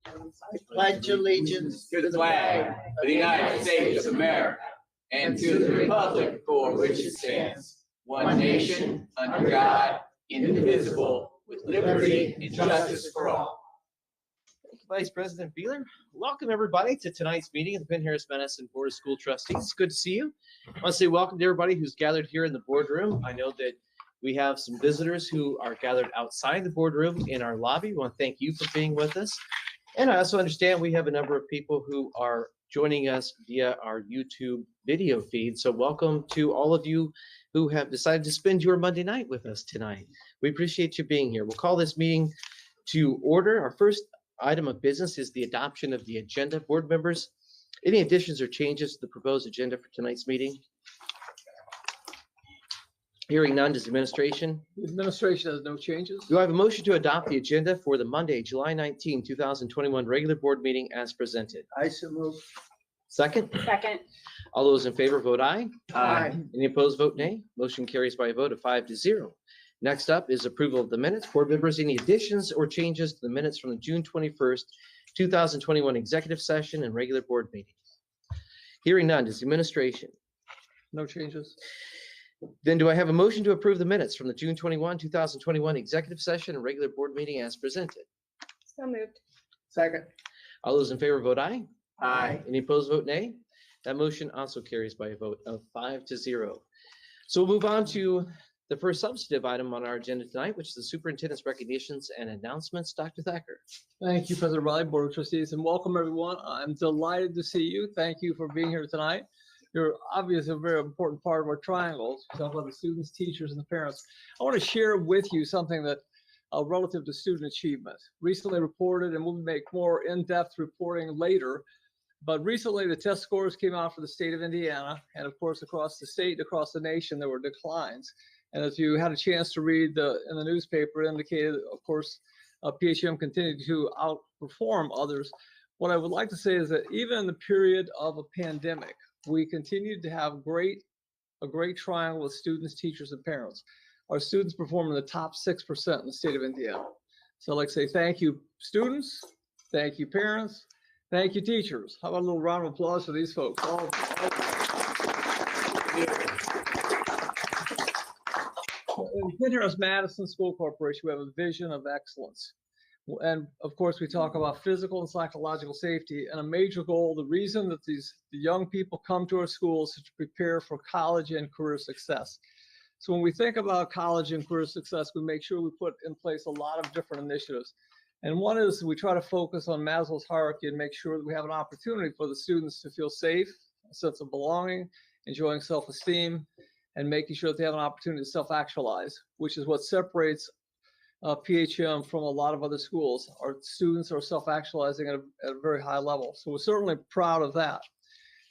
I pledge allegiance to the flag of the United States of America and to the republic for which it stands, one nation, under God, indivisible, with liberty and justice for all. Thank you, Vice President Beeler. Welcome, everybody, to tonight's meeting of the Penn-Harris-Madison Board of School Trustees. Good to see you. I want to say welcome to everybody who's gathered here in the boardroom. I know that we have some visitors who are gathered outside the boardroom in our lobby. We want to thank you for being with us. And I also understand we have a number of people who are joining us via our YouTube video feed. So welcome to all of you who have decided to spend your Monday night with us tonight. We appreciate you being here. We'll call this meeting to order. Our first item of business is the adoption of the agenda. Board members, any additions or changes to the proposed agenda for tonight's meeting? Hearing none, does the administration? The administration has no changes. Do I have a motion to adopt the agenda for the Monday, July 19, 2021 regular board meeting as presented? I so move. Second? Second. All those in favor vote aye. Aye. Any opposed vote nay. Motion carries by a vote of 5-0. Next up is approval of the minutes. Board members, any additions or changes to the minutes from the June 21st, 2021 executive session and regular board meeting? Hearing none, does the administration? No changes. Then do I have a motion to approve the minutes from the June 21, 2021 executive session and regular board meeting as presented? So moved. Second. All those in favor vote aye. Aye. Any opposed vote nay. That motion also carries by a vote of 5-0. So we'll move on to the first substantive item on our agenda tonight, which is the superintendent's recognitions and announcements. Dr. Thacker. Thank you, President Riley, Board of Trustees, and welcome everyone. I'm delighted to see you. Thank you for being here tonight. You're obviously a very important part of our triangles. We talk about the students, teachers, and the parents. I want to share with you something that relative to student achievement. Recently reported, and we'll make more in-depth reporting later, but recently the test scores came out for the state of Indiana, and of course across the state, across the nation, there were declines. And if you had a chance to read in the newspaper, it indicated, of course, PHM continued to outperform others. What I would like to say is that even in the period of a pandemic, we continued to have a great triangle with students, teachers, and parents. Our students perform in the top 6% in the state of Indiana. So I'd like to say thank you, students, thank you, parents, thank you, teachers. How about a little round of applause for these folks? In Penn-Harris-Madison School Corporation, we have a vision of excellence. And of course, we talk about physical and psychological safety, and a major goal, the reason that the young people come to our schools is to prepare for college and career success. So when we think about college and career success, we make sure we put in place a lot of different initiatives. And one is we try to focus on Maslow's hierarchy and make sure that we have an opportunity for the students to feel safe, a sense of belonging, enjoying self-esteem, and making sure that they have an opportunity to self-actualize, which is what separates PHM from a lot of other schools. Our students are self-actualizing at a very high level. So we're certainly proud of that.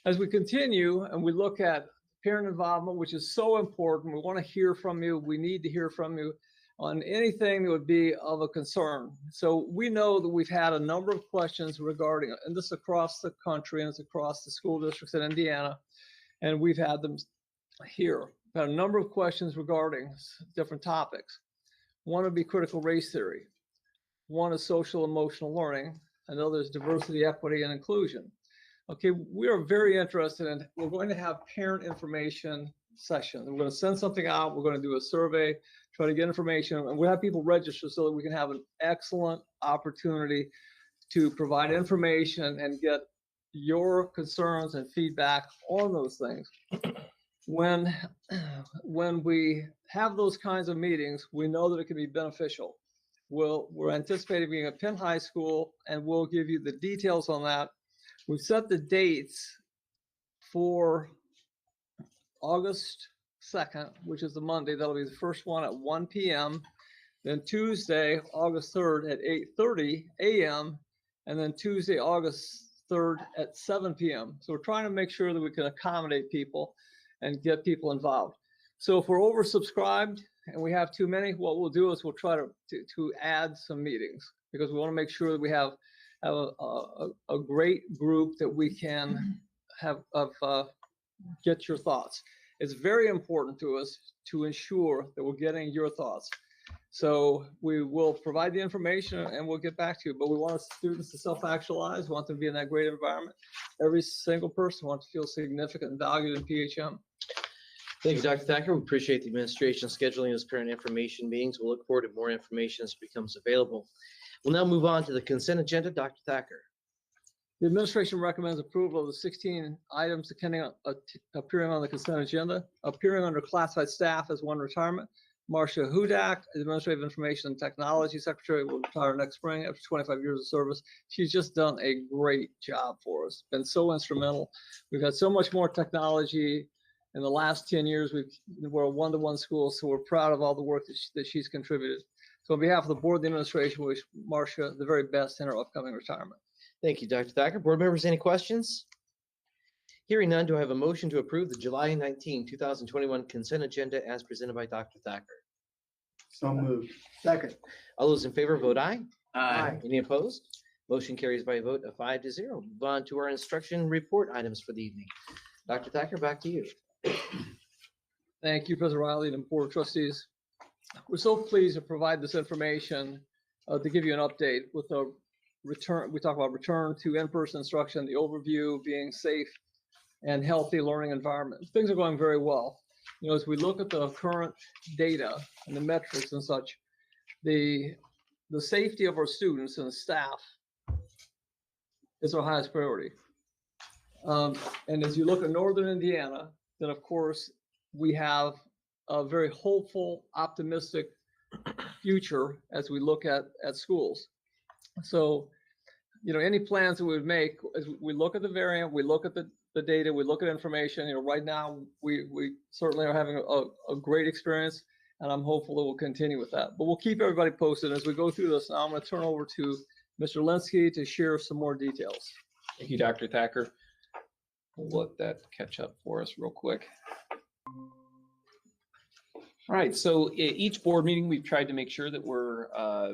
As we continue and we look at parent involvement, which is so important, we want to hear from you. We need to hear from you on anything that would be of a concern. So we know that we've had a number of questions regarding, and this across the country and it's across the school districts in Indiana, and we've had them here. We've had a number of questions regarding different topics. One would be critical race theory. One is social emotional learning. Another is diversity, equity, and inclusion. Okay, we are very interested in, we're going to have parent information sessions. We're going to send something out. We're going to do a survey, try to get information, and we'll have people register so that we can have an excellent opportunity to provide information and get your concerns and feedback on those things. When we have those kinds of meetings, we know that it can be beneficial. We're anticipating being at Penn High School, and we'll give you the details on that. We've set the dates for August 2nd, which is the Monday. That'll be the first one at 1 p.m. Then Tuesday, August 3rd at 8:30 a.m. And then Tuesday, August 3rd at 7 p.m. So we're trying to make sure that we can accommodate people and get people involved. So if we're oversubscribed and we have too many, what we'll do is we'll try to add some meetings, because we want to make sure that we have a great group that we can have get your thoughts. It's very important to us to ensure that we're getting your thoughts. So we will provide the information and we'll get back to you, but we want students to self-actualize, we want them to be in that great environment. Every single person wants to feel significant and valued in PHM. Thank you, Dr. Thacker. We appreciate the administration scheduling those parent information meetings. We'll look forward to more information as it becomes available. We'll now move on to the consent agenda. Dr. Thacker. The administration recommends approval of the 16 items appearing on the consent agenda. Appearing under classified staff as one retirement. Marcia Hudak, Administrative Information and Technology Secretary, will retire next spring after 25 years of service. She's just done a great job for us, been so instrumental. We've had so much more technology in the last 10 years. We're a one-to-one school, so we're proud of all the work that she's contributed. So on behalf of the board and the administration, we wish Marcia the very best in her upcoming retirement. Thank you, Dr. Thacker. Board members, any questions? Hearing none, do I have a motion to approve the July 19, 2021 consent agenda as presented by Dr. Thacker? So moved. Second. All those in favor vote aye. Aye. Any opposed? Motion carries by a vote of 5-0. Move on to our instruction report items for the evening. Dr. Thacker, back to you. Thank you, President Riley and Board of Trustees. We're so pleased to provide this information to give you an update with the return. We talk about return to in-person instruction, the overview, being safe and healthy learning environment. Things are going very well. You know, as we look at the current data and the metrics and such, the safety of our students and staff is our highest priority. And as you look at Northern Indiana, then of course we have a very hopeful, optimistic future as we look at schools. So, you know, any plans that we would make, as we look at the variant, we look at the data, we look at information, you know, right now we certainly are having a great experience, and I'm hopeful that we'll continue with that. But we'll keep everybody posted as we go through this. Now I'm going to turn over to Mr. Linsky to share some more details. Thank you, Dr. Thacker. We'll let that catch up for us real quick. All right, so each board meeting, we've tried to make sure that we're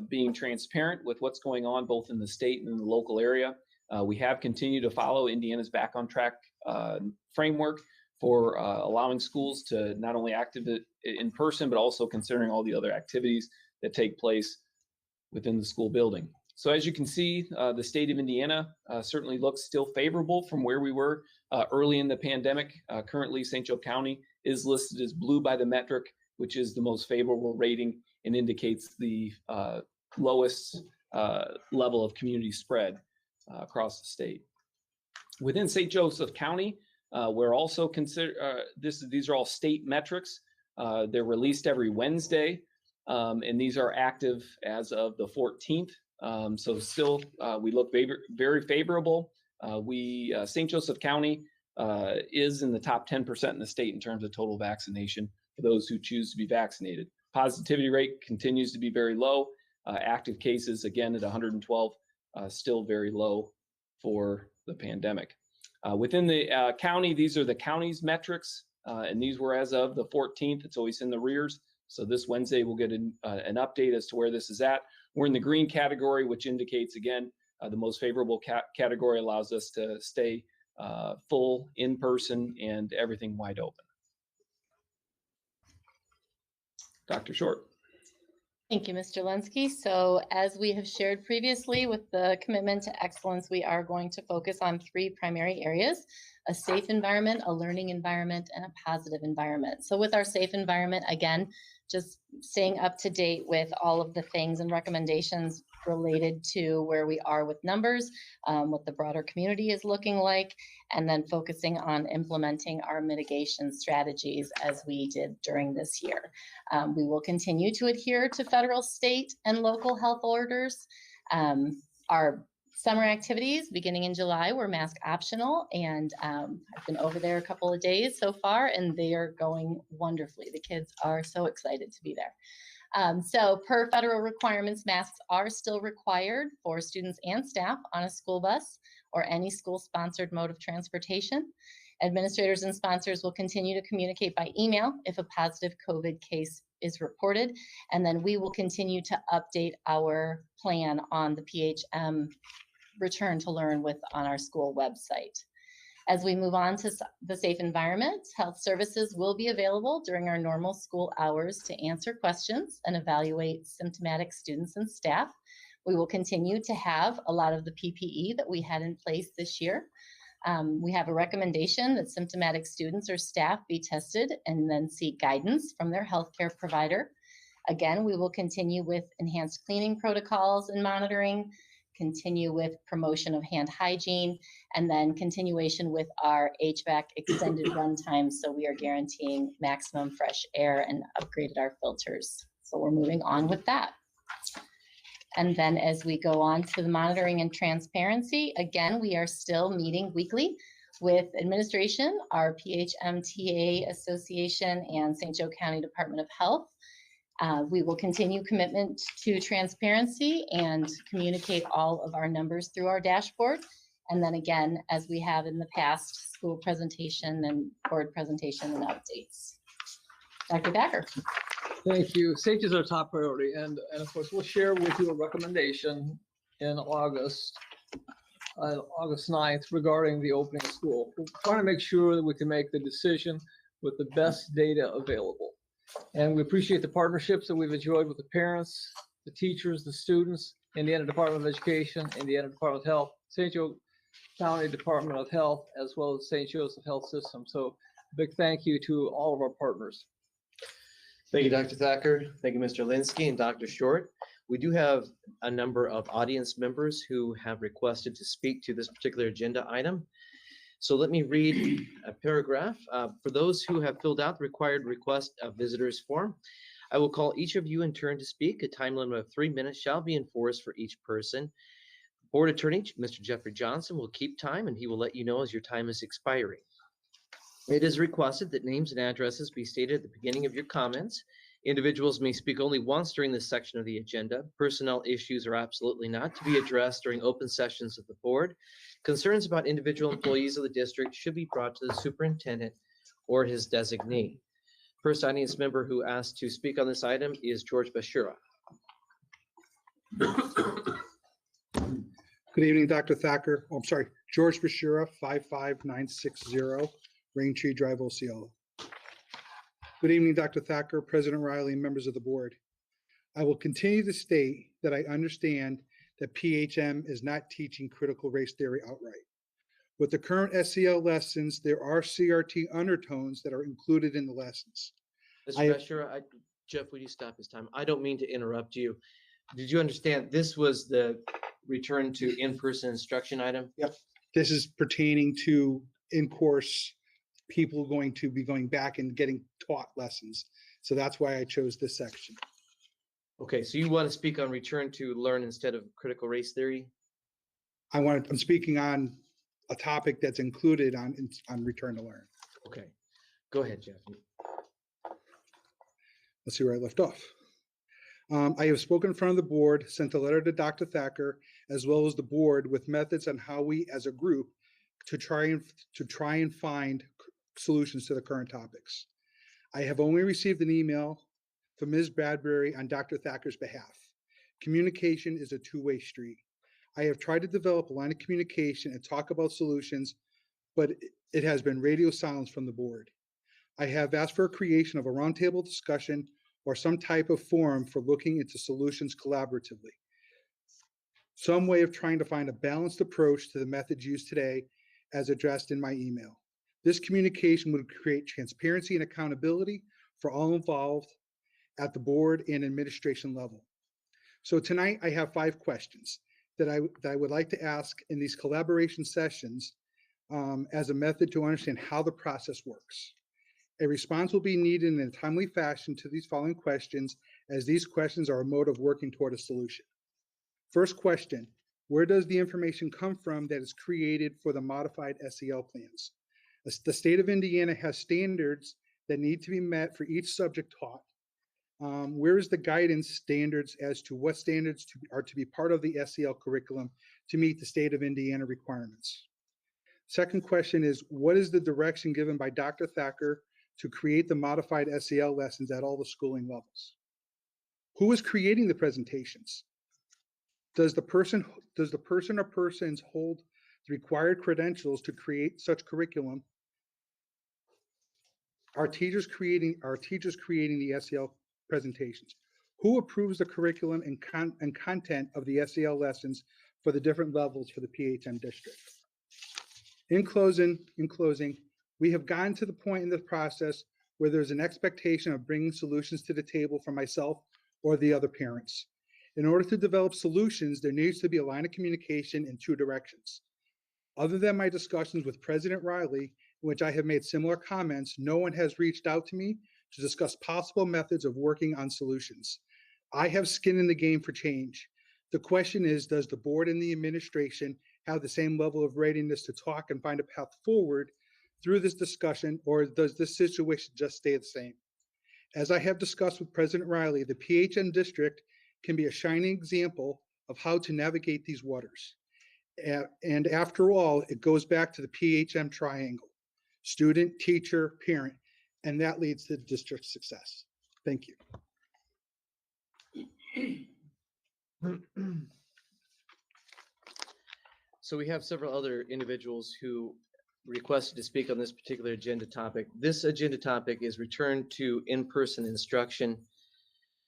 being transparent with what's going on both in the state and in the local area. We have continued to follow Indiana's Back on Track framework for allowing schools to not only activate in person, but also considering all the other activities that take place within the school building. So as you can see, the state of Indiana certainly looks still favorable from where we were early in the pandemic. Currently, St. Joe County is listed as blue by the metric, which is the most favorable rating and indicates the lowest level of community spread across the state. Within St. Joseph County, we're also these are all state metrics. They're released every Wednesday, and these are active as of the 14th. So still, we look very favorable. St. Joseph County is in the top 10% in the state in terms of total vaccination for those who choose to be vaccinated. Positivity rate continues to be very low. Active cases, again, at 112, still very low for the pandemic. Within the county, these are the county's metrics, and these were as of the 14th. It's always in the rears. So this Wednesday, we'll get an update as to where this is at. We're in the green category, which indicates, again, the most favorable category allows us to stay full in person and everything wide open. Dr. Short. Thank you, Mr. Linsky. So as we have shared previously with the commitment to excellence, we are going to focus on 3 primary areas: a safe environment, a learning environment, and a positive environment. So with our safe environment, again, just staying up to date with all of the things and recommendations related to where we are with numbers, what the broader community is looking like, and then focusing on implementing our mitigation strategies as we did during this year. We will continue to adhere to federal, state, and local health orders. Our summer activities beginning in July were mask optional, and I've been over there a couple of days so far, and they are going wonderfully. The kids are so excited to be there. So per federal requirements, masks are still required for students and staff on a school bus or any school-sponsored mode of transportation. Administrators and sponsors will continue to communicate by email if a positive COVID case is reported, and then we will continue to update our plan on the PHM Return to Learn on our school website. As we move on to the safe environment, health services will be available during our normal school hours to answer questions and evaluate symptomatic students and staff. We will continue to have a lot of the PPE that we had in place this year. We have a recommendation that symptomatic students or staff be tested and then seek guidance from their healthcare provider. Again, we will continue with enhanced cleaning protocols and monitoring, continue with promotion of hand hygiene, and then continuation with our HVAC extended run times. So we are guaranteeing maximum fresh air and upgraded our filters. So we're moving on with that. And then as we go on to the monitoring and transparency, again, we are still meeting weekly with administration, our PHMTA Association, and St. Joe County Department of Health. We will continue commitment to transparency and communicate all of our numbers through our dashboard. And then again, as we have in the past, school presentation and board presentation and updates. Dr. Thacker. Thank you. Safety is our top priority. And of course, we'll share with you a recommendation in August 9th regarding the opening of school. We're trying to make sure that we can make the decision with the best data available. And we appreciate the partnerships that we've enjoyed with the parents, the teachers, the students, Indiana Department of Education, Indiana Department of Health, St. Joe County Department of Health, as well as St. Joseph Health System. So a big thank you to all of our partners. Thank you, Dr. Thacker. Thank you, Mr. Linsky and Dr. Short. We do have a number of audience members who have requested to speak to this particular agenda item. So let me read a paragraph. For those who have filled out the required request of visitors form, I will call each of you in turn to speak. A time limit of 3 minutes shall be enforced for each person. Board Attorney, Mr. Jeffrey Johnson, will keep time and he will let you know as your time is expiring. It is requested that names and addresses be stated at the beginning of your comments. Individuals may speak only once during this section of the agenda. Personnel issues are absolutely not to be addressed during open sessions of the board. Concerns about individual employees of the district should be brought to the superintendent or his designee. First audience member who asked to speak on this item is George Bashura. Good evening, Dr. Thacker. Oh, I'm sorry, George Bashura, 55960 Raintree Drive, Osceola. Good evening, Dr. Thacker, President Riley, and members of the board. I will continue to state that I understand that PHM is not teaching critical race theory outright. With the current SEL lessons, there are CRT undertones that are included in the lessons. Mr. Bashura, Jeff, would you stop this time? I don't mean to interrupt you. Did you understand this was the return to in-person instruction item? Yep. This is pertaining to in-course people going to be going back and getting taught lessons. So that's why I chose this section. Okay, so you want to speak on return to learn instead of critical race theory? I'm speaking on a topic that's included on return to learn. Okay, go ahead, Jeff. Let's see where I left off. I have spoken in front of the board, sent a letter to Dr. Thacker, as well as the board with methods on how we as a group to try and find solutions to the current topics. I have only received an email from Ms. Bradbury on Dr. Thacker's behalf. Communication is a two-way street. I have tried to develop a line of communication and talk about solutions, but it has been radio silence from the board. I have asked for a creation of a roundtable discussion or some type of forum for looking into solutions collaboratively. Some way of trying to find a balanced approach to the methods used today as addressed in my email. This communication would create transparency and accountability for all involved at the board and administration level. So tonight I have 5 questions that I would like to ask in these collaboration sessions as a method to understand how the process works. A response will be needed in a timely fashion to these following questions, as these questions are a mode of working toward a solution. First question, where does the information come from that is created for the modified SEL plans? The state of Indiana has standards that need to be met for each subject taught. Where is the guidance standards as to what standards are to be part of the SEL curriculum to meet the state of Indiana requirements? Second question is, what is the direction given by Dr. Thacker to create the modified SEL lessons at all the schooling levels? Who is creating the presentations? Does the person or persons hold the required credentials to create such curriculum? Are teachers creating the SEL presentations? Who approves the curriculum and content of the SEL lessons for the different levels for the PHM district? In closing, we have gotten to the point in the process where there's an expectation of bringing solutions to the table for myself or the other parents. In order to develop solutions, there needs to be a line of communication in two directions. Other than my discussions with President Riley, in which I have made similar comments, no one has reached out to me to discuss possible methods of working on solutions. I have skin in the game for change. The question is, does the board and the administration have the same level of readiness to talk and find a path forward through this discussion, or does this situation just stay the same? As I have discussed with President Riley, the PHM district can be a shining example of how to navigate these waters. And after all, it goes back to the PHM triangle: student, teacher, parent, and that leads to district success. Thank you. So we have several other individuals who requested to speak on this particular agenda topic. This agenda topic is return to in-person instruction.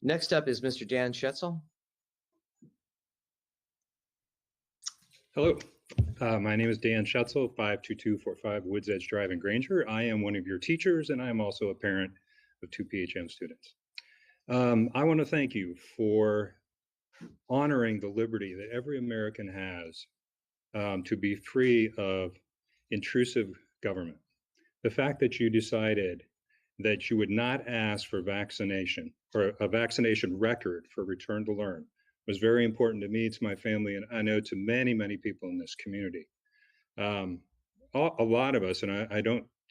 Next up is Mr. Dan Schetzel. Hello, my name is Dan Schetzel, 52245 Woods Edge Drive in Granger. I am one of your teachers, and I am also a parent of 2 PHM students. I want to thank you for honoring the liberty that every American has to be free of intrusive government. The fact that you decided that you would not ask for vaccination or a vaccination record for return to learn was very important to me, to my family, and I know to many, many people in this community. A lot of us, and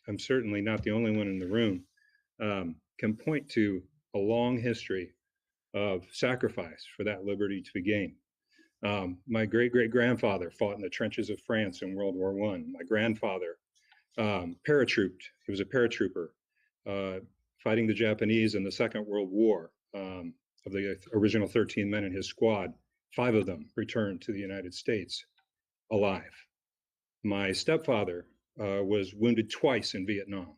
I'm certainly not the only one in the room, can point to a long history of sacrifice for that liberty to be gained. My great-great-grandfather fought in the trenches of France in World War I. My grandfather paratrooped. He was a paratrooper fighting the Japanese in the Second World War. Of the original 13 men in his squad, 5 of them returned to the United States alive. My stepfather was wounded twice in Vietnam,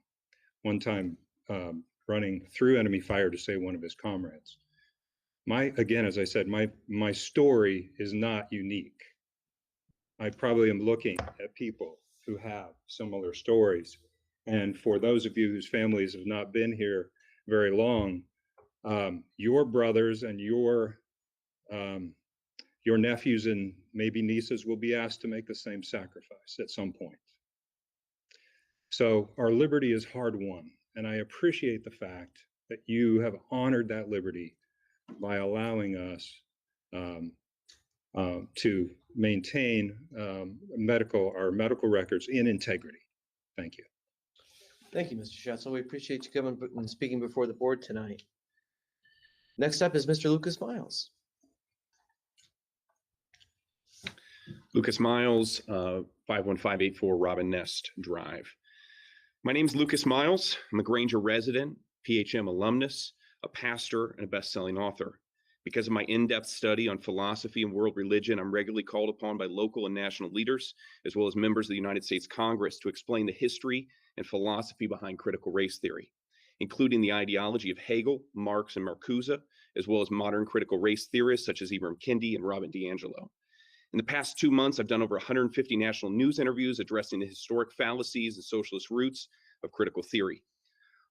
one time running through enemy fire to save one of his comrades. Again, as I said, my story is not unique. I probably am looking at people who have similar stories. And for those of you whose families have not been here very long, your brothers and your nephews and maybe nieces will be asked to make the same sacrifice at some point. So our liberty is hard won, and I appreciate the fact that you have honored that liberty by allowing us to maintain our medical records in integrity. Thank you. Thank you, Mr. Schetzel. We appreciate you coming and speaking before the board tonight. Next up is Mr. Lucas Miles. Lucas Miles, 51584 Robin Nest Drive. My name is Lucas Miles. I'm a Granger resident, PHM alumnus, a pastor, and a best-selling author. Because of my in-depth study on philosophy and world religion, I'm regularly called upon by local and national leaders, as well as members of the United States Congress, to explain the history and philosophy behind critical race theory, including the ideology of Hegel, Marx, and Marcuse, as well as modern critical race theorists such as Ibram Kendi and Robin DiAngelo. In the past 2 months, I've done over 150 national news interviews addressing the historic fallacies and socialist roots of critical theory.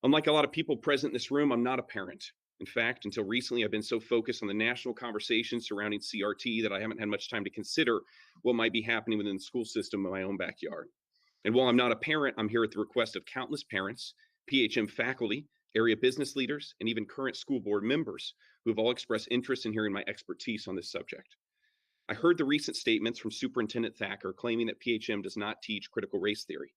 Unlike a lot of people present in this room, I'm not a parent. In fact, until recently, I've been so focused on the national conversation surrounding CRT that I haven't had much time to consider what might be happening within the school system in my own backyard. And while I'm not a parent, I'm here at the request of countless parents, PHM faculty, area business leaders, and even current school board members who have all expressed interest in hearing my expertise on this subject. I heard the recent statements from Superintendent Thacker claiming that PHM does not teach critical race theory.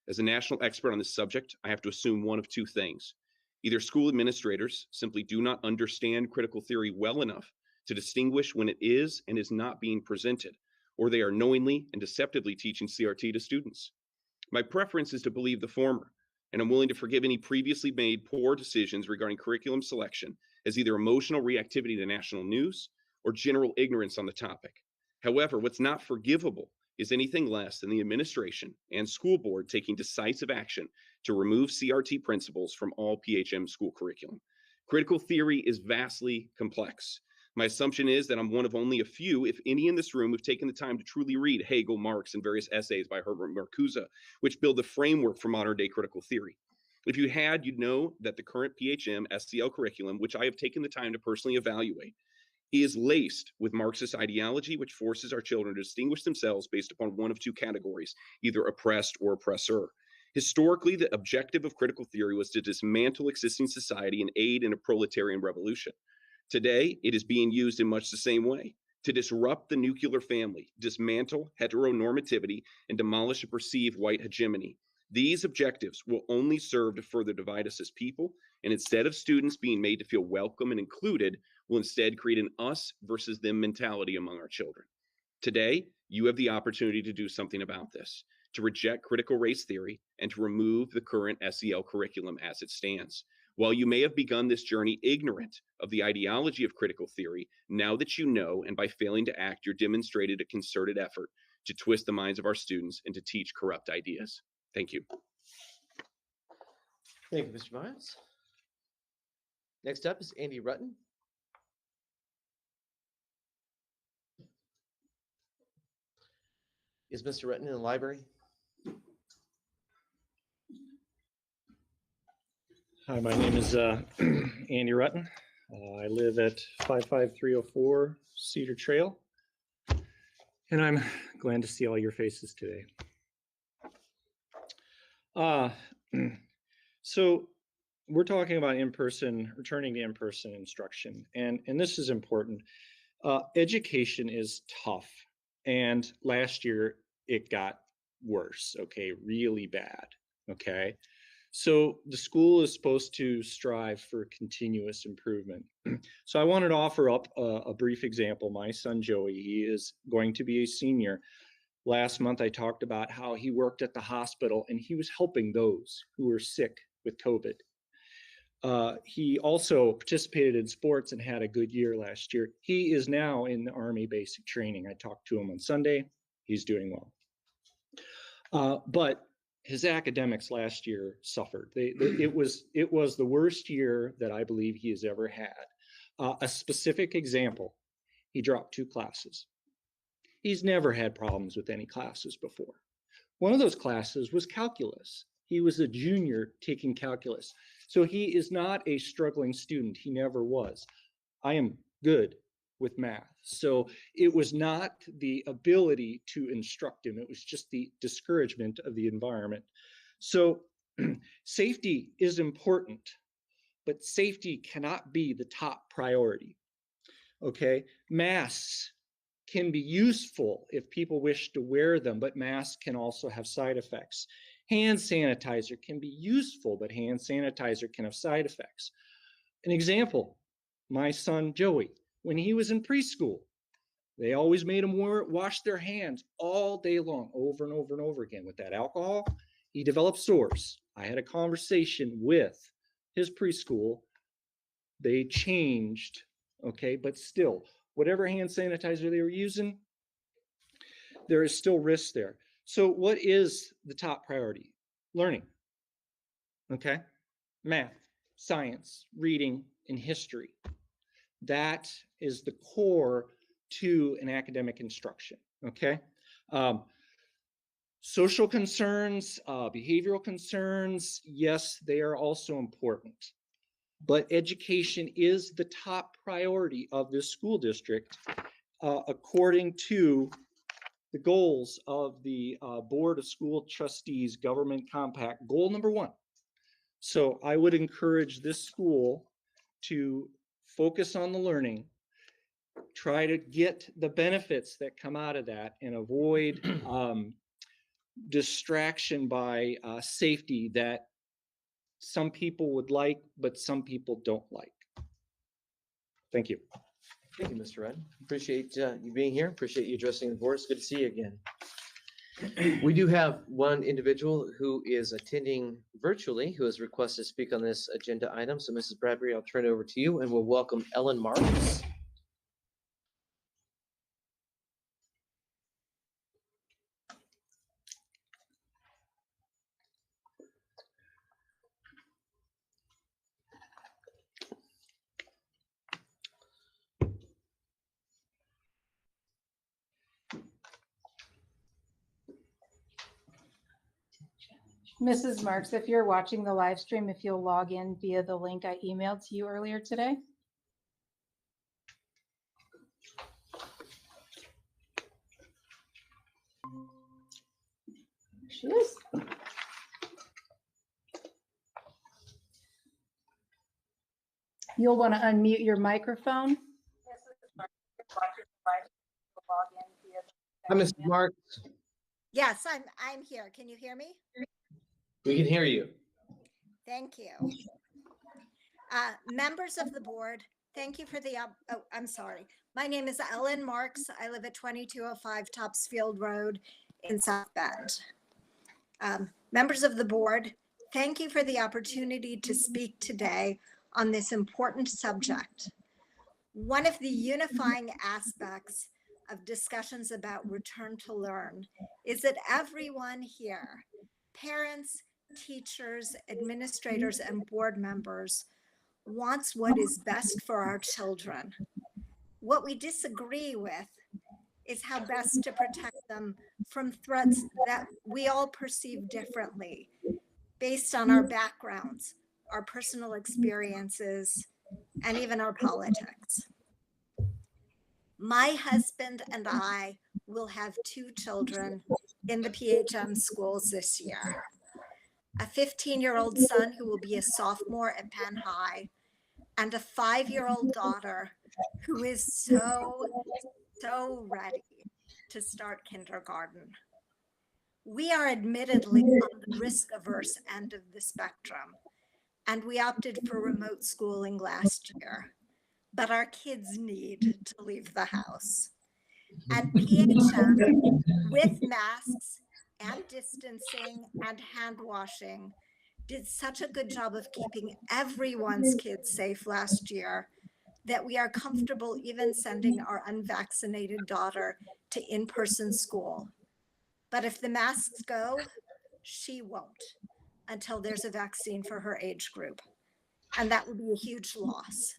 As a national expert on this subject, I have to assume one of 2 things. Either school administrators simply do not understand critical theory well enough to distinguish when it is and is not being presented, or they are knowingly and deceptively teaching CRT to students. My preference is to believe the former, and I'm willing to forgive any previously made poor decisions regarding curriculum selection as either emotional reactivity to national news or general ignorance on the topic. However, what's not forgivable is anything less than the administration and school board taking decisive action to remove CRT principles from all PHM school curriculum. Critical theory is vastly complex. My assumption is that I'm one of only a few, if any, in this room who've taken the time to truly read Hegel, Marx, and various essays by Herbert Marcuse, which build the framework for modern-day critical theory. If you had, you'd know that the current PHM SCL curriculum, which I have taken the time to personally evaluate, is laced with Marxist ideology, which forces our children to distinguish themselves based upon one of two categories, either oppressed or oppressor. Historically, the objective of critical theory was to dismantle existing society and aid in a proletarian revolution. Today, it is being used in much the same way, to disrupt the nuclear family, dismantle heteronormativity, and demolish a perceived white hegemony. These objectives will only serve to further divide us as people, and instead of students being made to feel welcome and included, will instead create an us versus them mentality among our children. Today, you have the opportunity to do something about this, to reject critical race theory and to remove the current SEL curriculum as it stands. While you may have begun this journey ignorant of the ideology of critical theory, now that you know, and by failing to act, you're demonstrated a concerted effort to twist the minds of our students and to teach corrupt ideas. Thank you. Thank you, Mr. Miles. Next up is Andy Rutten. Is Mr. Rutten in the library? Hi, my name is Andy Rutten. I live at 55304 Cedar Trail, and I'm glad to see all your faces today. So we're talking about returning to in-person instruction, and this is important. Education is tough, and last year it got worse, okay, really bad, okay? So the school is supposed to strive for continuous improvement. So I wanted to offer up a brief example. My son Joey, he is going to be a senior. Last month I talked about how he worked at the hospital and he was helping those who were sick with COVID. He also participated in sports and had a good year last year. He is now in the Army basic training. I talked to him on Sunday. He's doing well. But his academics last year suffered. It was the worst year that I believe he has ever had. A specific example, he dropped 2 classes. He's never had problems with any classes before. One of those classes was calculus. He was a junior taking calculus. So he is not a struggling student. He never was. I am good with math. So it was not the ability to instruct him. It was just the discouragement of the environment. So safety is important, but safety cannot be the top priority. Okay, masks can be useful if people wish to wear them, but masks can also have side effects. Hand sanitizer can be useful, but hand sanitizer can have side effects. An example, my son Joey, when he was in preschool, they always made him wash their hands all day long, over and over and over again with that alcohol. He developed sores. I had a conversation with his preschool. They changed, okay, but still, whatever hand sanitizer they were using, there is still risk there. So what is the top priority? Learning, okay? Math, science, reading, and history. That is the core to an academic instruction, okay? Social concerns, behavioral concerns, yes, they are also important. But education is the top priority of this school district, according to the goals of the Board of School Trustees Government Compact, goal number 1. So I would encourage this school to focus on the learning, try to get the benefits that come out of that, and avoid distraction by safety that some people would like, but some people don't like. Thank you. Thank you, Mr. Rutten. Appreciate you being here. Appreciate you addressing the board. It's good to see you again. We do have one individual who is attending virtually who has requested to speak on this agenda item. So Mrs. Bradbury, I'll turn it over to you and we'll welcome Ellen Marks. Mrs. Marks, if you're watching the live stream, if you'll log in via the link I emailed to you earlier today. She is. You'll want to unmute your microphone. Hi, Mrs. Marks. Yes, I'm here. Can you hear me? We can hear you. Thank you. Members of the board, thank you for the, oh, I'm sorry. My name is Ellen Marks. I live at 2205 Topsfield Road in South Bend. Members of the board, thank you for the opportunity to speak today on this important subject. One of the unifying aspects of discussions about return to learn is that everyone here, parents, teachers, administrators, and board members, wants what is best for our children. What we disagree with is how best to protect them from threats that we all perceive differently based on our backgrounds, our personal experiences, and even our politics. My husband and I will have 2 children in the PHM schools this year. A 15-year-old son who will be a sophomore at Penn High, and a 5-year-old daughter who is so ready to start kindergarten. We are admittedly on the risk-averse end of the spectrum, and we opted for remote schooling last year, but our kids need to leave the house. And PHM, with masks and distancing and hand washing, did such a good job of keeping everyone's kids safe last year that we are comfortable even sending our unvaccinated daughter to in-person school. But if the masks go, she won't until there's a vaccine for her age group. And that would be a huge loss.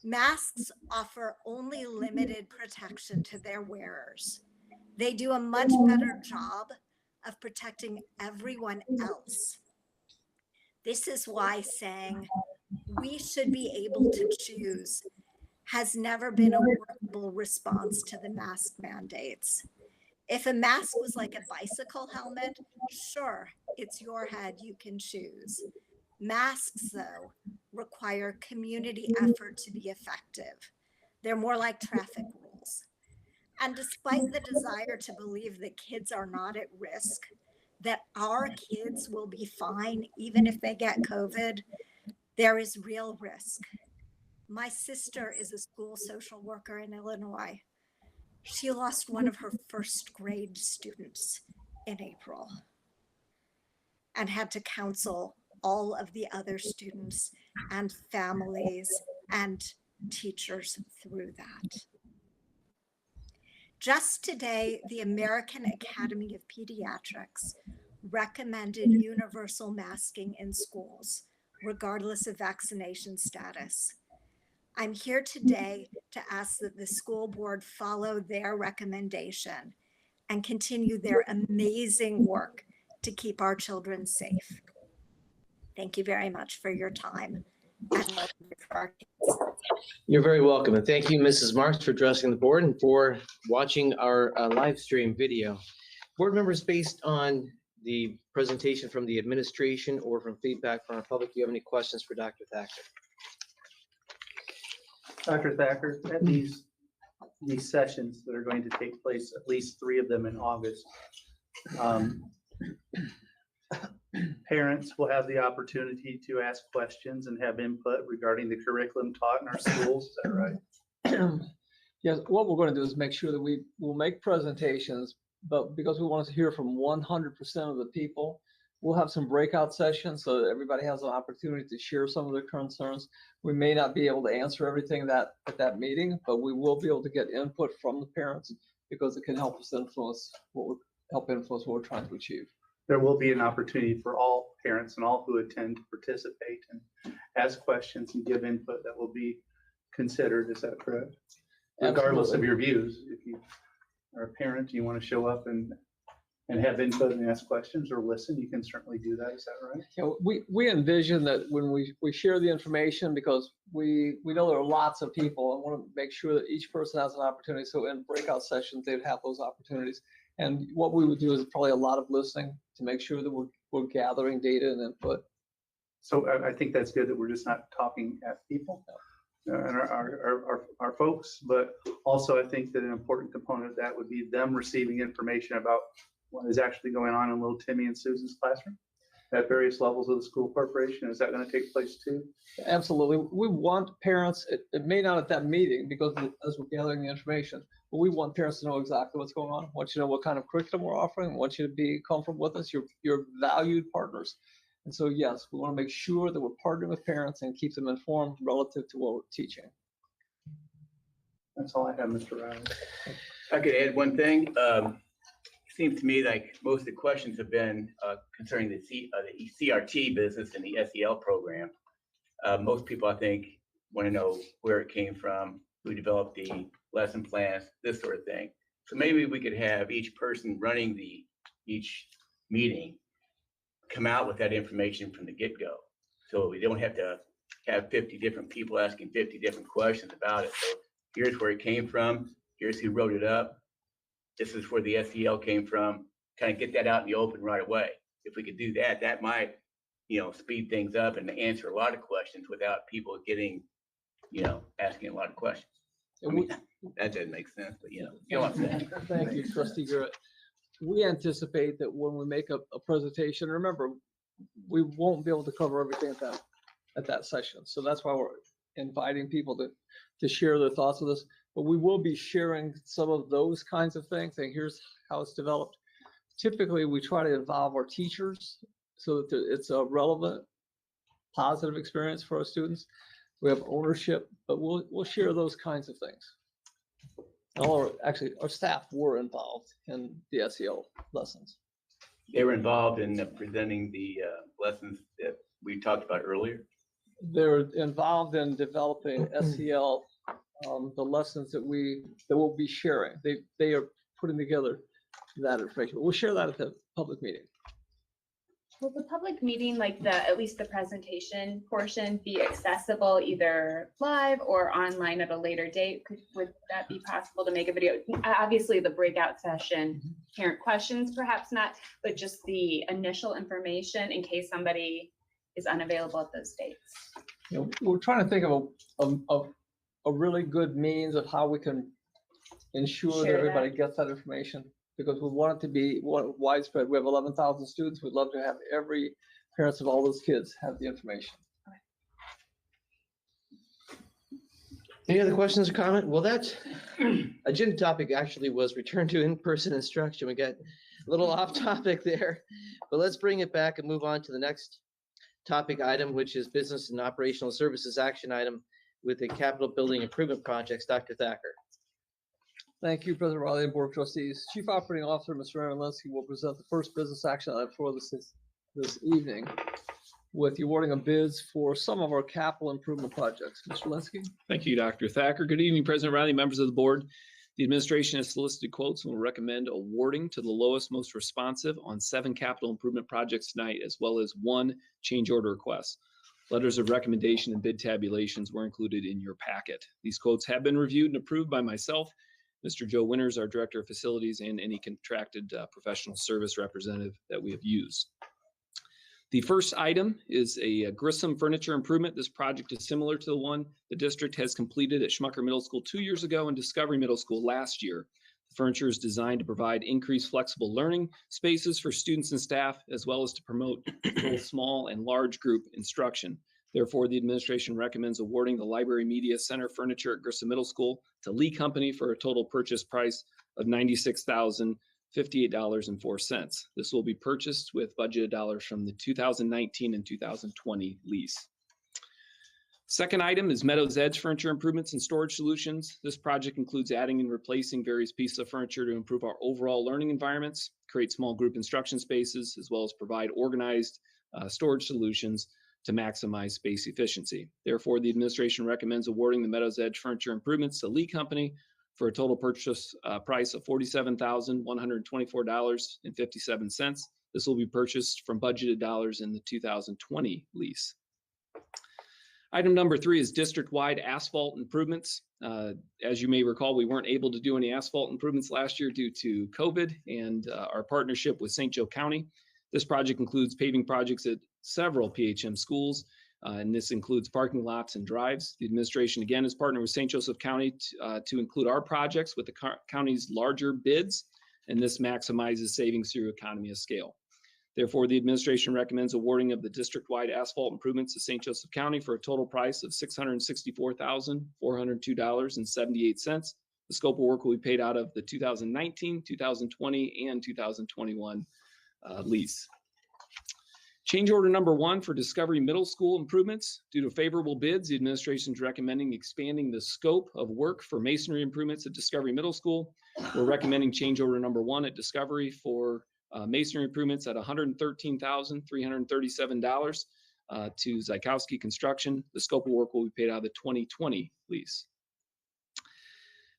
Masks offer only limited protection to their wearers. They do a much better job of protecting everyone else. This is why saying we should be able to choose has never been a workable response to the mask mandates. If a mask was like a bicycle helmet, sure, it's your head, you can choose. Masks, though, require community effort to be effective. They're more like traffic rules. And despite the desire to believe that kids are not at risk, that our kids will be fine even if they get COVID, there is real risk. My sister is a school social worker in Illinois. She lost one of her first grade students in April and had to counsel all of the other students and families and teachers through that. Just today, the American Academy of Pediatrics recommended universal masking in schools, regardless of vaccination status. I'm here today to ask that the school board follow their recommendation and continue their amazing work to keep our children safe. Thank you very much for your time. You're very welcome. And thank you, Mrs. Marks, for addressing the board and for watching our live stream video. Board members, based on the presentation from the administration or from feedback from our public, do you have any questions for Dr. Thacker? Dr. Thacker, at these sessions that are going to take place, at least 3 of them in August, parents will have the opportunity to ask questions and have input regarding the curriculum taught in our schools. Is that right? Yes, what we're going to do is make sure that we will make presentations, but because we want to hear from 100% of the people, we'll have some breakout sessions so that everybody has an opportunity to share some of their concerns. We may not be able to answer everything at that meeting, but we will be able to get input from the parents because it can help us influence what we're trying to achieve. There will be an opportunity for all parents and all who attend to participate and ask questions and give input that will be considered. Is that correct? Regardless of your views, if you are a parent, you want to show up and and have input and ask questions or listen, you can certainly do that. Is that right? You know, we envision that when we share the information, because we know there are lots of people, and want to make sure that each person has an opportunity. So in breakout sessions, they'd have those opportunities. And what we would do is probably a lot of listening to make sure that we're gathering data and input. So I think that's good that we're just not talking at people and our folks, but also I think that an important component of that would be them receiving information about what is actually going on in little Timmy and Susan's classroom at various levels of the school corporation. Is that going to take place too? Absolutely. We want parents, it may not at that meeting because as we're gathering the information, but we want parents to know exactly what's going on. We want you to know what kind of curriculum we're offering. We want you to be comfortable with us. You're valued partners. And so, yes, we want to make sure that we're partnering with parents and keep them informed relative to what we're teaching. That's all I have, Mr. Riley. I could add one thing. Seems to me like most of the questions have been concerning the CRT business and the SEL program. Most people, I think, want to know where it came from, who developed the lesson plans, this sort of thing. So maybe we could have each person running each meeting come out with that information from the get-go. So we don't have to have 50 different people asking 50 different questions about it. So here's where it came from. Here's who wrote it up. This is where the SEL came from. Kind of get that out in the open right away. If we could do that, that might, speed things up and answer a lot of questions without people getting, asking a lot of questions. I mean, that doesn't make sense, but you know what I'm saying. Thank you, Trustee Garrett. We anticipate that when we make a presentation, remember, we won't be able to cover everything at that session. So that's why we're inviting people to share their thoughts with us. But we will be sharing some of those kinds of things, saying here's how it's developed. Typically, we try to involve our teachers so that it's a relevant, positive experience for our students. We have ownership, but we'll share those kinds of things. Our staff were involved in the SEL lessons. They were involved in presenting the lessons that we talked about earlier. They're involved in developing SEL, the lessons that we'll be sharing. They are putting together that information. We'll share that at the public meeting. Will the public meeting, like at least the presentation portion, be accessible either live or online at a later date? Would that be possible to make a video? Obviously, the breakout session, parent questions, perhaps not, but just the initial information in case somebody is unavailable at those dates. We're trying to think of a really good means of how we can ensure that everybody gets that information, because we want it to be widespread. We have 11,000 students. We'd love to have every parents of all those kids have the information. Any other questions or comment? Well, that agenda topic actually was return to in-person instruction. We got a little off topic there, but let's bring it back and move on to the next topic item, which is business and operational services action item with the capital building improvement projects. Dr. Thacker. Thank you, President Riley and Board of Trustees. Chief Operating Officer, Mr. Aaron Linsky, will present the first business action item for this evening with the awarding of bids for some of our capital improvement projects. Mr. Linsky. Thank you, Dr. Thacker. Good evening, President Riley, members of the board. The administration has solicited quotes and will recommend awarding to the lowest, most responsive on 7 capital improvement projects tonight, as well as 1 change order request. Letters of recommendation and bid tabulations were included in your packet. These quotes have been reviewed and approved by myself, Mr. Joe Winters, our Director of Facilities, and any contracted professional service representative that we have used. The first item is a Grissom furniture improvement. This project is similar to the one the district has completed at Schmucker Middle School 2 years ago and Discovery Middle School last year. The furniture is designed to provide increased flexible learning spaces for students and staff, as well as to promote both small and large group instruction. Therefore, the administration recommends awarding the Library Media Center furniture at Grissom Middle School to Lee Company for a total purchase price of $96,058.04. This will be purchased with budgeted dollars from the 2019 and 2020 lease. Second item is Meadow's Edge Furniture Improvements and Storage Solutions. This project includes adding and replacing various pieces of furniture to improve our overall learning environments, create small group instruction spaces, as well as provide organized storage solutions to maximize space efficiency. Therefore, the administration recommends awarding the Meadows Edge Furniture Improvements to Lee Company for a total purchase price of $47,124.57. This will be purchased from budgeted dollars in the 2020 lease. Item number 3 is district-wide asphalt improvements. As you may recall, we weren't able to do any asphalt improvements last year due to COVID and our partnership with St. Joe County. This project includes paving projects at several PHM schools, and this includes parking lots and drives. The administration, again, is partnered with St. Joseph County to include our projects with the county's larger bids, and this maximizes savings through economy of scale. Therefore, the administration recommends awarding of the district-wide asphalt improvements to St. Joseph County for a total price of $664,402.78. The scope of work will be paid out of the 2019, 2020, and 2021 lease. Change order number 1 for Discovery Middle School improvements. Due to favorable bids, the administration is recommending expanding the scope of work for masonry improvements at Discovery Middle School. We're recommending change order number 1 at Discovery for masonry improvements at $113,337 to Zykowski Construction. The scope of work will be paid out of the 2020 lease.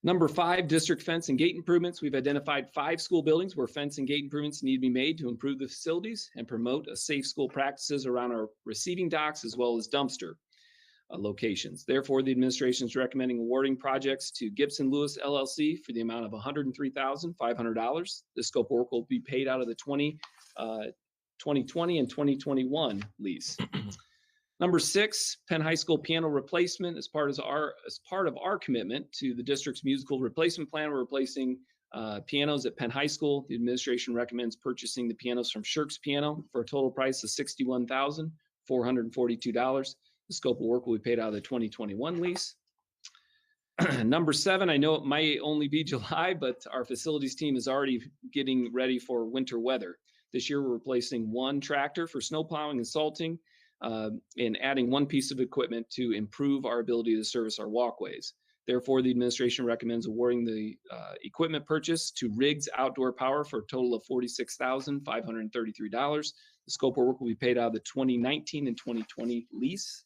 Number 5, district fence and gate improvements. We've identified 5 school buildings where fence and gate improvements need to be made to improve the facilities and promote a safe school practices around our receiving docks as well as dumpster locations. Therefore, the administration is recommending awarding projects to Gibson Lewis LLC for the amount of $103,500. The scope of work will be paid out of the 2020 and 2021 lease. Number 6, Penn High School piano replacement. As part of our commitment to the district's musical replacement plan, we're replacing pianos at Penn High School. The administration recommends purchasing the pianos from Shirk's Piano for a total price of $61,442. The scope of work will be paid out of the 2021 lease. Number 7, I know it might only be July, but our facilities team is already getting ready for winter weather. This year, we're replacing 1 tractor for snow plowing and salting, and adding 1 piece of equipment to improve our ability to service our walkways. Therefore, the administration recommends awarding the equipment purchase to Riggs Outdoor Power for a total of $46,533. The scope of work will be paid out of the 2019 and 2020 lease.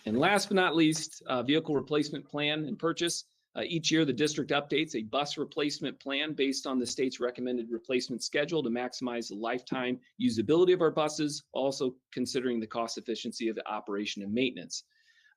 And last but not least, vehicle replacement plan and purchase. Each year, the district updates a bus replacement plan based on the state's recommended replacement schedule to maximize the lifetime usability of our buses, also considering the cost efficiency of the operation and maintenance.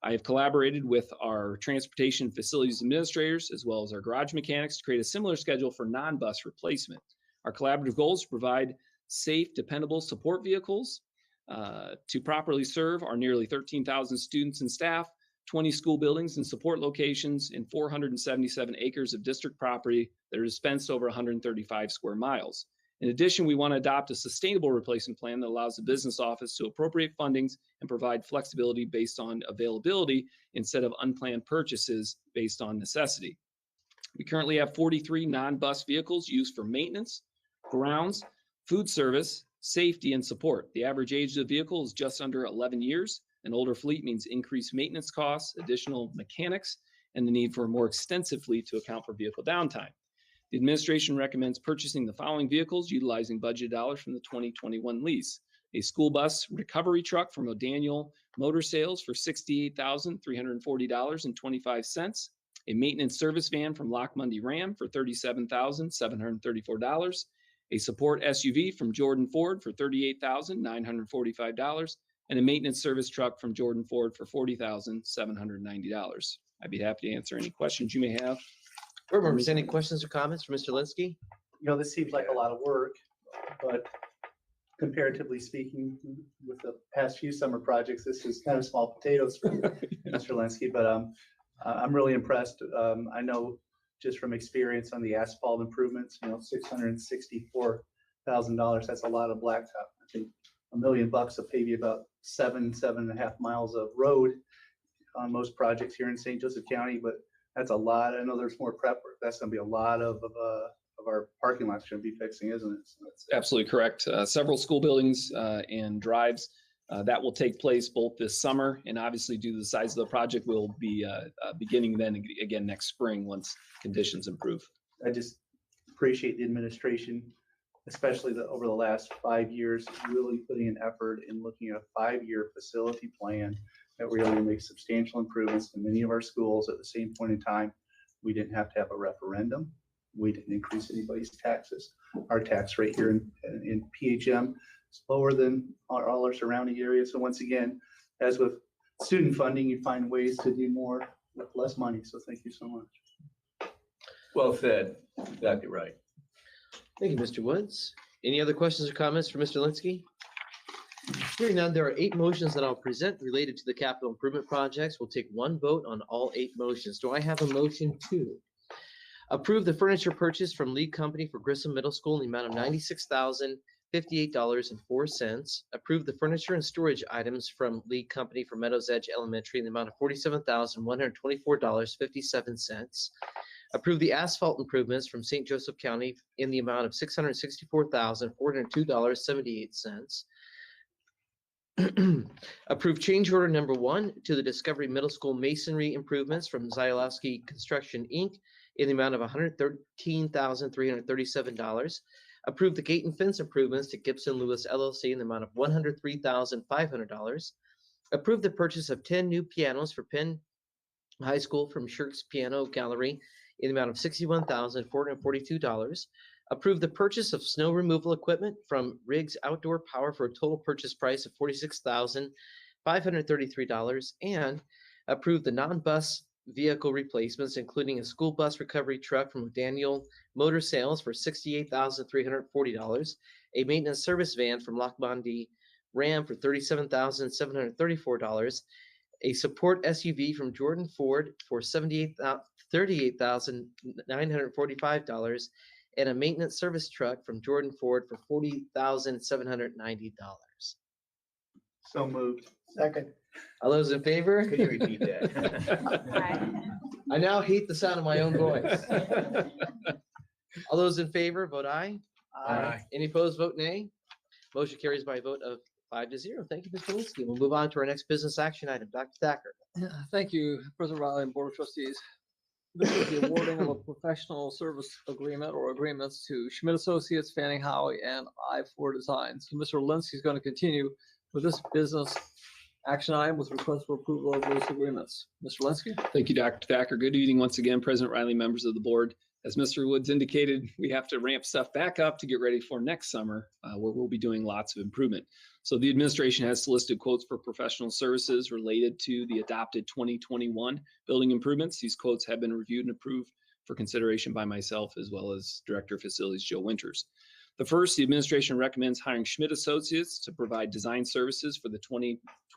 I have collaborated with our transportation facilities administrators as well as our garage mechanics to create a similar schedule for non-bus replacement. Our collaborative goal is to provide safe, dependable support vehicles to properly serve our nearly 13,000 students and staff, 20 school buildings and support locations, and 477 acres of district property that are dispensed over 135 square miles. In addition, we want to adopt a sustainable replacement plan that allows the business office to appropriate fundings and provide flexibility based on availability instead of unplanned purchases based on necessity. We currently have 43 non-bus vehicles used for maintenance, grounds, food service, safety, and support. The average age of the vehicle is just under 11 years. An older fleet means increased maintenance costs, additional mechanics, and the need for a more extensive fleet to account for vehicle downtime. The administration recommends purchasing the following vehicles utilizing budget dollars from the 2021 lease. A school bus recovery truck from O'Daniel Motor Sales for $68,340.25. A maintenance service van from Lock Mundy Ram for $37,734. A support SUV from Jordan Ford for $38,945. And a maintenance service truck from Jordan Ford for $40,790. I'd be happy to answer any questions you may have. Board members, any questions or comments for Mr. Linsky? You know, this seems like a lot of work, but comparatively speaking, with the past few summer projects, this is kind of small potatoes for Mr. Linsky, but I'm really impressed. I know just from experience on the asphalt improvements, you know, $664,000, that's a lot of blacktop. I think $1 million will pay you about 7.5 miles of road on most projects here in St. Joseph County, but that's a lot. I know there's more prep work. That's going to be a lot of our parking lots going to be fixing, isn't it? So that's absolutely correct. Several school buildings and drives that will take place both this summer, and obviously due to the size of the project, will be beginning then again next spring once conditions improve. I just appreciate the administration, especially over the last 5 years, really putting an effort in looking at a 5-year facility plan that we're going to make substantial improvements to many of our schools at the same point in time. We didn't have to have a referendum. We didn't increase anybody's taxes. Our tax rate here in PHM is lower than all our surrounding areas. So once again, as with student funding, you find ways to do more with less money. So thank you so much. Well said. Exactly right. Thank you, Mr. Woods. Any other questions or comments for Mr. Linsky? Hearing none, there are 8 motions that I'll present related to the capital improvement projects. We'll take one vote on all 8 motions. Do I have a motion to approve the furniture purchase from League Company for Grissom Middle School in the amount of $96,058.04? Approve the furniture and storage items from League Company for Meadows Edge Elementary in the amount of $47,124.57. Approve the asphalt improvements from St. Joseph County in the amount of $664,402.78. Approve change order number 1 to the Discovery Middle School masonry improvements from Zylowski Construction, Inc. in the amount of $113,337. Approve the gate and fence improvements to Gibson Lewis LLC in the amount of $103,500. Approve the purchase of 10 new pianos for Penn High School from Shirk's Piano Gallery in the amount of $61,442. Approve the purchase of snow removal equipment from Riggs Outdoor Power for a total purchase price of $46,533. And approve the non-bus vehicle replacements, including a school bus recovery truck from Daniel Motor Sales for $68,340, a maintenance service van from Lockbondi Ram for $37,734, a support SUV from Jordan Ford for $38,945, and a maintenance service truck from Jordan Ford for $40,790. So moved. Second. All those in favor? Could you repeat that? I now hate the sound of my own voice. All those in favor, vote aye. Aye. Any opposed, vote nay. Motion carries by a vote of 5-0. Thank you, Mr. Linsky. We'll move on to our next business action item. Dr. Thacker. Thank you, President Riley and Board of Trustees. This is the awarding of a professional service agreement or agreements to Schmidt Associates, Fanning Howie, and I4 Designs. So Mr. Linsky is going to continue with this business action item with request for approval of those agreements. Mr. Linsky? Thank you, Dr. Thacker. Good evening once again, President Riley, members of the board. As Mr. Woods indicated, we have to ramp stuff back up to get ready for next summer, where we'll be doing lots of improvement. So the administration has solicited quotes for professional services related to the adopted 2021 building improvements. These quotes have been reviewed and approved for consideration by myself as well as Director of Facilities Joe Winters. The first, the administration recommends hiring Schmidt Associates to provide design services for the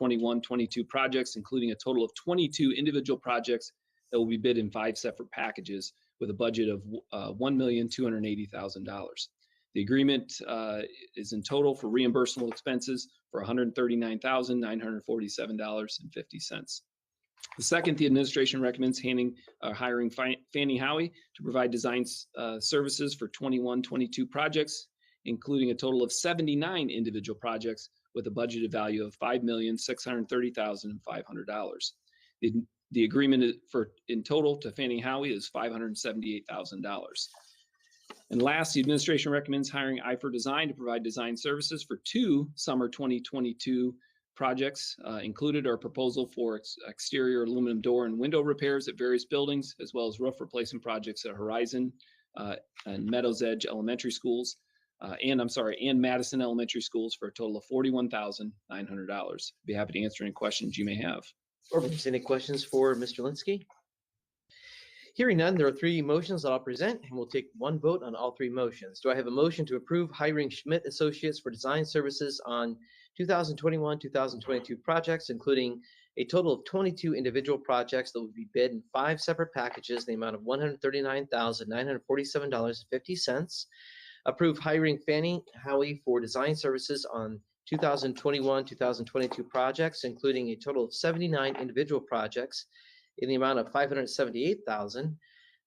2021-22 projects, including a total of 22 individual projects that will be bid in 5 separate packages with a budget of $1,280,000. The agreement is in total for reimbursable expenses for $139,947.50. The second, the administration recommends hiring Fannie Howie to provide design services for 21-22 projects, including a total of 79 individual projects with a budgeted value of $5,630,500. The agreement in total to Fannie Howie is $578,000. And last, the administration recommends hiring I4 Design to provide design services for 2 summer 2022 projects. Included are a proposal for exterior aluminum door and window repairs at various buildings, as well as roof replacement projects at Horizon and Meadows Edge Elementary Schools, and Madison Elementary Schools for a total of $41,900. Be happy to answer any questions you may have. Or any questions for Mr. Linsky? Hearing none, there are 3 motions that I'll present, and we'll take one vote on all 3 motions. Do I have a motion to approve hiring Schmidt Associates for design services on 2021-2022 projects, including a total of 22 individual projects that will be bid in 5 separate packages in the amount of $139,947.50. Approve hiring Fannie Howie for design services on 2021-2022 projects, including a total of 79 individual projects in the amount of $578,000.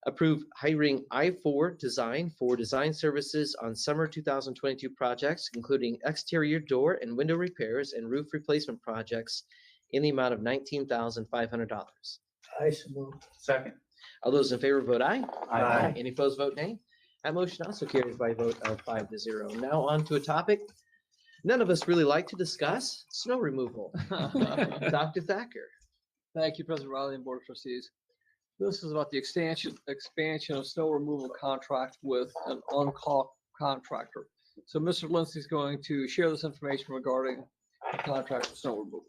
Approve hiring I4 Design for design services on summer 2022 projects, including exterior door and window repairs and roof replacement projects in the amount of $19,500. I so moved. Second. All those in favor vote aye. Aye. Any opposed vote nay. That motion also carries by a vote of 5-0. Now on to a topic none of us really like to discuss: snow removal. Dr. Thacker. Thank you, President Riley and Board of Trustees. This is about the expansion of snow removal contract with an on-call contractor. So Mr. Lindsay is going to share this information regarding the contract with snow removal.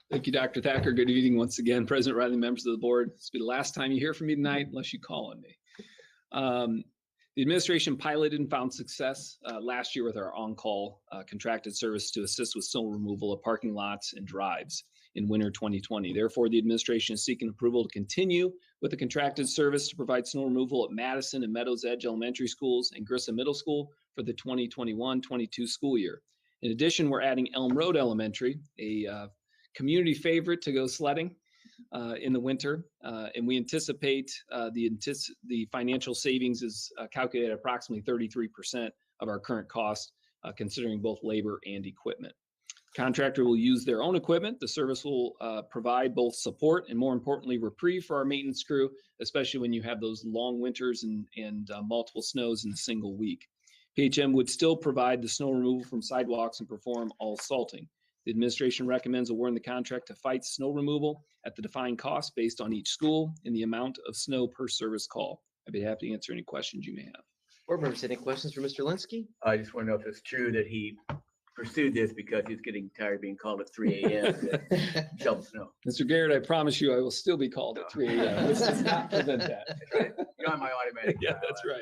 Thank you, Dr. Thacker. Good evening once again, President Riley, members of the board. This will be the last time you hear from me tonight unless you call on me. The administration piloted and found success last year with our on-call contracted service to assist with snow removal of parking lots and drives in winter 2020. Therefore, the administration is seeking approval to continue with the contracted service to provide snow removal at Madison and Meadows Edge Elementary Schools and Grissom Middle School for the 2021-22 school year. In addition, we're adding Elm Road Elementary, a community favorite to go sledding in the winter, and we anticipate the financial savings is calculated at approximately 33% of our current cost, considering both labor and equipment. Contractor will use their own equipment. The service will provide both support and, more importantly, reprieve for our maintenance crew, especially when you have those long winters and multiple snows in a single week. PHM would still provide the snow removal from sidewalks and perform all salting. The administration recommends awarding the contract to Fight Snow Removal at the defined cost based on each school and the amount of snow per service call. I'd be happy to answer any questions you may have. Board members, any questions for Mr. Linsky? I just want to know if it's true that he pursued this because he's getting tired of being called at 3 a.m. to shovel snow. Mr. Garrett, I promise you I will still be called at 3 a.m. This does not prevent that. That's right. You're on my automatic. Yeah, dial. that's right.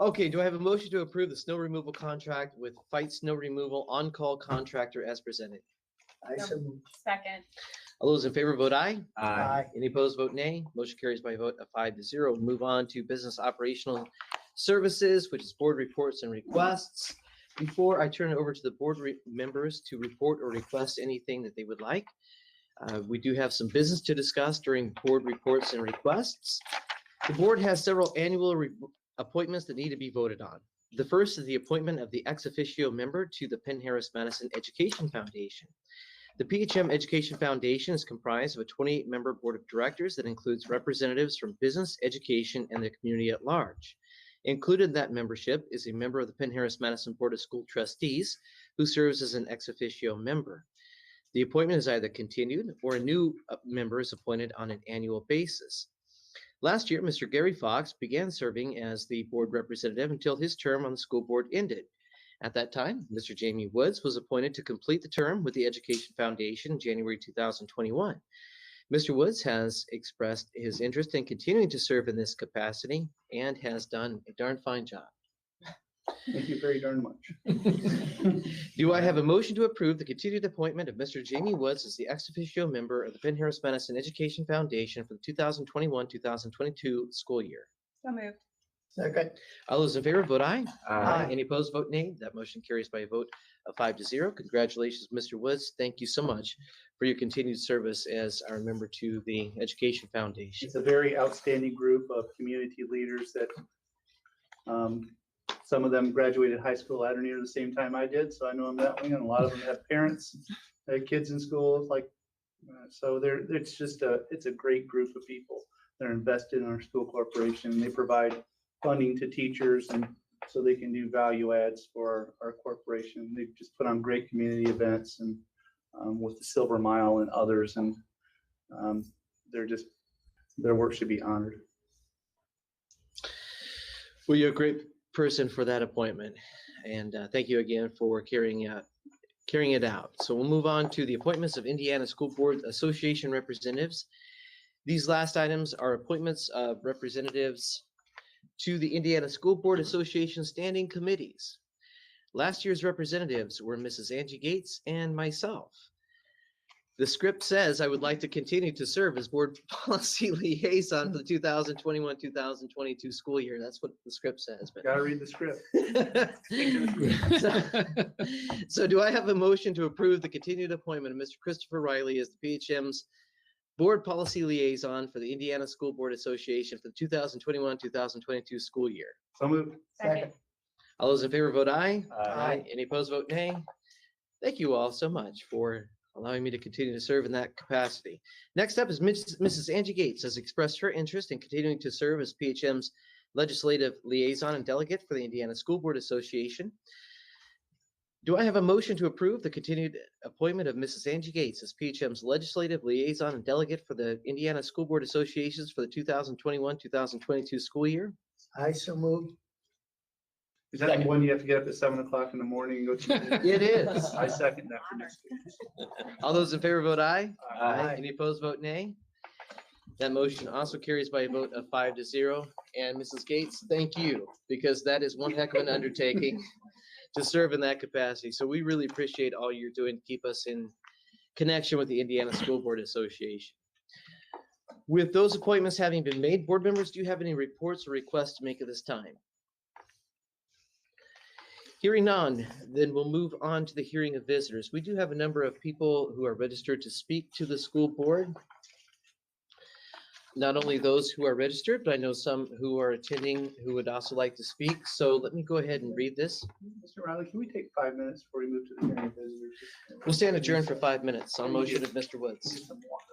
Okay, do I have a motion to approve the snow removal contract with Fight Snow Removal on-call contractor as presented? Second. All those in favor vote aye. Aye. Any opposed, vote nay. Motion carries by a vote of 5-0. Move on to business operational services, which is board reports and requests. Before I turn it over to the board members to report or request anything that they would like, we do have some business to discuss during board reports and requests. The board has several annual appointments that need to be voted on. The first is the appointment of the ex-officio member to the Penn-Harris-Madison Education Foundation. The PHM Education Foundation is comprised of a 28-member board of directors that includes representatives from business, education, and the community at large. Included in that membership is a member of the Penn-Harris-Madison Board of School Trustees who serves as an ex-officio member. The appointment is either continued or a new member is appointed on an annual basis. Last year, Mr. Gary Fox began serving as the board representative until his term on the school board ended. At that time, Mr. Jamie Woods was appointed to complete the term with the Education Foundation in January 2021. Mr. Woods has expressed his interest in continuing to serve in this capacity and has done a darn fine job. Thank you very darn much. Do I have a motion to approve the continued appointment of Mr. Jamie Woods as the ex-officio member of the Penn-Harris-Madison Education Foundation for the 2021-2022 school year? So moved. Second. All those in favor vote aye. Aye. Any opposed, vote nay. That motion carries by a vote of 5-0. Congratulations, Mr. Woods. Thank you so much for your continued service as our member to the Education Foundation. It's a very outstanding group of community leaders that some of them graduated high school at or near the same time I did, so I know them that way. And a lot of them have parents, had kids in school, so it's a great group of people. They're invested in our school corporation, and they provide funding to teachers, and so they can do value adds for our corporation. They've just put on great community events and with the Silver Mile and others, and their work should be honored. Well, you're a great person for that appointment, and thank you again for carrying it out. So we'll move on to the appointments of Indiana School Board Association representatives. These last items are appointments of representatives to the Indiana School Board Association standing committees. Last year's representatives were Mrs. Angie Gates and myself. The script says I would like to continue to serve as board policy liaison for the 2021-2022 school year. That's what the script says. But Gotta read the script. So do I have a motion to approve the continued appointment of Mr. Christopher Riley as the PHM's board policy liaison for the Indiana School Board Association for the 2021-2022 school year? So moved. Second. All those in favor vote aye. Aye. Any opposed, vote nay. Thank you all so much for allowing me to continue to serve in that capacity. Next up is Mrs. Angie Gates has expressed her interest in continuing to serve as PHM's legislative liaison and delegate for the Indiana School Board Association. Do I have a motion to approve the continued appointment of Mrs. Angie Gates as PHM's Legislative Liaison and Delegate for the Indiana School Board Associations for the 2021-2022 school year? I so moved. Is that the one you have to get up at 7 o'clock in the morning and go to? It is. I second that for next week. All those in favor vote aye. Aye. Any opposed vote nay. That motion also carries by a vote of 5-0. And Mrs. Gates, thank you, because that is one heck of an undertaking to serve in that capacity. So we really appreciate all you're doing to keep us in connection with the Indiana School Board Association. With those appointments having been made, board members, do you have any reports or requests to make at this time? Hearing none, then we'll move on to the hearing of visitors. We do have a number of people who are registered to speak to the school board. Not only those who are registered, but I know some who are attending who would also like to speak. So let me go ahead and read this. Mr. Riley, can we take 5 minutes before we move to the hearing of visitors? We'll stand adjourned for 5 minutes on motion of Mr. Woods. Get some water.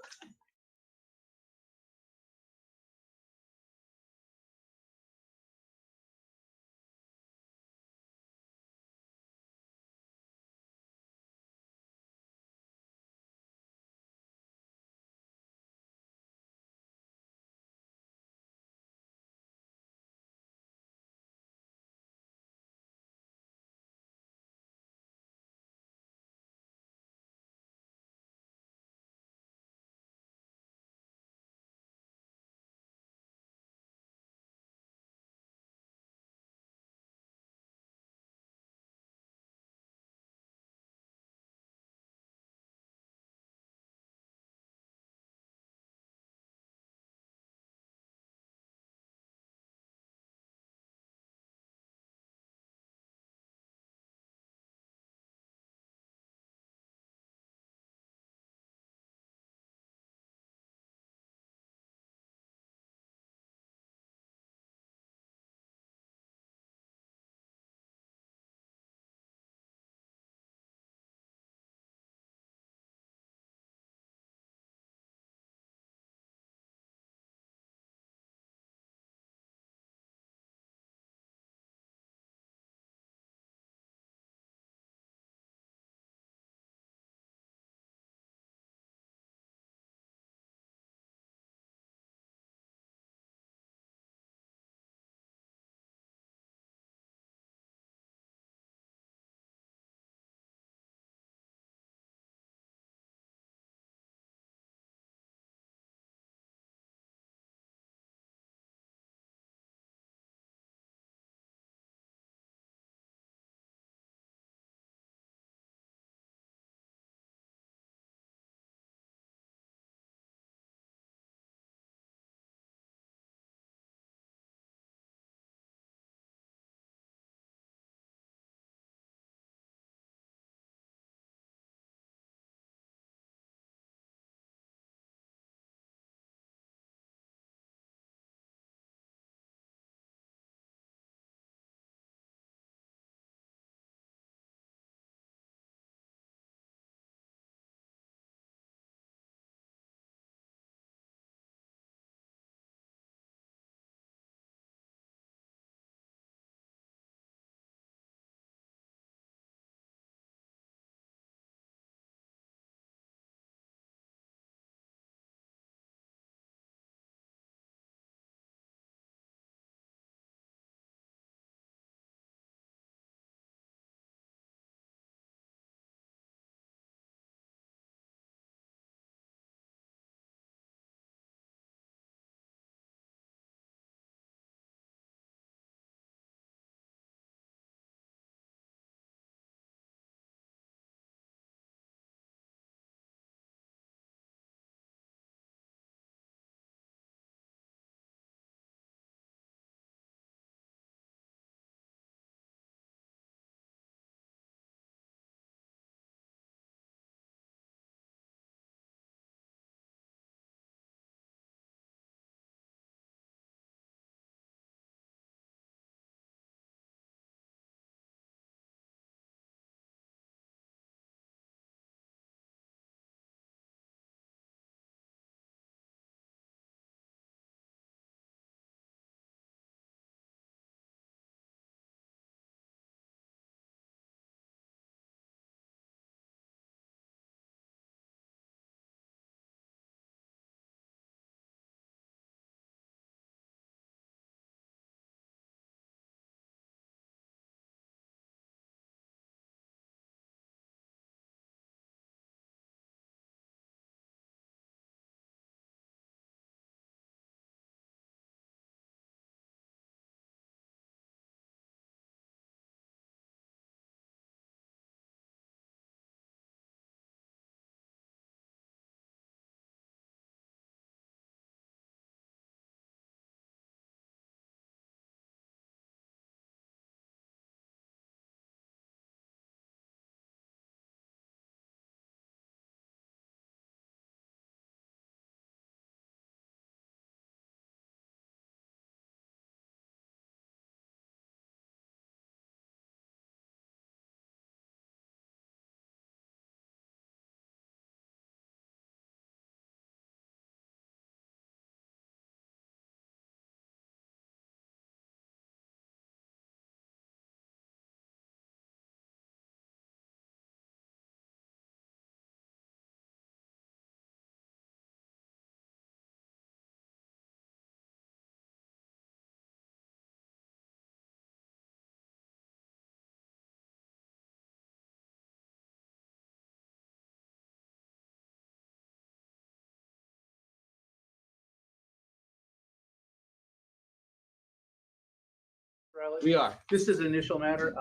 Riley? We are. This is an initial matter.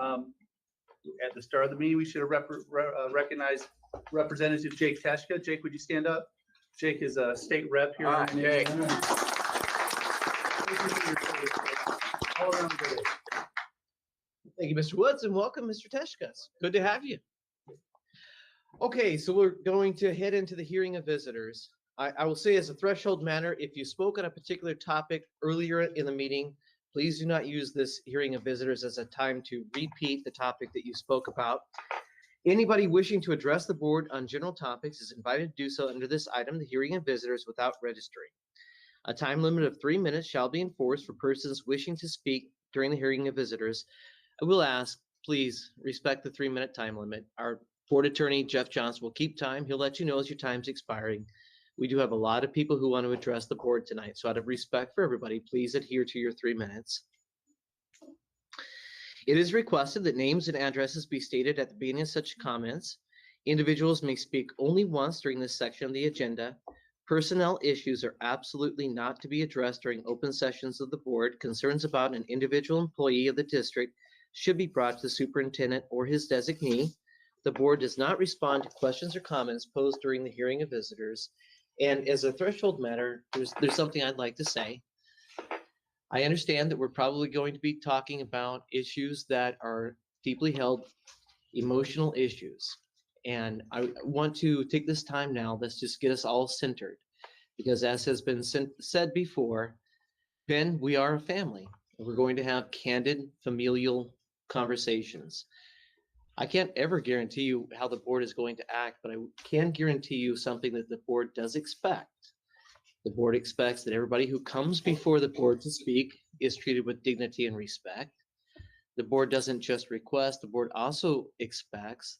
At the start of the meeting, we should have recognized Representative Jake Teshka. Jake, would you stand up? Jake is a state rep here. All right, Jake. All around the day. Thank you, Mr. Woods, and welcome, Mr. Teshkas. Good to have you. Okay, so we're going to head into the hearing of visitors. I will say as a threshold matter, if you spoke on a particular topic earlier in the meeting, please do not use this hearing of visitors as a time to repeat the topic that you spoke about. Anybody wishing to address the board on general topics is invited to do so under this item, the hearing of visitors, without registering. A time limit of 3 minutes shall be enforced for persons wishing to speak during the hearing of visitors. I will ask, please respect the 3-minute time limit. Our board attorney, Jeff Johnson, will keep time. He'll let you know as your time's expiring. We do have a lot of people who want to address the board tonight. So out of respect for everybody, please adhere to your 3 minutes. It is requested that names and addresses be stated at the beginning of such comments. Individuals may speak only once during this section of the agenda. Personnel issues are absolutely not to be addressed during open sessions of the board. Concerns about an individual employee of the district should be brought to the superintendent or his designee. The board does not respond to questions or comments posed during the hearing of visitors. And as a threshold matter, there's something I'd like to say. I understand that we're probably going to be talking about issues that are deeply held emotional issues. And I want to take this time now, let's just get us all centered. Because as has been said before, Ben, we are a family. And we're going to have candid familial conversations. I can't ever guarantee you how the board is going to act, but I can guarantee you something that the board does expect. The board expects that everybody who comes before the board to speak is treated with dignity and respect. The board doesn't just request, the board also expects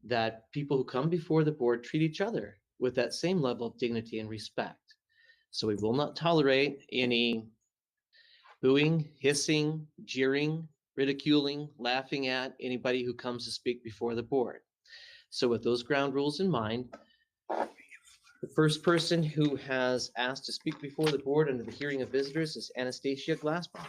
that people who come before the board treat each other with that same level of dignity and respect. So we will not tolerate any booing, hissing, jeering, ridiculing, laughing at anybody who comes to speak before the board. So with those ground rules in mind, the first person who has asked to speak before the board under the hearing of visitors is Anastasia Glassbaum.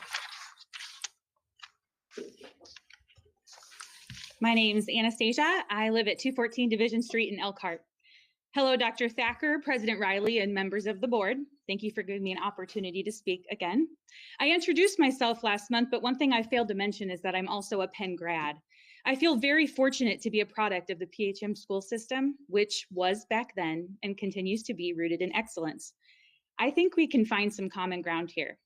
My name's Anastasia. I live at 214 Division Street in Elkhart. Hello, Dr. Thacker, President Riley, and members of the board. Thank you for giving me an opportunity to speak again. I introduced myself last month, but one thing I failed to mention is that I'm also a Penn grad. I feel very fortunate to be a product of the PHM school system, which was back then and continues to be rooted in excellence. I think we can find some common ground here.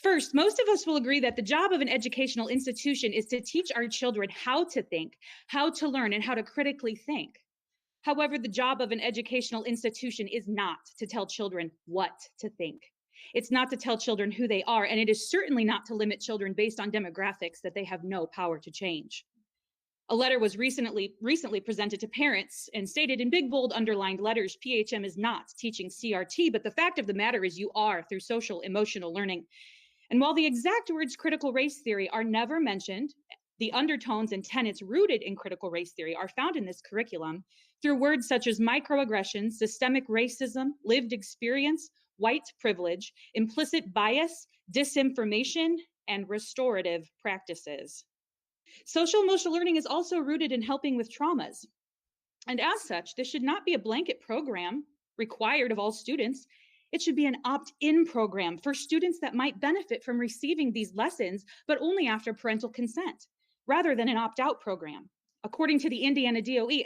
First, most of us will agree that the job of an educational institution is to teach our children how to think, how to learn, and how to critically think. However, the job of an educational institution is not to tell children what to think. It's not to tell children who they are, and it is certainly not to limit children based on demographics that they have no power to change. A letter was recently presented to parents and stated in big, bold, underlined letters, PHM is not teaching CRT, but the fact of the matter is you are through social emotional learning. And while the exact words critical race theory are never mentioned, the undertones and tenets rooted in critical race theory are found in this curriculum through words such as microaggression, systemic racism, lived experience, white privilege, implicit bias, disinformation, and restorative practices. Social emotional learning is also rooted in helping with traumas. And as such, this should not be a blanket program required of all students. It should be an opt-in program for students that might benefit from receiving these lessons, but only after parental consent, rather than an opt-out program. According to the Indiana DOE,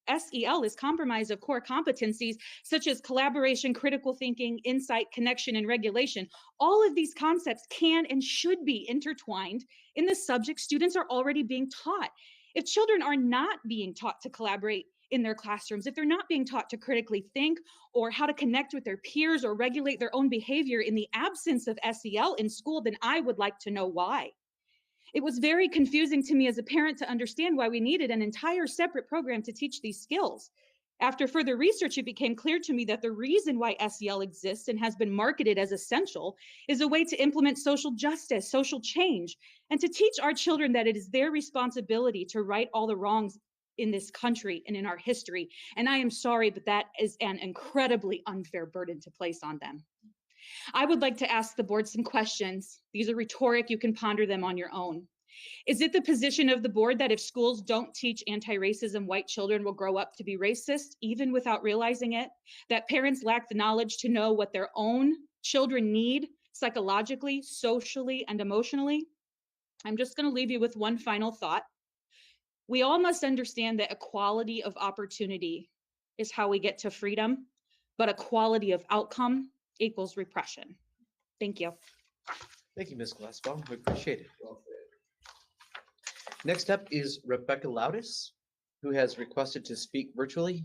SEL is comprised of core competencies such as collaboration, critical thinking, insight, connection, and regulation. All of these concepts can and should be intertwined in the subject students are already being taught. If children are not being taught to collaborate in their classrooms, if they're not being taught to critically think or how to connect with their peers or regulate their own behavior in the absence of SEL in school, then I would like to know why. It was very confusing to me as a parent to understand why we needed an entire separate program to teach these skills. After further research, it became clear to me that the reason why SEL exists and has been marketed as essential is a way to implement social justice, social change, and to teach our children that it is their responsibility to right all the wrongs in this country and in our history. And I am sorry, but that is an incredibly unfair burden to place on them. I would like to ask the board some questions. These are rhetoric. You can ponder them on your own. Is it the position of the board that if schools don't teach anti-racism, white children will grow up to be racist, even without realizing it? That parents lack the knowledge to know what their own children need psychologically, socially, and emotionally? I'm just going to leave you with one final thought. We all must understand that equality of opportunity is how we get to freedom, but equality of outcome equals repression. Thank you. Thank you, Ms. Glassbaum. We appreciate it. Next up is Rebecca Loudis, who has requested to speak virtually.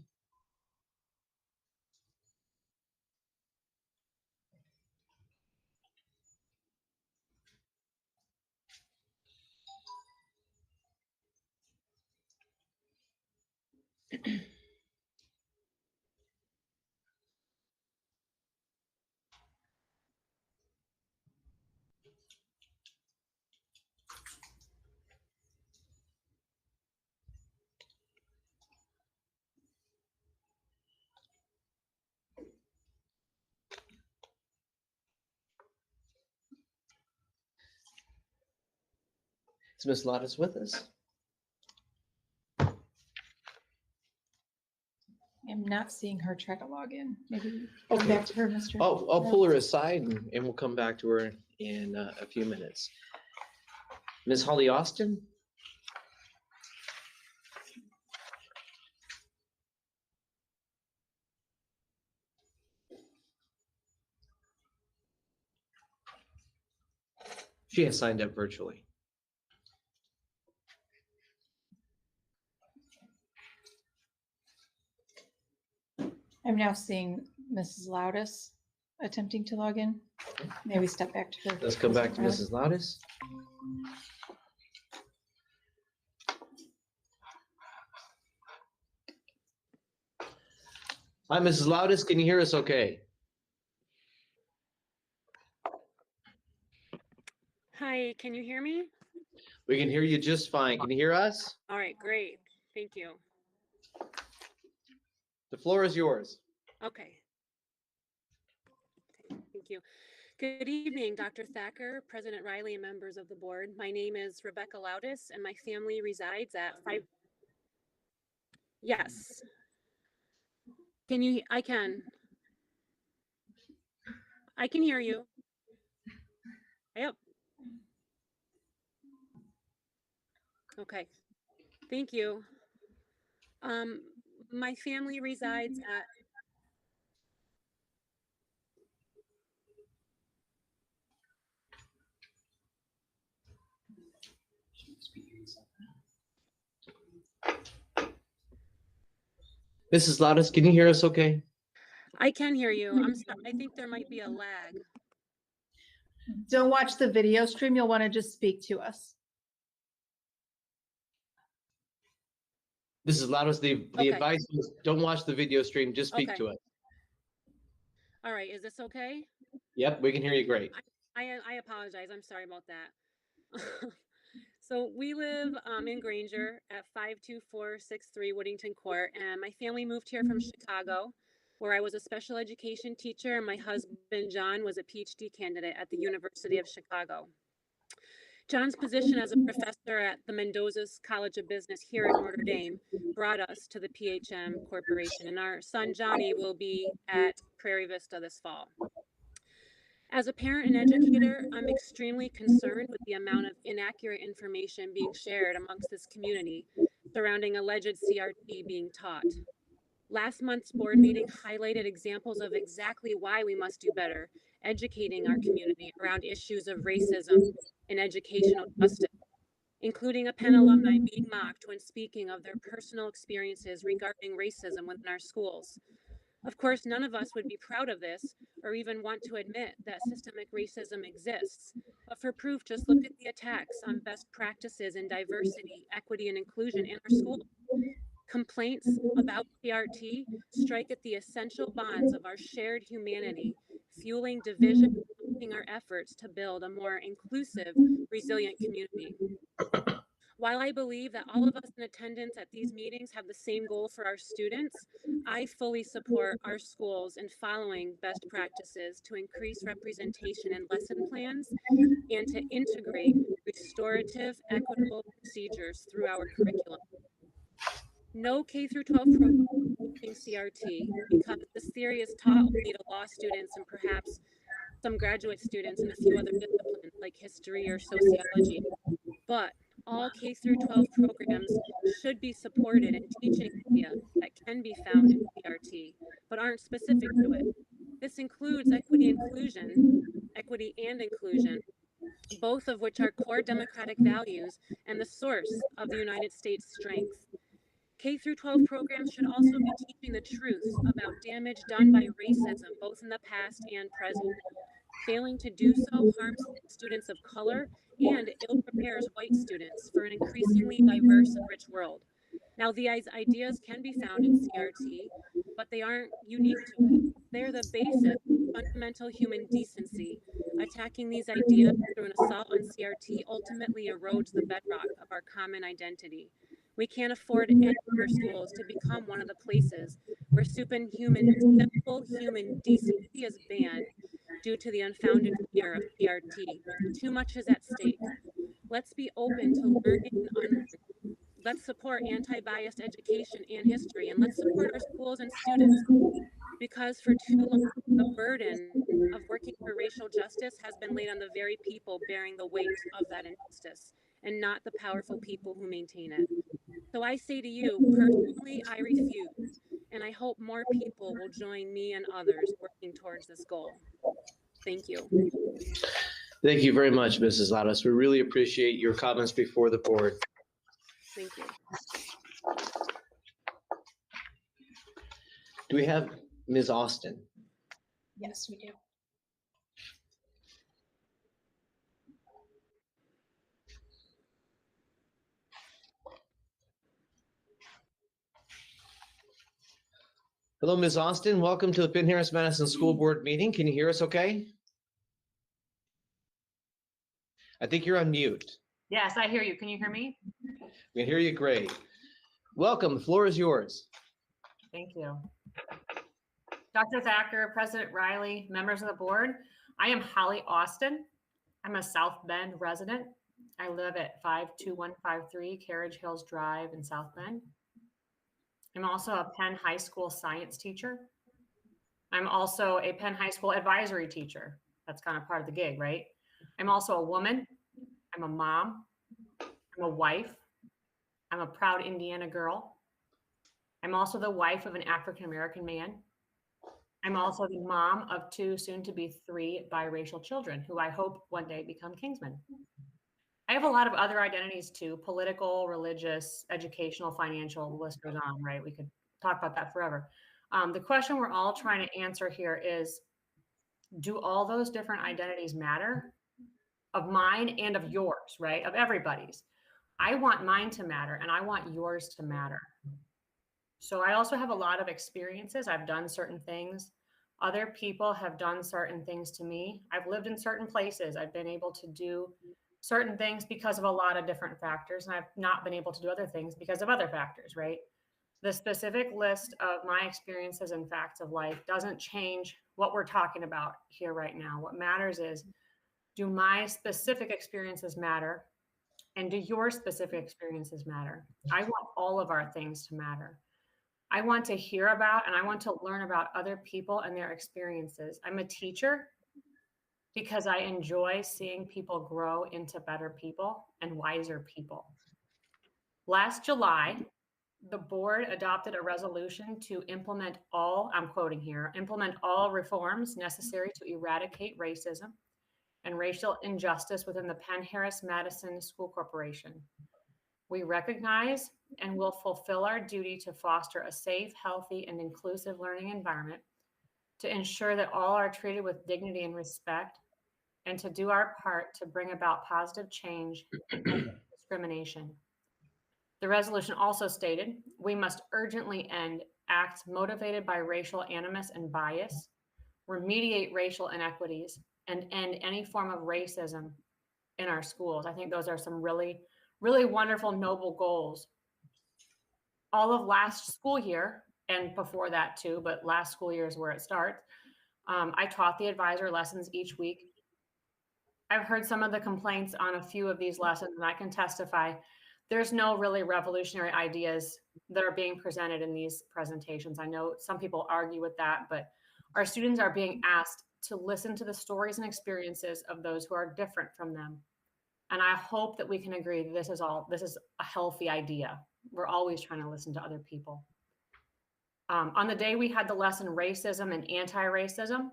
Is Ms. Loudis with us? I'm not seeing her try to log in. Maybe come back to her, Mr. I'll pull her aside and we'll come back to her in a few minutes. Ms. Holly Austin? She has signed up virtually. I'm now seeing Mrs. Loudis attempting to log in. Maybe step back to her. Let's come back to Mrs. Loudis. Hi, Mrs. Loudis. Can you hear us okay? Hi, can you hear me? We can hear you just fine. Can you hear us? All right, great. Thank you. The floor is yours. Okay. Thank you. Good evening, Dr. Thacker, President Riley, and members of the board. My name is Rebecca Loudis, and my family resides at 5. Yes. Can you? I can hear you. Yep. Okay. Thank you. My family resides at Mrs. Loudis, can you hear us okay? I can hear you. I'm sorry. I think there might be a lag. Don't watch the video stream. You'll want to just speak to us. Mrs. Loudis, the Okay. advice is don't watch the video stream, just speak Okay. to us. All right. Is this okay? Yep, we can hear you great. I apologize. I'm sorry about that. So we live in Granger at 52463 Whittington Court, and my family moved here from Chicago, where I was a special education teacher, and my husband, John, was a PhD candidate at the University of Chicago. John's position as a professor at the Mendoza's College of Business here at Notre Dame brought us to the PHM Corporation, and our son, Johnny, will be at Prairie Vista this fall. As a parent and educator, I'm extremely concerned with the amount of inaccurate information being shared amongst this community surrounding alleged CRT being taught. Last month's board meeting highlighted examples of exactly why we must do better educating our community around issues of racism and educational justice, including a Penn alumni being mocked when speaking of their personal experiences regarding racism within our schools. Of course, none of us would be proud of this or even want to admit that systemic racism exists. But for proof, just look at the attacks on best practices in diversity, equity, and inclusion in our schools. Complaints about CRT strike at the essential bonds of our shared humanity, fueling division and our efforts to build a more inclusive, resilient community. While I believe that all of us in attendance at these meetings have the same goal for our students, I fully support our schools in following best practices to increase representation in lesson plans and to integrate restorative, equitable procedures through our curriculum. No K through 12 program using CRT, because this theory is taught only to law students and perhaps some graduate students in a few other disciplines like history or sociology. But all K through 12 programs should be supported in teaching areas that can be found in CRT, but aren't specific to it. This includes equity and inclusion, both of which are core democratic values and the source of the United States' strength. K through 12 programs should also be teaching the truth about damage done by racism, both in the past and present. Failing to do so harms students of color and ill prepares white students for an increasingly diverse and rich world. Now, these ideas can be found in CRT, but they aren't unique to it. They're the basis of fundamental human decency. Attacking these ideas through an assault on CRT ultimately erodes the bedrock of our common identity. We can't afford any of our schools to become one of the places where simple human decency is banned due to the unfounded fear of CRT. Too much is at stake. Let's be open to learning and unlearning. Let's support anti-biased education and history, and let's support our schools and students, because for too long, the burden of working for racial justice has been laid on the very people bearing the weight of that injustice, and not the powerful people who maintain it. So I say to you, personally, I refuse, and I hope more people will join me and others working towards this goal. Thank you. Thank you very much, Mrs. Lados. We really appreciate your comments before the board. Thank you. Do we have Ms. Austin? Yes, we do. Hello, Ms. Austin. Welcome to the Penn-Harris-Madison School Board meeting. Can you hear us okay? I think you're on mute. Yes, I hear you. Can you hear me? We can hear you great. Welcome. The floor is yours. Thank you. Dr. Thacker, President Riley, members of the board. I am Holly Austin. I'm a South Bend resident. I live at 52153 Carriage Hills Drive in South Bend. I'm also a Penn High School science teacher. I'm also a Penn High School advisory teacher. That's kind of part of the gig, right? I'm also a woman. I'm a mom. I'm a wife. I'm a proud Indiana girl. I'm also the wife of an African-American man. I'm also the mom of 2, soon to be 3 biracial children who I hope one day become Kingsmen. I have a lot of other identities too: political, religious, educational, financial, the list goes on, right? We could talk about that forever. The question we're all trying to answer here is, do all those different identities matter? Of mine and of yours, right? Of everybody's. I want mine to matter and I want yours to matter. So I also have a lot of experiences. I've done certain things. Other people have done certain things to me. I've lived in certain places. I've been able to do certain things because of a lot of different factors, and I've not been able to do other things because of other factors, right? The specific list of my experiences and facts of life doesn't change what we're talking about here right now. What matters is, do my specific experiences matter? And do your specific experiences matter? I want all of our things to matter. I want to hear about and I want to learn about other people and their experiences. I'm a teacher because I enjoy seeing people grow into better people and wiser people. Last July, the board adopted a resolution to implement all, I'm quoting here, implement all reforms necessary to eradicate racism and racial injustice within the Penn-Harris-Madison School Corporation. We recognize and will fulfill our duty to foster a safe, healthy, and inclusive learning environment, to ensure that all are treated with dignity and respect, and to do our part to bring about positive change and discrimination. The resolution also stated, we must urgently end acts motivated by racial animus and bias, remediate racial inequities, and end any form of racism in our schools. I think those are some really really wonderful, noble goals. All of last school year, and before that too, but last school year is where it starts. I taught the advisor lessons each week. I've heard some of the complaints on a few of these lessons, and I can testify there's no really revolutionary ideas that are being presented in these presentations. I know some people argue with that, but our students are being asked to listen to the stories and experiences of those who are different from them. And I hope that we can agree that this is a healthy idea. We're always trying to listen to other people. On the day we had the lesson Racism and Anti-Racism,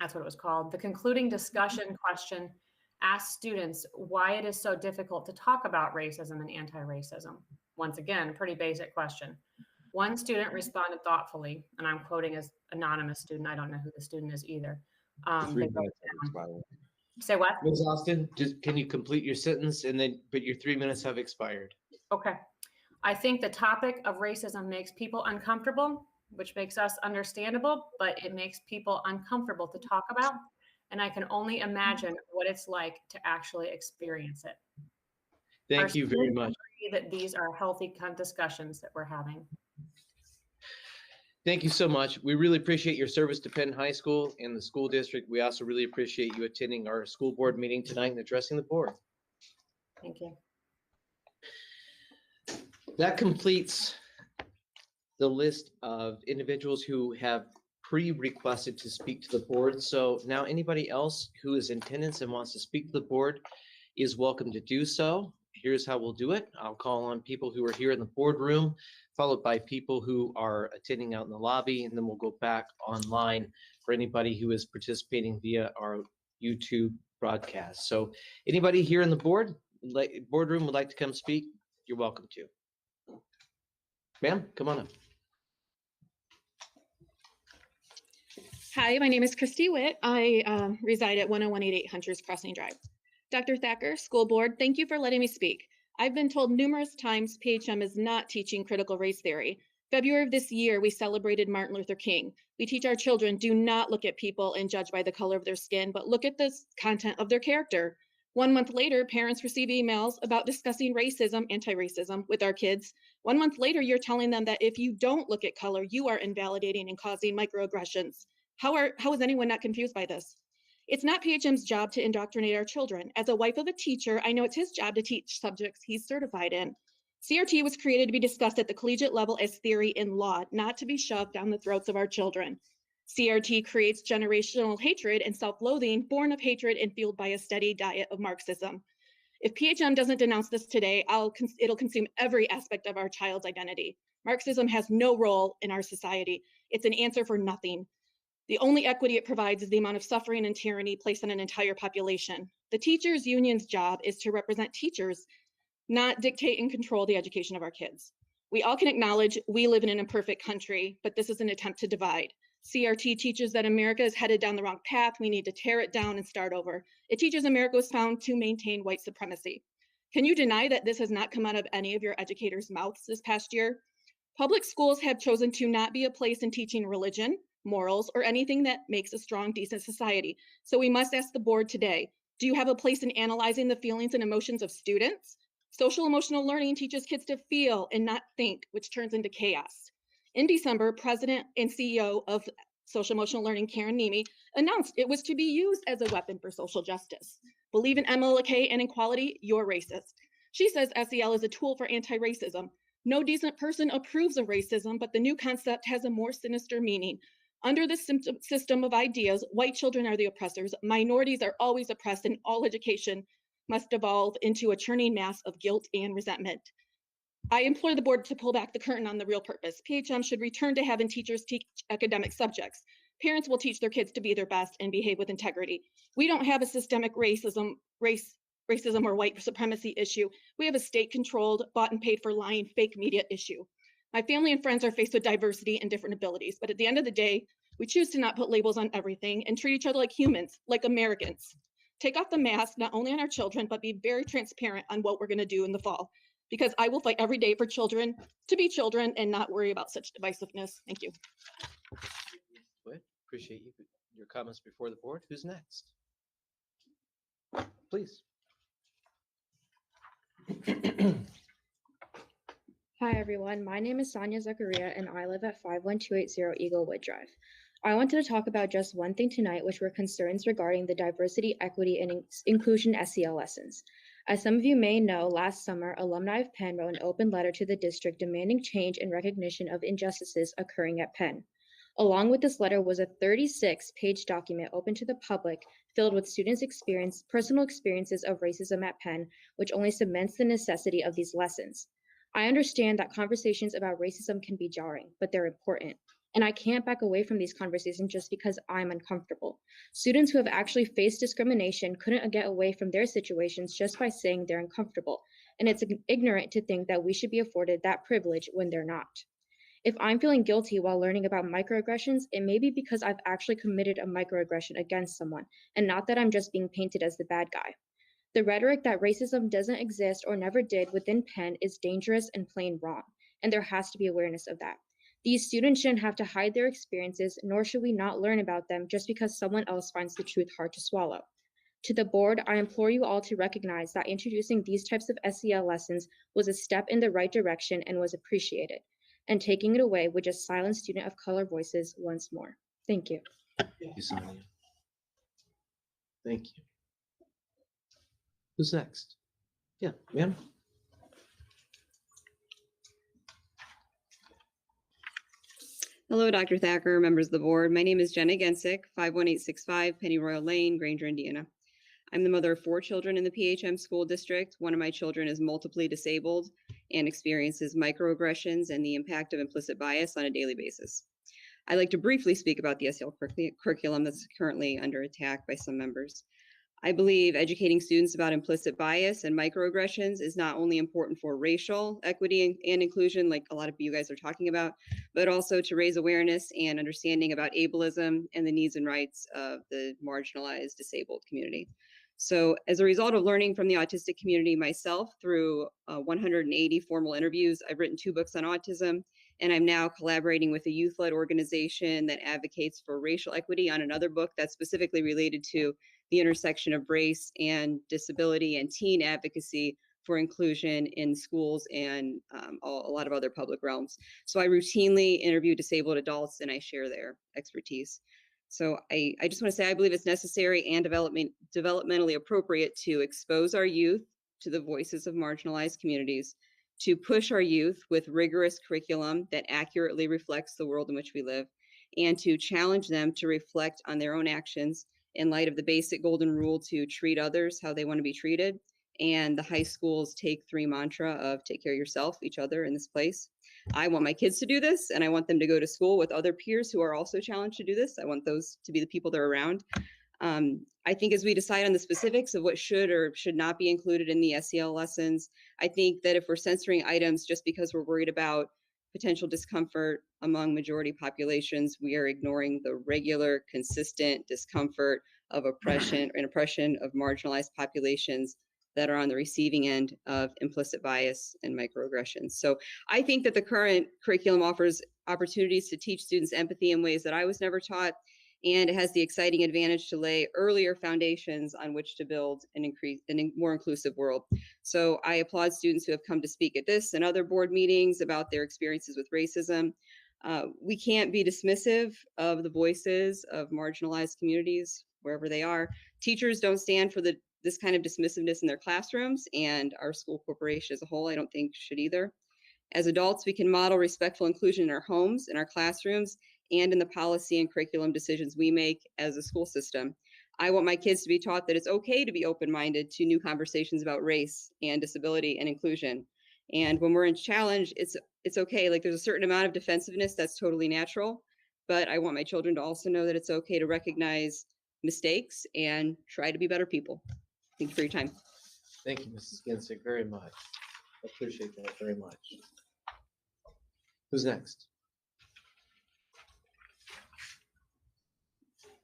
that's what it was called, the concluding discussion question asked students why it is so difficult to talk about racism and anti-racism. Once again, a pretty basic question. One student responded thoughtfully, and I'm quoting as anonymous student. I don't know who the student is either. Say what? Ms. Austin, just can you complete your sentence but your 3 minutes have expired. Okay. I think the topic of racism makes people uncomfortable, which makes us understandable, but it makes people uncomfortable to talk about. And I can only imagine what it's like to actually experience it. Thank you very much. That these are healthy discussions that we're having. Thank you so much. We really appreciate your service to Penn High School and the school district. We also really appreciate you attending our school board meeting tonight and addressing the board. Thank you. That completes the list of individuals who have pre-requested to speak to the board. So now anybody else who is in attendance and wants to speak to the board is welcome to do so. Here's how we'll do it. I'll call on people who are here in the boardroom, followed by people who are attending out in the lobby, and then we'll go back online for anybody who is participating via our YouTube broadcast. So anybody here in the boardroom would like to come speak, you're welcome to. Ma'am, come on up. Hi, my name is Christy Witt. I reside at 10188 Hunters Crossing Drive. Dr. Thacker, school board, thank you for letting me speak. I've been told numerous times PHM is not teaching critical race theory. February of this year, we celebrated Martin Luther King. We teach our children, do not look at people and judge by the color of their skin, but look at the content of their character. 1 month later, parents receive emails about discussing racism, anti-racism with our kids. 1 month later, you're telling them that if you don't look at color, you are invalidating and causing microaggressions. How is anyone not confused by this? It's not PHM's job to indoctrinate our children. As a wife of a teacher, I know it's his job to teach subjects he's certified in. CRT was created to be discussed at the collegiate level as theory in law, not to be shoved down the throats of our children. CRT creates generational hatred and self-loathing born of hatred and fueled by a steady diet of Marxism. If PHM doesn't denounce this today, it'll consume every aspect of our child's identity. Marxism has no role in our society. It's an answer for nothing. The only equity it provides is the amount of suffering and tyranny placed on an entire population. The teachers' union's job is to represent teachers, not dictate and control the education of our kids. We all can acknowledge we live in an imperfect country, but this is an attempt to divide. CRT teaches that America is headed down the wrong path. We need to tear it down and start over. It teaches America was found to maintain white supremacy. Can you deny that this has not come out of any of your educators' mouths this past year? Public schools have chosen to not be a place in teaching religion, morals, or anything that makes a strong, decent society. So we must ask the board today, do you have a place in analyzing the feelings and emotions of students? Social emotional learning teaches kids to feel and not think, which turns into chaos. In December, President and CEO of Social Emotional Learning, Karen Nemi, announced it was to be used as a weapon for social justice. Believe in MLK and equality, you're racist. She says SEL is a tool for anti-racism. No decent person approves of racism, but the new concept has a more sinister meaning. Under this system of ideas, white children are the oppressors, minorities are always oppressed, and all education must devolve into a churning mass of guilt and resentment. I implore the board to pull back the curtain on the real purpose. PHM should return to having teachers teach academic subjects. Parents will teach their kids to be their best and behave with integrity. We don't have a systemic racism or white supremacy issue. We have a state-controlled, bought and paid for lying fake media issue. My family and friends are faced with diversity and different abilities, but at the end of the day, we choose to not put labels on everything and treat each other like humans, like Americans. Take off the mask, not only on our children, but be very transparent on what we're gonna do in the fall, because I will fight every day for children to be children and not worry about such divisiveness. Thank you. Good. Appreciate your comments before the board. Who's next? Please. Hi, everyone. My name is Sonia Zakaria, and I live at 51280 Eaglewood Drive. I wanted to talk about just one thing tonight, which were concerns regarding the diversity, equity, and inclusion SEL lessons. As some of you may know, last summer, alumni of Penn wrote an open letter to the district demanding change and recognition of injustices occurring at Penn. Along with this letter was a 36-page document open to the public filled with students' personal experiences of racism at Penn, which only cements the necessity of these lessons. I understand that conversations about racism can be jarring, but they're important. And I can't back away from these conversations just because I'm uncomfortable. Students who have actually faced discrimination couldn't get away from their situations just by saying they're uncomfortable. And it's ignorant to think that we should be afforded that privilege when they're not. If I'm feeling guilty while learning about microaggressions, it may be because I've actually committed a microaggression against someone, and not that I'm just being painted as the bad guy. The rhetoric that racism doesn't exist or never did within Penn is dangerous and plain wrong, and there has to be awareness of that. These students shouldn't have to hide their experiences, nor should we not learn about them just because someone else finds the truth hard to swallow. To the board, I implore you all to recognize that introducing these types of SEL lessons was a step in the right direction and was appreciated, and taking it away would just silence student of color voices once more. Thank you. Thank you, Sonia. Thank you. Who's next? Yeah, ma'am. Hello, Dr. Thacker, members of the board. My name is Jenna Gensick, 51865 Pennyroyal Lane, Granger, Indiana. I'm the mother of 4 children in the PHM school district. One of my children is multiply disabled and experiences microaggressions and the impact of implicit bias on a daily basis. I'd like to briefly speak about the SEL curriculum that's currently under attack by some members. I believe educating students about implicit bias and microaggressions is not only important for racial equity and inclusion, like a lot of you guys are talking about, but also to raise awareness and understanding about ableism and the needs and rights of the marginalized disabled community. So as a result of learning from the autistic community myself through 180 formal interviews, I've written 2 books on autism, and I'm now collaborating with a youth-led organization that advocates for racial equity on another book that's specifically related to the intersection of race and disability and teen advocacy for inclusion in schools and a lot of other public realms. So I routinely interview disabled adults and I share their expertise. So I just want to say I believe it's necessary and developmentally appropriate to expose our youth to the voices of marginalized communities, to push our youth with rigorous curriculum that accurately reflects the world in which we live, and to challenge them to reflect on their own actions in light of the basic golden rule to treat others how they want to be treated, and the high school's Take 3 mantra of take care of yourself, each other, in this place. I want my kids to do this, and I want them to go to school with other peers who are also challenged to do this. I want those to be the people they're around. I think as we decide on the specifics of what should or should not be included in the SEL lessons, I think that if we're censoring items just because we're worried about potential discomfort among majority populations, we are ignoring the regular, consistent discomfort of oppression and oppression of marginalized populations that are on the receiving end of implicit bias and microaggressions. So I think that the current curriculum offers opportunities to teach students empathy in ways that I was never taught, and it has the exciting advantage to lay earlier foundations on which to build a more inclusive world. So I applaud students who have come to speak at this and other board meetings about their experiences with racism. We can't be dismissive of the voices of marginalized communities, wherever they are. Teachers don't stand for this kind of dismissiveness in their classrooms, and our school corporation as a whole, I don't think, should either. As adults, we can model respectful inclusion in our homes, in our classrooms, and in the policy and curriculum decisions we make as a school system. I want my kids to be taught that it's okay to be open-minded to new conversations about race and disability and inclusion. And when we're in challenge, it's okay. Like, there's a certain amount of defensiveness that's totally natural, but I want my children to also know that it's okay to recognize mistakes and try to be better people. Thank you for your time. Thank you, Mrs. Gensick, very much. I appreciate that very much. Who's next?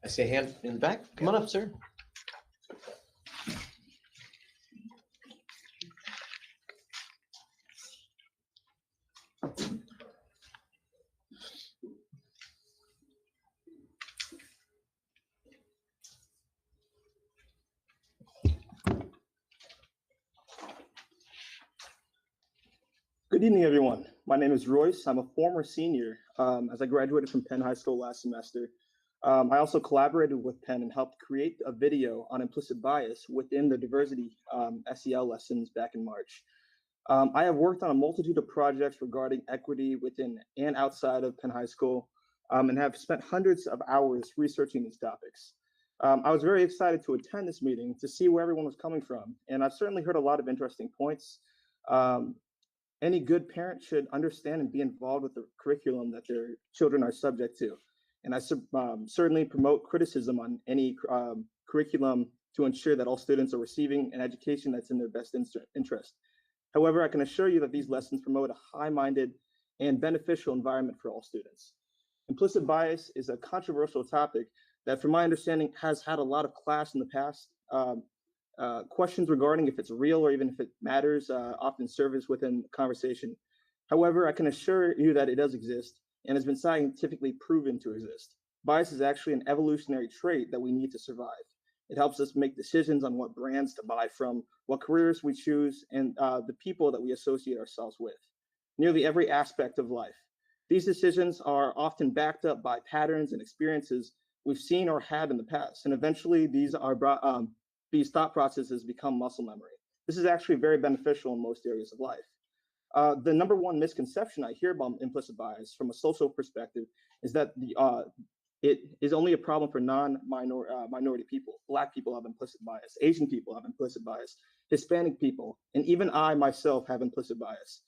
I see a hand in the back. Come on up, sir. Good evening, everyone. My name is Royce. I'm a former senior as I graduated from Penn High School last semester. I also collaborated with Penn and helped create a video on implicit bias within the diversity SEL lessons back in March. I have worked on a multitude of projects regarding equity within and outside of Penn High School and have spent hundreds of hours researching these topics. I was very excited to attend this meeting to see where everyone was coming from, and I've certainly heard a lot of interesting points. Any good parent should understand and be involved with the curriculum that their children are subject to. And I certainly promote criticism on any curriculum to ensure that all students are receiving an education that's in their best interest. However, I can assure you that these lessons promote a high-minded and beneficial environment for all students. Implicit bias is a controversial topic that, from my understanding, has had a lot of clash in the past. Questions regarding if it's real or even if it matters often surface within conversation. However, I can assure you that it does exist and has been scientifically proven to exist. Bias is actually an evolutionary trait that we need to survive. It helps us make decisions on what brands to buy from, what careers we choose, and the people that we associate ourselves with. Nearly every aspect of life. These decisions are often backed up by patterns and experiences we've seen or had in the past, and eventually these thought processes become muscle memory. This is actually very beneficial in most areas of life. The number one misconception I hear about implicit bias from a social perspective is that it is only a problem for minority people. Black people have implicit bias, Asian people have implicit bias, Hispanic people, and even I myself have implicit bias.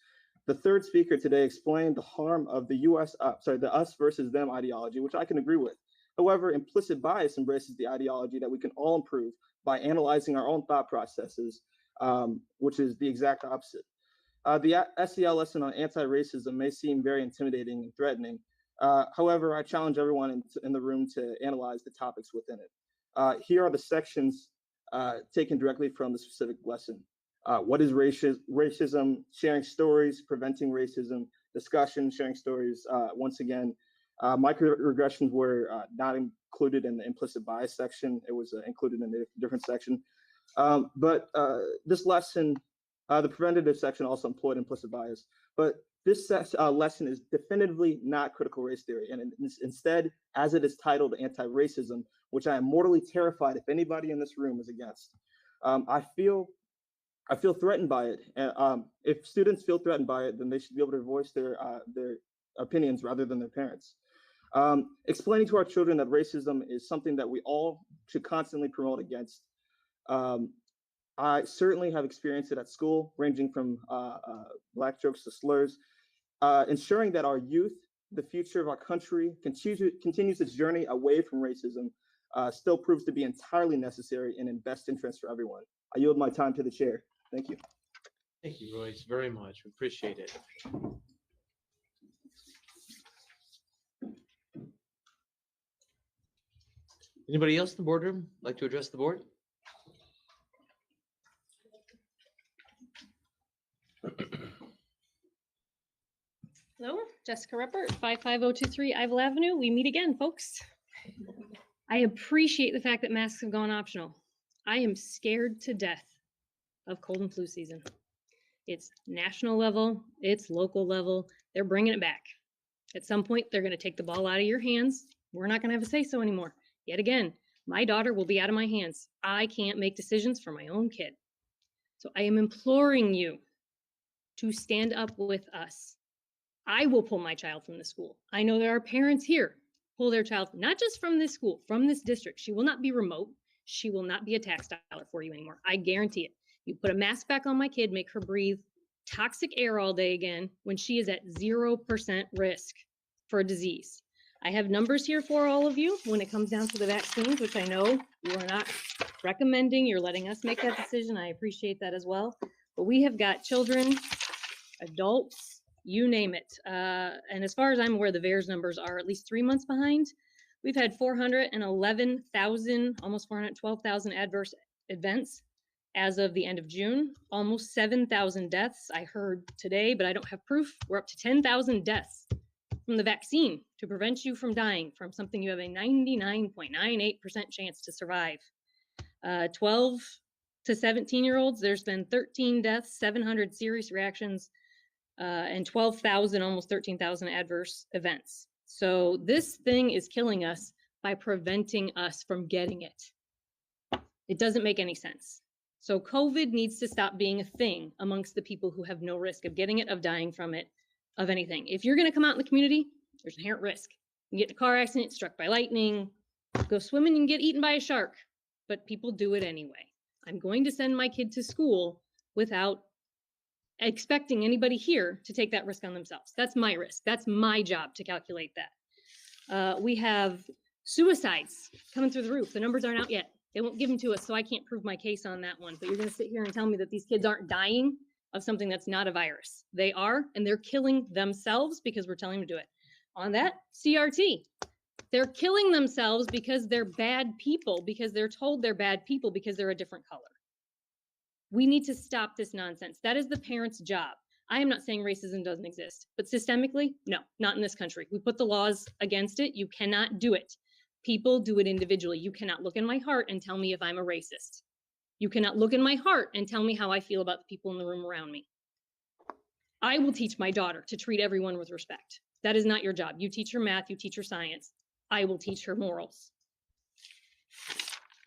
The third speaker today explained the harm of the the us versus them ideology, which I can agree with. However, implicit bias embraces the ideology that we can all improve by analyzing our own thought processes, which is the exact opposite. The SEL lesson on anti-racism may seem very intimidating and threatening. However, I challenge everyone in the room to analyze the topics within it. Here are the sections taken directly from the specific lesson. What is racism? Sharing stories, preventing racism, discussion, sharing stories. Once again, microaggressions were not included in the implicit bias section. It was included in a different section. But this lesson, the preventative section also employed implicit bias. But this lesson is definitively not critical race theory. And instead, as it is titled anti-racism, which I am mortally terrified if anybody in this room is against. I feel threatened by it. If students feel threatened by it, then they should be able to voice their opinions rather than their parents. Explaining to our children that racism is something that we all should constantly promote against. I certainly have experienced it at school, ranging from Black jokes to slurs. Ensuring that our youth, the future of our country, continues its journey away from racism still proves to be entirely necessary and in best interest for everyone. I yield my time to the chair. Thank you. Thank you, Royce, very much. We appreciate it. Anybody else in the boardroom like to address the board? Hello, Jessica Ruppert, 55023 Ivel Avenue. We meet again, folks. I appreciate the fact that masks have gone optional. I am scared to death of cold and flu season. It's national level, it's local level. They're bringing it back. At some point, they're going to take the ball out of your hands. We're not going to have a say-so anymore. Yet again, my daughter will be out of my hands. I can't make decisions for my own kid. So I am imploring you to stand up with us. I will pull my child from the school. I know there are parents here pull their child, not just from this school, from this district. She will not be remote. She will not be a tax dollar for you anymore. I guarantee it. You put a mask back on my kid, make her breathe toxic air all day again when she is at 0% risk for a disease. I have numbers here for all of you when it comes down to the vaccines, which I know you are not recommending. You're letting us make that decision. I appreciate that as well. But we have got children, adults, you name it. And as far as I'm aware, the VAERS numbers are at least 3 months behind. We've had 411,000, almost 412,000 adverse events as of the end of June, almost 7,000 deaths. I heard today, but I don't have proof. We're up to 10,000 deaths from the vaccine to prevent you from dying from something you have a 99.98% chance to survive. 12 to 17-year-olds, there's been 13 deaths, 700 serious reactions. and 12,000, almost 13,000 adverse events. So this thing is killing us by preventing us from getting it. It doesn't make any sense. So COVID needs to stop being a thing amongst the people who have no risk of getting it, of dying from it, of anything. If you're going to come out in the community, there's inherent risk. You get in a car accident, struck by lightning, go swimming and get eaten by a shark, but people do it anyway. I'm going to send my kid to school without expecting anybody here to take that risk on themselves. That's my risk. That's my job to calculate that. We have suicides coming through the roof. The numbers aren't out yet. They won't give them to us, so I can't prove my case on that one. But you're going to sit here and tell me that these kids aren't dying of something that's not a virus. They are, and they're killing themselves because we're telling them to do it. On that, CRT. They're killing themselves because they're bad people, because they're told they're bad people because they're a different color. We need to stop this nonsense. That is the parent's job. I am not saying racism doesn't exist, but systemically, no, not in this country. We put the laws against it. You cannot do it. People do it individually. You cannot look in my heart and tell me if I'm a racist. You cannot look in my heart and tell me how I feel about the people in the room around me. I will teach my daughter to treat everyone with respect. That is not your job. You teach her math, you teach her science. I will teach her morals.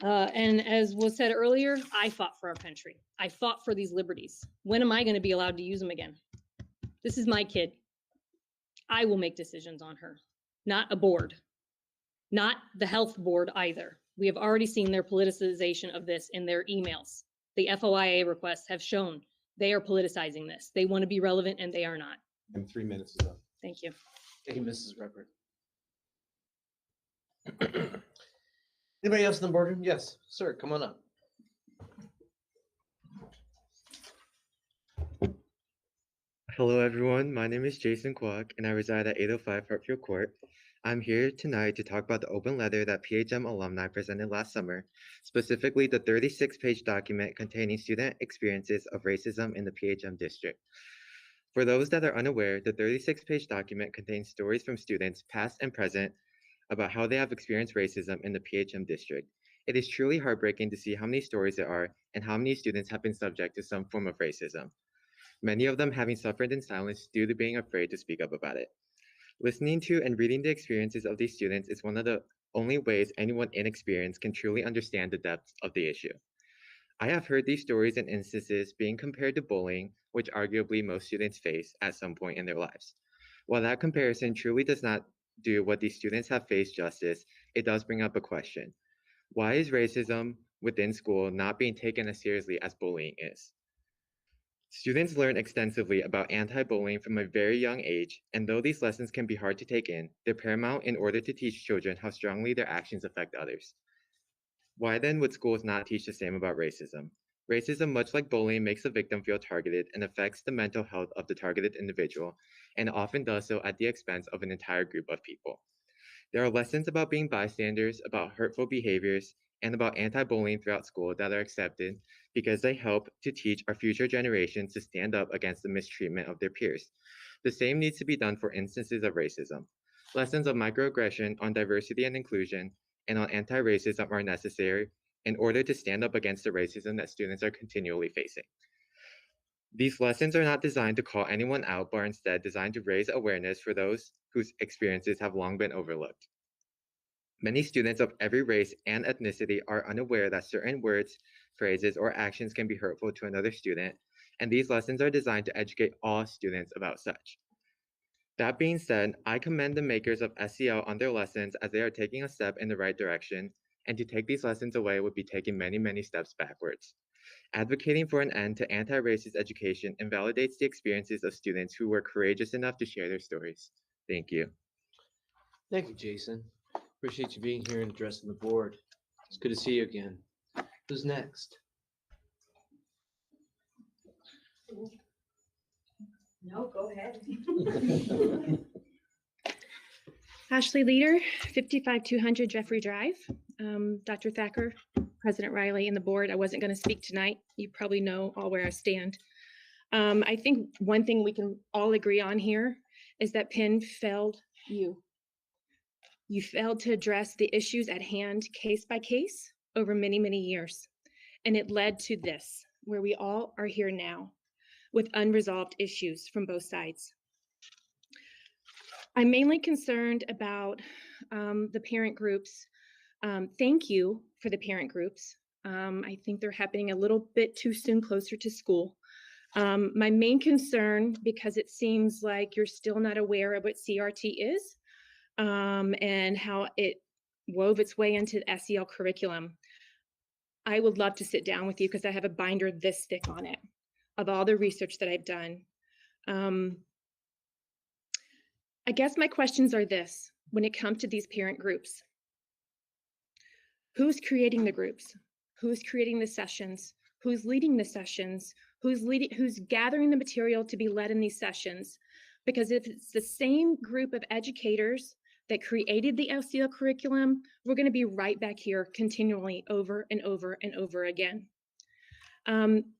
And as was said earlier, I fought for our country. I fought for these liberties. When am I going to be allowed to use them again? This is my kid. I will make decisions on her, not a board, not the health board either. We have already seen their politicization of this in their emails. The FOIA requests have shown they are politicizing this. They want to be relevant and they are not. And 3 minutes is up. Thank you. Thank you, Mrs. Ruppert. Anybody else in the boardroom? Yes, sir, come on up. Hello, everyone. My name is Jason Kwok, and I reside at 805 Hartfield Court. I'm here tonight to talk about the open letter that PHM alumni presented last summer, specifically the 36-page document containing student experiences of racism in the PHM district. For those that are unaware, the 36-page document contains stories from students, past and present, about how they have experienced racism in the PHM district. It is truly heartbreaking to see how many stories there are and how many students have been subject to some form of racism, many of them having suffered in silence due to being afraid to speak up about it. Listening to and reading the experiences of these students is one of the only ways anyone inexperienced can truly understand the depths of the issue. I have heard these stories and instances being compared to bullying, which arguably most students face at some point in their lives. While that comparison truly does not do what these students have faced justice, it does bring up a question. Why is racism within school not being taken as seriously as bullying is? Students learn extensively about anti-bullying from a very young age, and though these lessons can be hard to take in, they're paramount in order to teach children how strongly their actions affect others. Why then would schools not teach the same about racism? Racism, much like bullying, makes the victim feel targeted and affects the mental health of the targeted individual, and often does so at the expense of an entire group of people. There are lessons about being bystanders, about hurtful behaviors, and about anti-bullying throughout school that are accepted because they help to teach our future generations to stand up against the mistreatment of their peers. The same needs to be done for instances of racism. Lessons of microaggression, on diversity and inclusion, and on anti-racism are necessary in order to stand up against the racism that students are continually facing. These lessons are not designed to call anyone out, but are instead designed to raise awareness for those whose experiences have long been overlooked. Many students of every race and ethnicity are unaware that certain words, phrases, or actions can be hurtful to another student, and these lessons are designed to educate all students about such. That being said, I commend the makers of SEL on their lessons as they are taking a step in the right direction, and to take these lessons away would be taking many, many steps backwards. Advocating for an end to anti-racist education invalidates the experiences of students who were courageous enough to share their stories. Thank you. Thank you, Jason. Appreciate you being here and addressing the board. It's good to see you again. Who's next? No, go ahead. Ashley Leader, 55200 Jeffrey Drive. Dr. Thacker, President Riley, and the board, I wasn't going to speak tonight. You probably know all where I stand. I think one thing we can all agree on here is that Penn failed you. You failed to address the issues at hand case by case over many, many years. And it led to this, where we all are here now. with unresolved issues from both sides. I'm mainly concerned about the parent groups. Thank you for the parent groups. I think they're happening a little bit too soon, closer to school. My main concern, because it seems like you're still not aware of what CRT is and how it wove its way into the SEL curriculum. I would love to sit down with you because I have a binder this thick on it of all the research that I've done. I guess my questions are this: when it comes to these parent groups, who's creating the groups? Who's creating the sessions? Who's leading the sessions? Who's gathering the material to be led in these sessions? Because if it's the same group of educators that created the LCL curriculum, we're going to be right back here continually over and over and over again.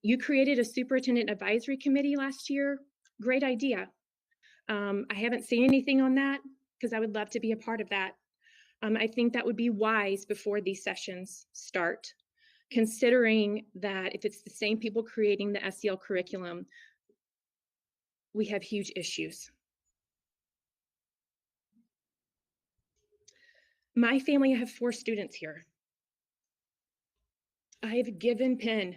You created a superintendent advisory committee last year. Great idea. I haven't seen anything on that because I would love to be a part of that. I think that would be wise before these sessions start, considering that if it's the same people creating the SEL curriculum, we have huge issues. My family, I have 4 students here. I have given Penn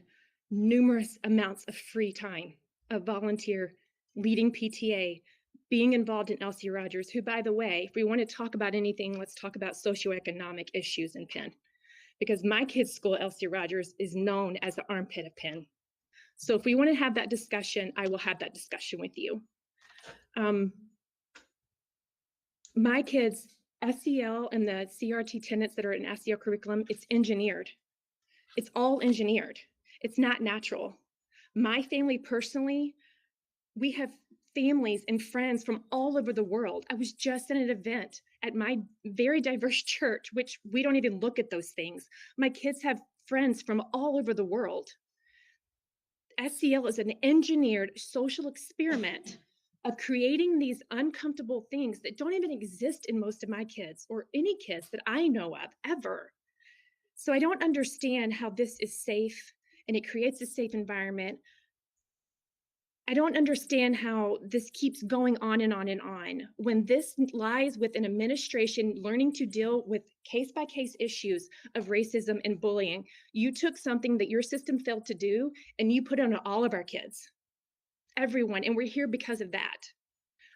numerous amounts of free time, of volunteer, leading PTA, being involved in Elsie Rogers, who, by the way, if we want to talk about anything, let's talk about socioeconomic issues in Penn. Because my kids' school, Elsie Rogers, is known as the armpit of Penn. So if we want to have that discussion, I will have that discussion with you. My kids' SEL and the CRT tenets that are in SEL curriculum, it's engineered. It's all engineered. It's not natural. My family personally, we have families and friends from all over the world. I was just at an event at my very diverse church, which we don't even look at those things. My kids have friends from all over the world. SEL is an engineered social experiment of creating these uncomfortable things that don't even exist in most of my kids or any kids that I know of ever. So I don't understand how this is safe and it creates a safe environment. I don't understand how this keeps going on and on and on when this lies with an administration learning to deal with case-by-case issues of racism and bullying. You took something that your system failed to do and you put it on all of our kids, everyone, and we're here because of that.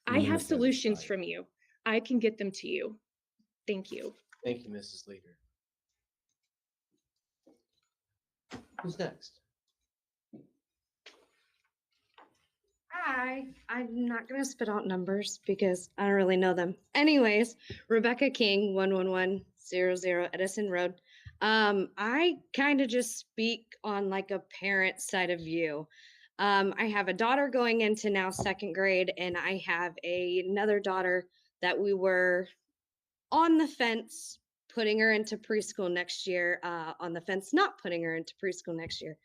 I have solutions from you. I can get them to you. Thank you. Thank you, Mrs. Leader. Who's next? Hi, I'm not going to spit out numbers because I don't really know them. Anyways, Rebecca King, 11100 Edison Road. I kind of just speak on like a parent side of view. I have a daughter going into now 2nd grade, and I have another daughter that we were on the fence putting her into preschool next year, on the fence not putting her into preschool next year.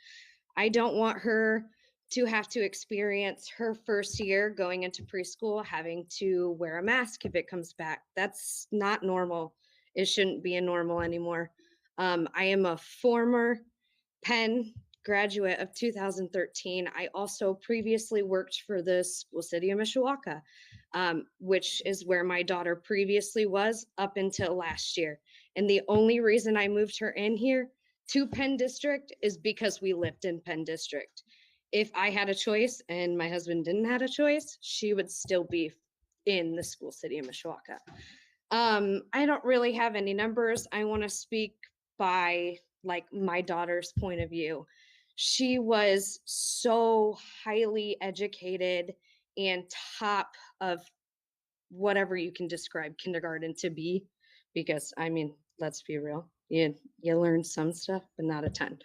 I don't want her to have to experience her first year going into preschool having to wear a mask if it comes back. That's not normal. It shouldn't be a normal anymore. I am a former Penn graduate of 2013. I also previously worked for the school city of Mishawaka, which is where my daughter previously was up until last year. And the only reason I moved her in here to Penn District is because we lived in Penn District. If I had a choice and my husband didn't have a choice, she would still be in the school city of Mishawaka. I don't really have any numbers. I want to speak by like my daughter's point of view. She was so highly educated and top of whatever you can describe kindergarten to be, because I mean, let's be real. You learn some stuff, but not a ton.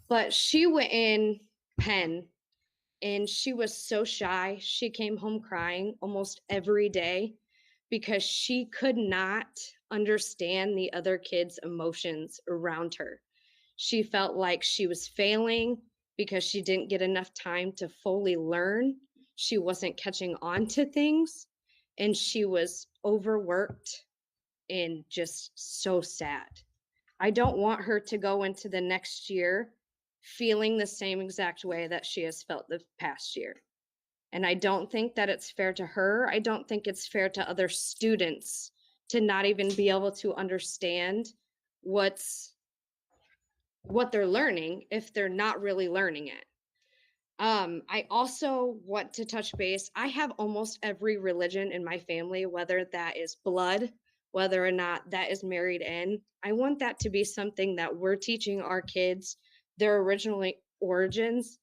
But she went in Penn and she was so shy. She came home crying almost every day because she could not understand the other kids' emotions around her. She felt like she was failing because she didn't get enough time to fully learn. She wasn't catching on to things, and she was overworked and just so sad. I don't want her to go into the next year feeling the same exact way that she has felt the past year. And I don't think that it's fair to her. I don't think it's fair to other students to not even be able to understand what they're learning if they're not really learning it. I also want to touch base. I have almost every religion in my family, whether that is blood, whether or not that is married in. I want that to be something that we're teaching our kids, their original origins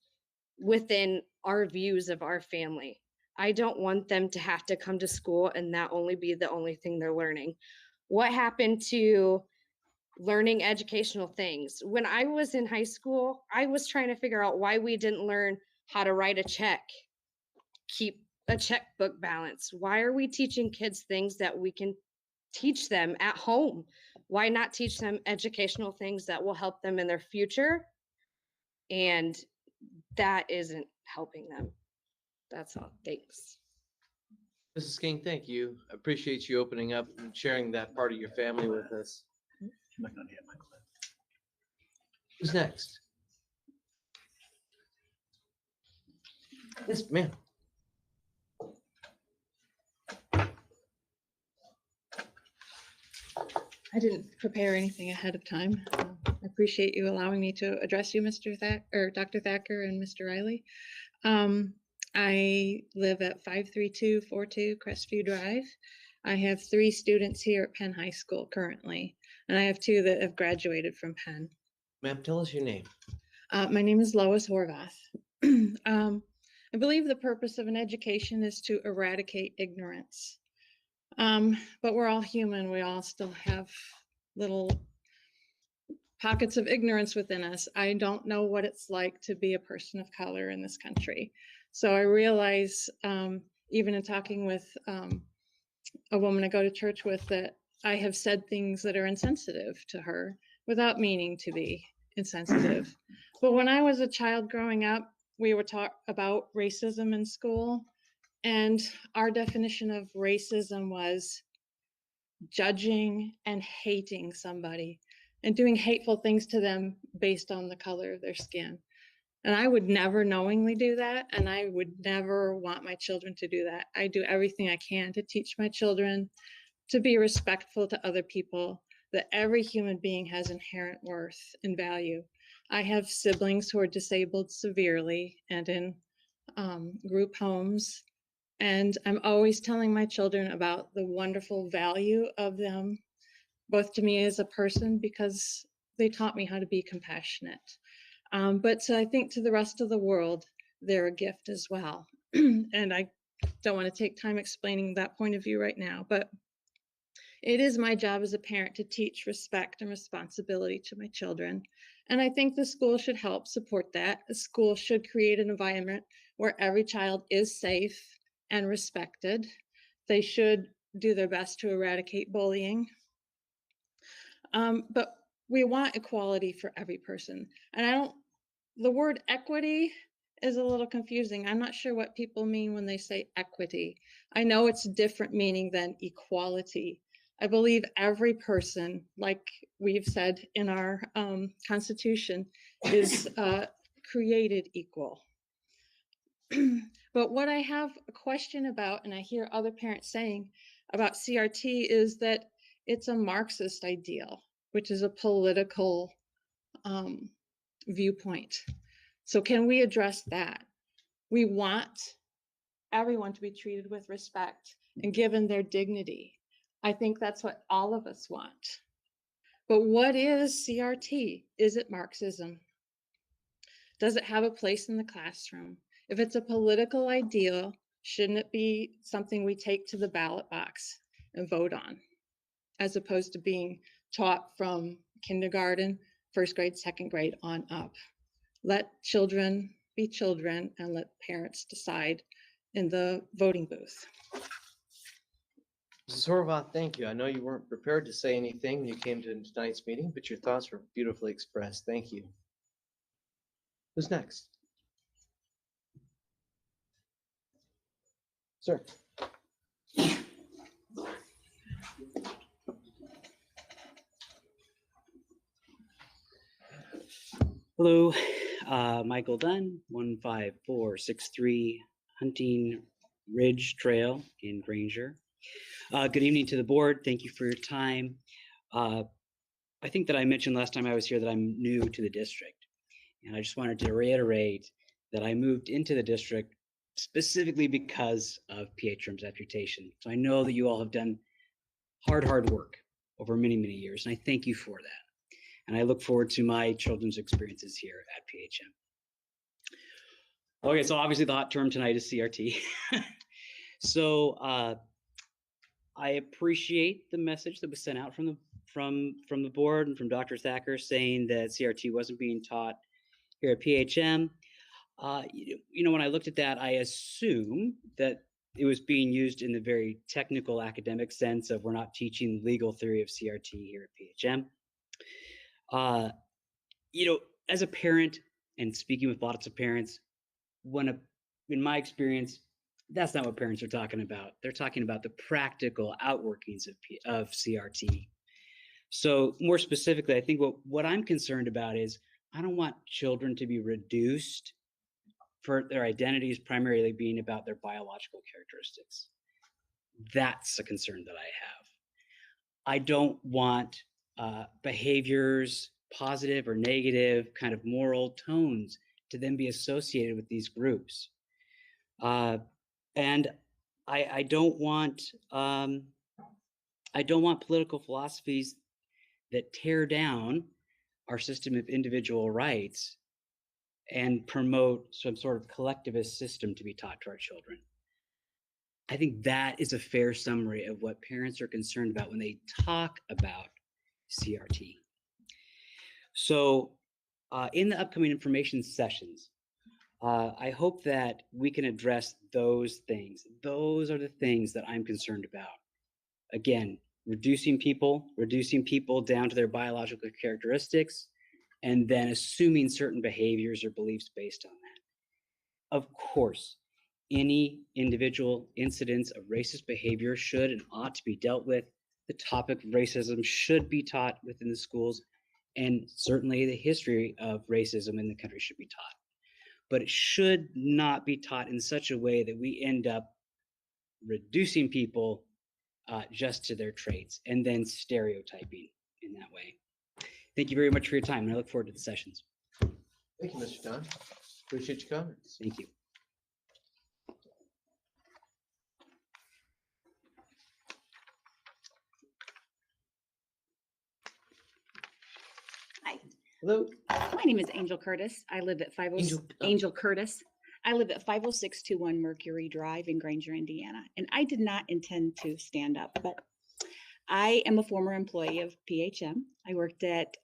within our views of our family. I don't want them to have to come to school and that only be the only thing they're learning. What happened to learning educational things? When I was in high school, I was trying to figure out why we didn't learn how to write a check, keep a checkbook balance. Why are we teaching kids things that we can teach them at home? Why not teach them educational things that will help them in their future? And that isn't helping them. That's all. Thanks. Mrs. King, thank you. I appreciate you opening up and sharing that part of your family with us. I'm not gonna hit my clip. Who's next? Yes, ma'am. I didn't prepare anything ahead of time. I appreciate you allowing me to address you, Dr. Thacker and Mr. Riley. I live at 53242 Crestview Drive. I have 3 students here at Penn High School currently, and I have 2 that have graduated from Penn. Ma'am, tell us your name. My name is Lois Horvath. I believe the purpose of an education is to eradicate ignorance. But we're all human. We all still have little pockets of ignorance within us. I don't know what it's like to be a person of color in this country. So I realize, even in talking with a woman I go to church with, that I have said things that are insensitive to her without meaning to be insensitive. But when I was a child growing up, we were taught about racism in school. And our definition of racism was judging and hating somebody and doing hateful things to them based on the color of their skin. And I would never knowingly do that. And I would never want my children to do that. I do everything I can to teach my children to be respectful to other people, that every human being has inherent worth and value. I have siblings who are disabled severely and in group homes. And I'm always telling my children about the wonderful value of them, both to me as a person, because they taught me how to be compassionate. But I think to the rest of the world, they're a gift as well. And I don't want to take time explaining that point of view right now, but it is my job as a parent to teach respect and responsibility to my children. And I think the school should help support that. The school should create an environment where every child is safe and respected. They should do their best to eradicate bullying. But we want equality for every person. And the word equity is a little confusing. I'm not sure what people mean when they say equity. I know it's a different meaning than equality. I believe every person, like we've said in our Constitution, is created equal. But what I have a question about, and I hear other parents saying about CRT, is that it's a Marxist ideal, which is a political viewpoint. So can we address that? We want everyone to be treated with respect and given their dignity. I think that's what all of us want. But what is CRT? Is it Marxism? Does it have a place in the classroom? If it's a political ideal, shouldn't it be something we take to the ballot box and vote on, as opposed to being taught from kindergarten, first grade, second grade on up? Let children be children and let parents decide in the voting booth. Mrs. Horvath, thank you. I know you weren't prepared to say anything when you came to tonight's meeting, but your thoughts were beautifully expressed. Thank you. Who's next? Sir. Hello, Michael Dunn, 15463 Hunting Ridge Trail in Granger. Good evening to the board. Thank you for your time. I think that I mentioned last time I was here that I'm new to the district. And I just wanted to reiterate that I moved into the district specifically because of PHM's reputation. So I know that you all have done hard work over many, many years, and I thank you for that. And I look forward to my children's experiences here at PHM. Okay, so obviously the hot term tonight is CRT. So I appreciate the message that was sent out from the board and from Dr. Thacker saying that CRT wasn't being taught here at PHM. You know, when I looked at that, I assumed that it was being used in the very technical academic sense of we're not teaching legal theory of CRT here at PHM. You know, as a parent and speaking with lots of parents, in my experience, that's not what parents are talking about. They're talking about the practical outworkings of CRT. So more specifically, I think what I'm concerned about is I don't want children to be reduced for their identities primarily being about their biological characteristics. That's a concern that I have. I don't want behaviors, positive or negative, kind of moral tones to then be associated with these groups. And I don't want political philosophies that tear down our system of individual rights and promote some sort of collectivist system to be taught to our children. I think that is a fair summary of what parents are concerned about when they talk about CRT. So in the upcoming information sessions, I hope that we can address those things. Those are the things that I'm concerned about. Again, reducing people down to their biological characteristics, and then assuming certain behaviors or beliefs based on that. Of course, any individual incidents of racist behavior should and ought to be dealt with. The topic of racism should be taught within the schools, and certainly the history of racism in the country should be taught. But it should not be taught in such a way that we end up reducing people just to their traits and then stereotyping in that way. Thank you very much for your time, and I look forward to the sessions. Thank you, Mr. Dunn. Appreciate your comments. Thank you. Hi. Hello. My name is Angel Curtis. I live at Angel Curtis. I live at 50621 Mercury Drive in Granger, Indiana. And I did not intend to stand up, but I am a former employee of PHM. I worked at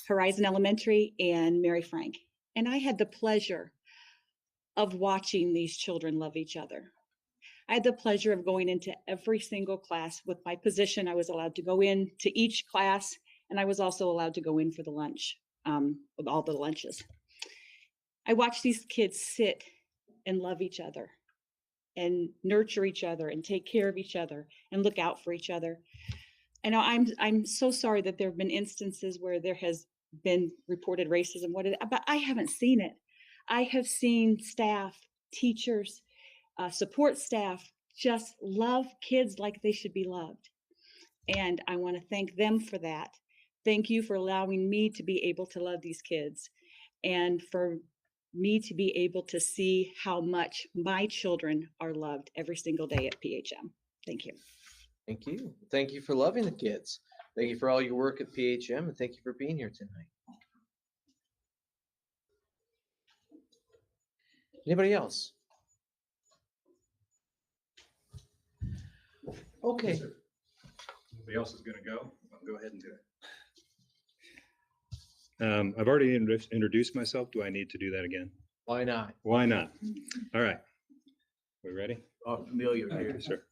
Horizon Elementary and Mary Frank. And I had the pleasure of watching these children love each other. I had the pleasure of going into every single class. With my position, I was allowed to go in to each class, and I was also allowed to go in for the lunch, with all the lunches. I watched these kids sit and love each other and nurture each other and take care of each other and look out for each other. And I'm so sorry that there have been instances where there has been reported racism, but I haven't seen it. I have seen staff, teachers, support staff just love kids like they should be loved. And I want to thank them for that. Thank you for allowing me to be able to love these kids and for me to be able to see how much my children are loved every single day at PHM. Thank you. Thank you. Thank you for loving the kids. Thank you for all your work at PHM, and thank you for being here tonight. Anybody else? Okay. Nobody else is going to go. I'll go ahead and do it. I've already introduced myself. Do I need to do that again? Why not? Why not? All right. We ready? All familiar here. Okay, sir.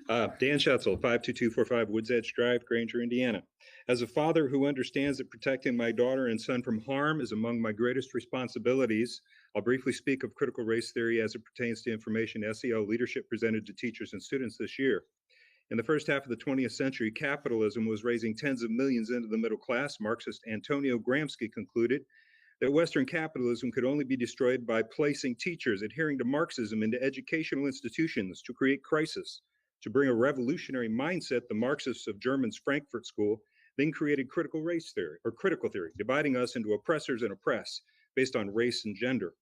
Dan Schetzel, 52245 Woods Edge Drive, Granger, Indiana. As a father who understands that protecting my daughter and son from harm is among my greatest responsibilities, I'll briefly speak of critical race theory as it pertains to information SEL leadership presented to teachers and students this year. In the first half of the 20th century, capitalism was raising tens of millions into the middle class. Marxist Antonio Gramsci concluded, that Western capitalism could only be destroyed by placing teachers adhering to Marxism into educational institutions to create crisis, to bring a revolutionary mindset. The Marxists of German's Frankfurt School then created critical race theory, or critical theory, dividing us into oppressors and oppressed based on race and gender.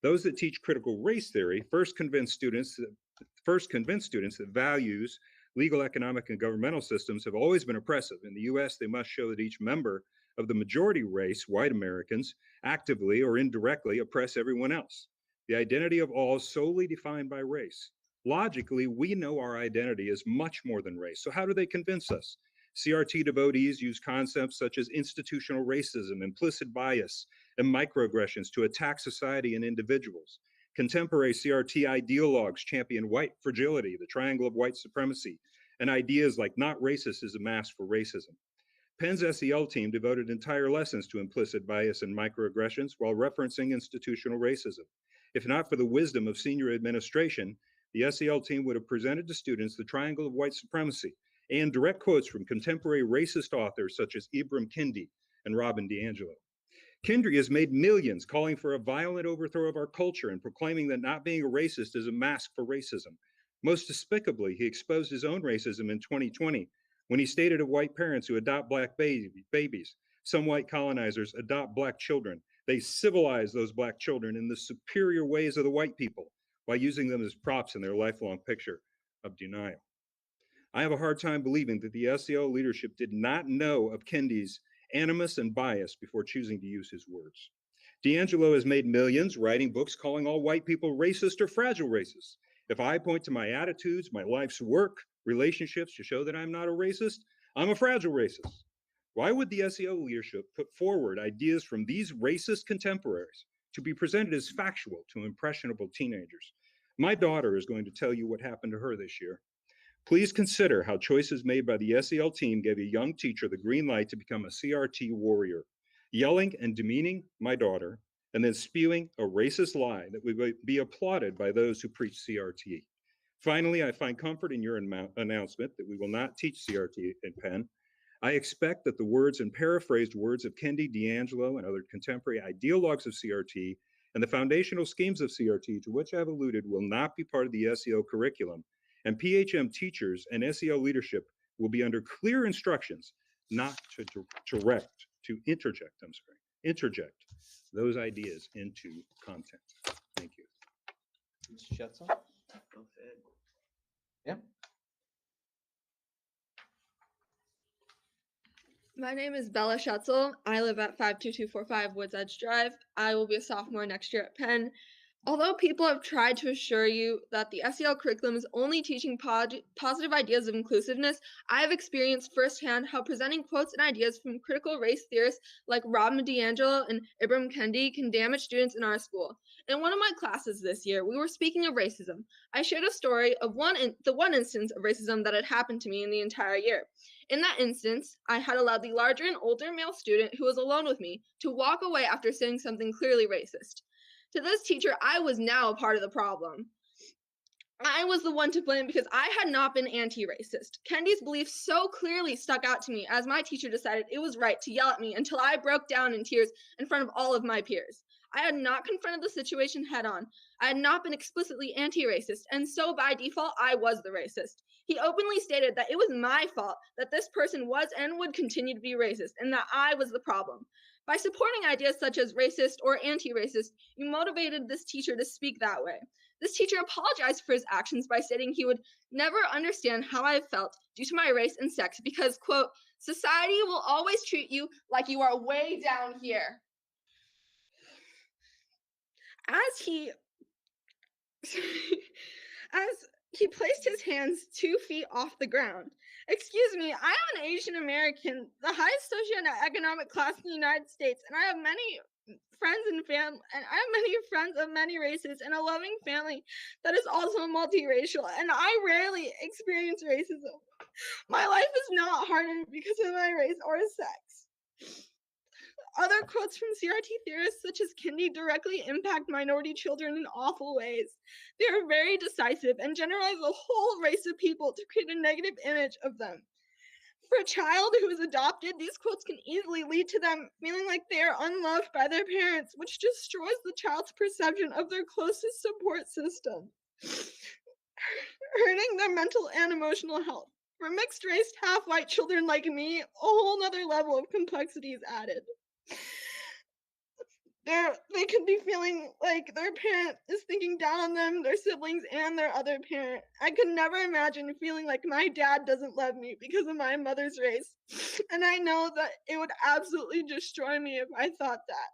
Those that teach critical race theory first convince students that values, legal, economic, and governmental systems have always been oppressive. In the US, they must show that each member of the majority race, white Americans, actively or indirectly oppress everyone else. The identity of all is solely defined by race. Logically, we know our identity is much more than race. So how do they convince us? CRT devotees use concepts such as institutional racism, implicit bias, and microaggressions to attack society and individuals. Contemporary CRT ideologues champion white fragility, the triangle of white supremacy, and ideas like not racist is a mask for racism. Penn's SEL team devoted entire lessons to implicit bias and microaggressions while referencing institutional racism. If not for the wisdom of senior administration, the SEL team would have presented to students the triangle of white supremacy and direct quotes from contemporary racist authors such as Ibram Kendi and Robin DiAngelo. Kendi has made millions calling for a violent overthrow of our culture and proclaiming that not being a racist is a mask for racism. Most despicably, he exposed his own racism in 2020 when he stated of white parents who adopt black babies, some white colonizers adopt black children. They civilize those black children in the superior ways of the white people by using them as props in their lifelong picture of denial. I have a hard time believing that the SEL leadership did not know of Kendi's animus and bias before choosing to use his words. DiAngelo has made millions writing books calling all white people racist or fragile racists. If I point to my attitudes, my life's work, relationships to show that I'm not a racist, I'm a fragile racist. Why would the SEL leadership put forward ideas from these racist contemporaries to be presented as factual to impressionable teenagers? My daughter is going to tell you what happened to her this year. Please consider how choices made by the SEL team gave a young teacher the green light to become a CRT warrior, yelling and demeaning my daughter, and then spewing a racist lie that would be applauded by those who preach CRT. Finally, I find comfort in your announcement that we will not teach CRT in Penn. I expect that the words and paraphrased words of Kendi, DiAngelo, and other contemporary ideologues of CRT and the foundational schemes of CRT to which I have alluded will not be part of the SEL curriculum, and PHM teachers and SEL leadership will be under clear instructions not to interject those ideas into content. Thank you. Ms. Schetzel? Go ahead. Yeah. My name is Bella Schetzel. I live at 52245 Woods Edge Drive. I will be a sophomore next year at Penn. Although people have tried to assure you that the SEL curriculum is only teaching positive ideas of inclusiveness, I have experienced firsthand how presenting quotes and ideas from critical race theorists like Robin DiAngelo and Ibram Kendi can damage students in our school. In one of my classes this year, we were speaking of racism. I shared a story of the one instance of racism that had happened to me in the entire year. In that instance, I had allowed the larger and older male student who was alone with me to walk away after saying something clearly racist. To this teacher, I was now a part of the problem. I was the one to blame because I had not been anti-racist. Kendi's beliefs so clearly stuck out to me as my teacher decided it was right to yell at me until I broke down in tears in front of all of my peers. I had not confronted the situation head on. I had not been explicitly anti-racist, and so by default, I was the racist. He openly stated that it was my fault that this person was and would continue to be racist, and that I was the problem. By supporting ideas such as racist or anti-racist, you motivated this teacher to speak that way. This teacher apologized for his actions by stating he would never understand how I felt due to my race and sex because, quote, society will always treat you like you are way down here. As he placed his hands 2 feet off the ground. Excuse me, I am an Asian American, the highest socioeconomic class in the United States, and I have many friends of many races and a loving family that is also multiracial, and I rarely experience racism. My life is not hardened because of my race or sex. Other quotes from CRT theorists such as Kendi directly impact minority children in awful ways. They are very decisive and generalize a whole race of people to create a negative image of them. For a child who is adopted, these quotes can easily lead to them feeling like they are unloved by their parents, which destroys the child's perception of their closest support system, hurting their mental and emotional health. For mixed race, half white children like me, a whole nother level of complexity is added. They could be feeling like their parent is thinking down on them, their siblings, and their other parent. I could never imagine feeling like my dad doesn't love me because of my mother's race. And I know that it would absolutely destroy me if I thought that.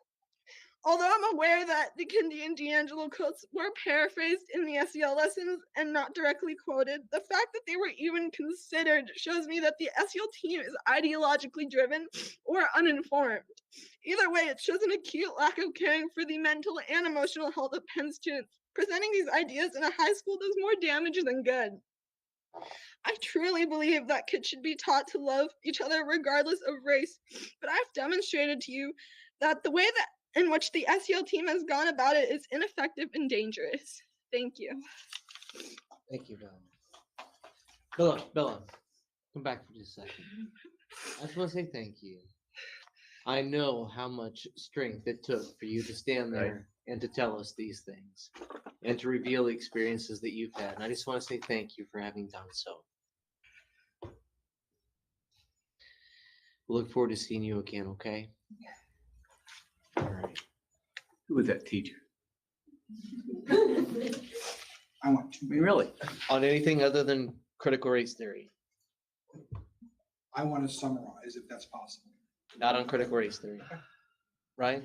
Although I'm aware that the Kindi and D'Angelo quotes were paraphrased in the SEL lessons and not directly quoted, the fact that they were even considered shows me that the SEL team is ideologically driven or uninformed. Either way, it shows an acute lack of caring for the mental and emotional health of Penn students. Presenting these ideas in a high school does more damage than good. I truly believe that kids should be taught to love each other regardless of race, but I've demonstrated to you that the way that in which the SEL team has gone about it is ineffective and dangerous. Thank you. Thank you, Bella. Bella, come back for just a second. I just want to say thank you. I know how much strength it took for you to stand there and to tell us these things and to reveal the experiences that you've had. And I just want to say thank you for having done so. We look forward to seeing you again, okay? All right. Who was that teacher? I want to be really on anything other than critical race theory. I want to summarize if that's possible. Not on critical race theory. Right?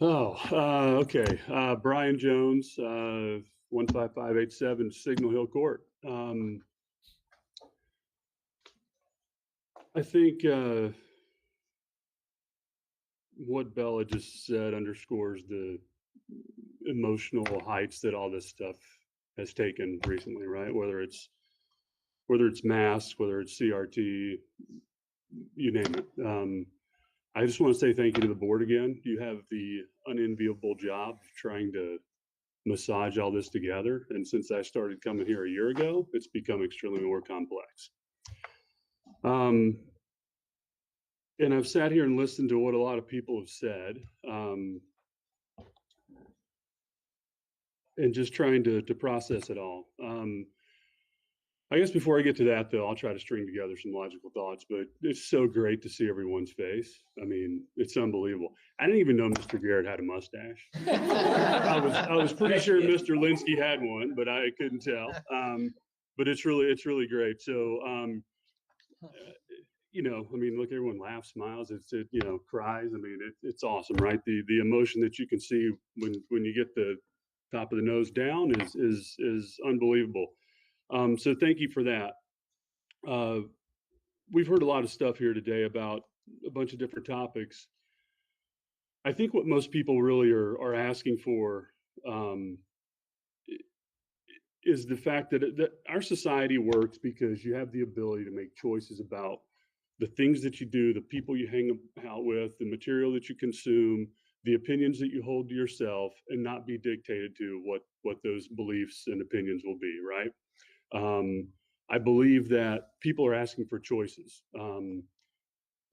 Okay. Brian Jones, 15587 Signal Hill Court. I think what Bella just said underscores the emotional heights that all this stuff has taken recently, right? Whether it's masks, whether it's CRT, you name it. I just want to say thank you to the board again. You have the unenviable job of trying to massage all this together. And since I started coming here a year ago, it's become extremely more complex. And I've sat here and listened to what a lot of people have said, and just trying to process it all. I guess before I get to that, though, I'll try to string together some logical thoughts, but it's so great to see everyone's face. I mean, it's unbelievable. I didn't even know Mr. Garrett had a mustache. I was pretty sure Mr. Linsky had one, but I couldn't tell. But it's really great. So, you know, I mean, look, everyone laughs, smiles, you know, cries. I mean, it's awesome, right? The emotion that you can see when you get the top of the nose down is unbelievable. So thank you for that. We've heard a lot of stuff here today about a bunch of different topics. I think what most people really are asking for is the fact that our society works because you have the ability to make choices about the things that you do, the people you hang out with, the material that you consume, the opinions that you hold to yourself, and not be dictated to what those beliefs and opinions will be, right? I believe that people are asking for choices.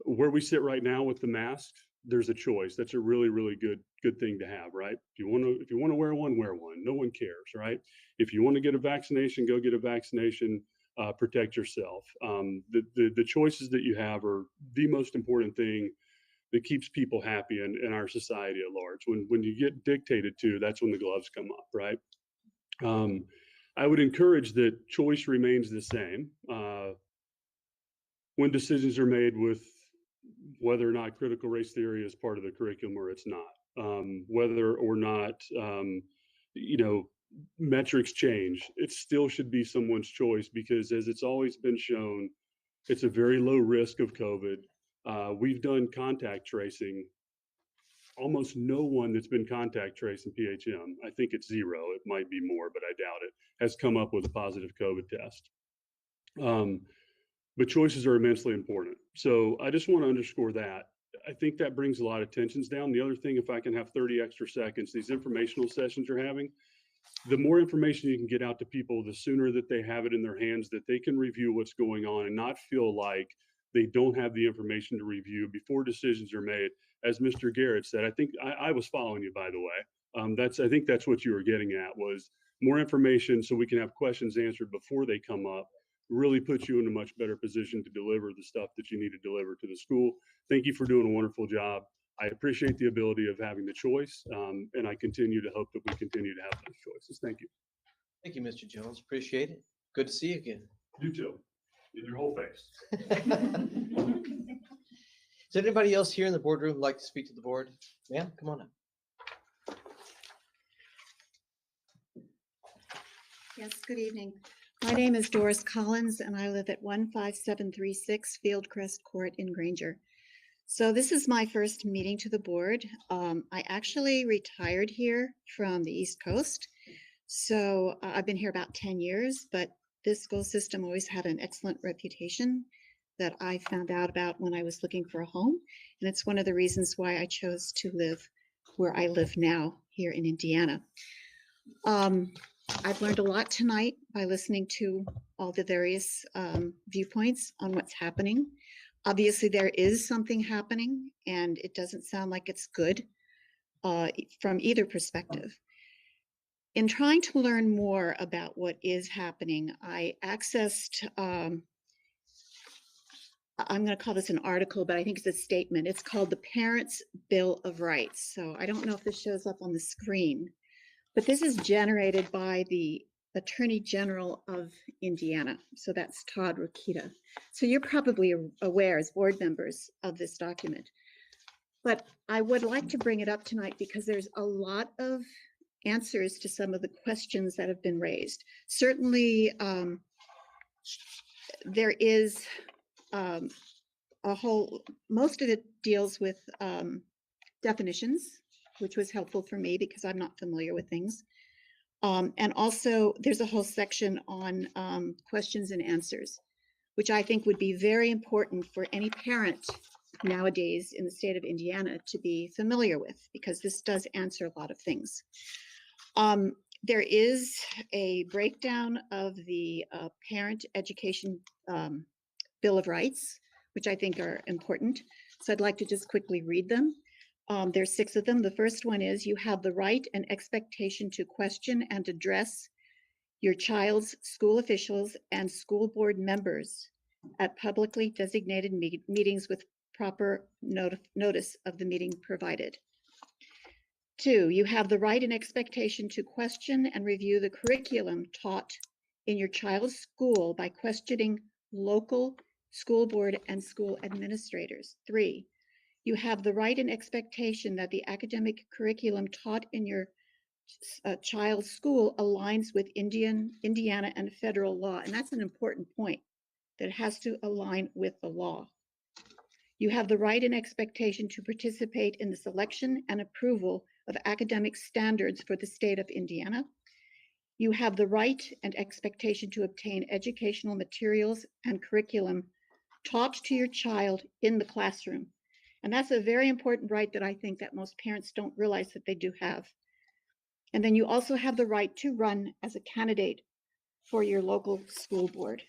Where we sit right now with the masks, there's a choice. That's a really good thing to have, right? If you want to wear one, wear one. No one cares, right? If you want to get a vaccination, go get a vaccination. Protect yourself. The choices that you have are the most important thing that keeps people happy in our society at large. When you get dictated to, that's when the gloves come up, right? I would encourage that choice remains the same when decisions are made with whether or not critical race theory is part of the curriculum or it's not, whether or not, you know, metrics change. It still should be someone's choice because, as it's always been shown, it's a very low risk of COVID. We've done contact tracing. Almost no one that's been contact traced in PHM, I think it's 0, it might be more, but I doubt it, has come up with a positive COVID test. But choices are immensely important. So I just want to underscore that. I think that brings a lot of tensions down. The other thing, if I can have 30 extra seconds, these informational sessions you're having, the more information you can get out to people, the sooner that they have it in their hands, that they can review what's going on and not feel like they don't have the information to review before decisions are made. As Mr. Garrett said, I think I was following you, by the way. I think that's what you were getting at, was more information so we can have questions answered before they come up. Really puts you in a much better position to deliver the stuff that you need to deliver to the school. Thank you for doing a wonderful job. I appreciate the ability of having the choice, and I continue to hope that we continue to have those choices. Thank you. Thank you, Mr. Jones. Appreciate it. Good to see you again. You too. In your whole face. Does anybody else here in the boardroom like to speak to the board? Ma'am, come on up. Yes, good evening. My name is Doris Collins, and I live at 15736 Fieldcrest Court in Granger. So this is my first meeting to the board. I actually retired here from the East Coast. So I've been here about 10 years, but this school system always had an excellent reputation that I found out about when I was looking for a home. And it's one of the reasons why I chose to live where I live now here in Indiana. I've learned a lot tonight by listening to all the various viewpoints on what's happening. Obviously, there is something happening, and it doesn't sound like it's good from either perspective. In trying to learn more about what is happening, I accessed, I'm going to call this an article, but I think it's a statement. It's called the Parents' Bill of Rights. So I don't know if this shows up on the screen, but this is generated by the Attorney General of Indiana. So that's Todd Rokita. So you're probably aware as board members of this document. But I would like to bring it up tonight because there's a lot of answers to some of the questions that have been raised. Certainly, there is most of it deals with definitions, which was helpful for me because I'm not familiar with things. And also there's a whole section on questions and answers, which I think would be very important for any parent nowadays in the state of Indiana to be familiar with, because this does answer a lot of things. There is a breakdown of the Parent Education Bill of Rights, which I think are important. So I'd like to just quickly read them. There's 6 of them. The first one is you have the right and expectation to question and address your child's school officials and school board members at publicly designated meetings with proper notice of the meeting provided. 2, you have the right and expectation to question and review the curriculum taught in your child's school by questioning local school board and school administrators. 3, you have the right and expectation that the academic curriculum taught in your child's school aligns with Indiana and federal law. And that's an important point, that it has to align with the law. You have the right and expectation to participate in the selection and approval of academic standards for the state of Indiana. You have the right and expectation to obtain educational materials and curriculum taught to your child in the classroom. And that's a very important right that I think that most parents don't realize that they do have. And then you also have the right to run as a candidate for your local school board.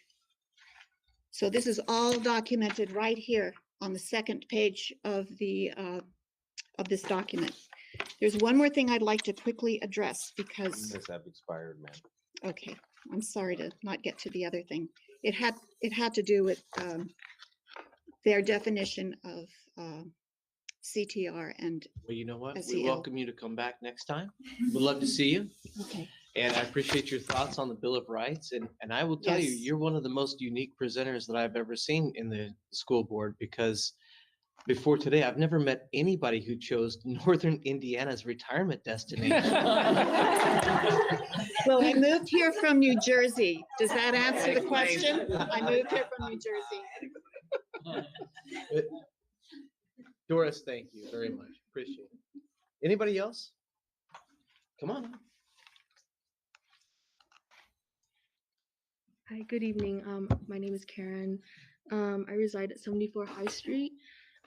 So this is all documented right here on the second page of this document. There's one more thing I'd like to quickly address because This have expired, ma'am. okay, I'm sorry to not get to the other thing. It had to do with their definition of CTR and Well, you know what? We SEL. welcome you to come back next time. We'd love to see you. Okay. And I appreciate your thoughts on the Bill of Rights. And I will tell you, Yes. you're one of the most unique presenters that I've ever seen in the school board, because before today, I've never met anybody who chose Northern Indiana's retirement destination. Well, I moved here from New Jersey. Does that answer the question? I moved here from New Jersey. Doris, thank you very much. Appreciate it. Anybody else? Come on. Hi, good evening. My name is Karen. I reside at 74 High Street.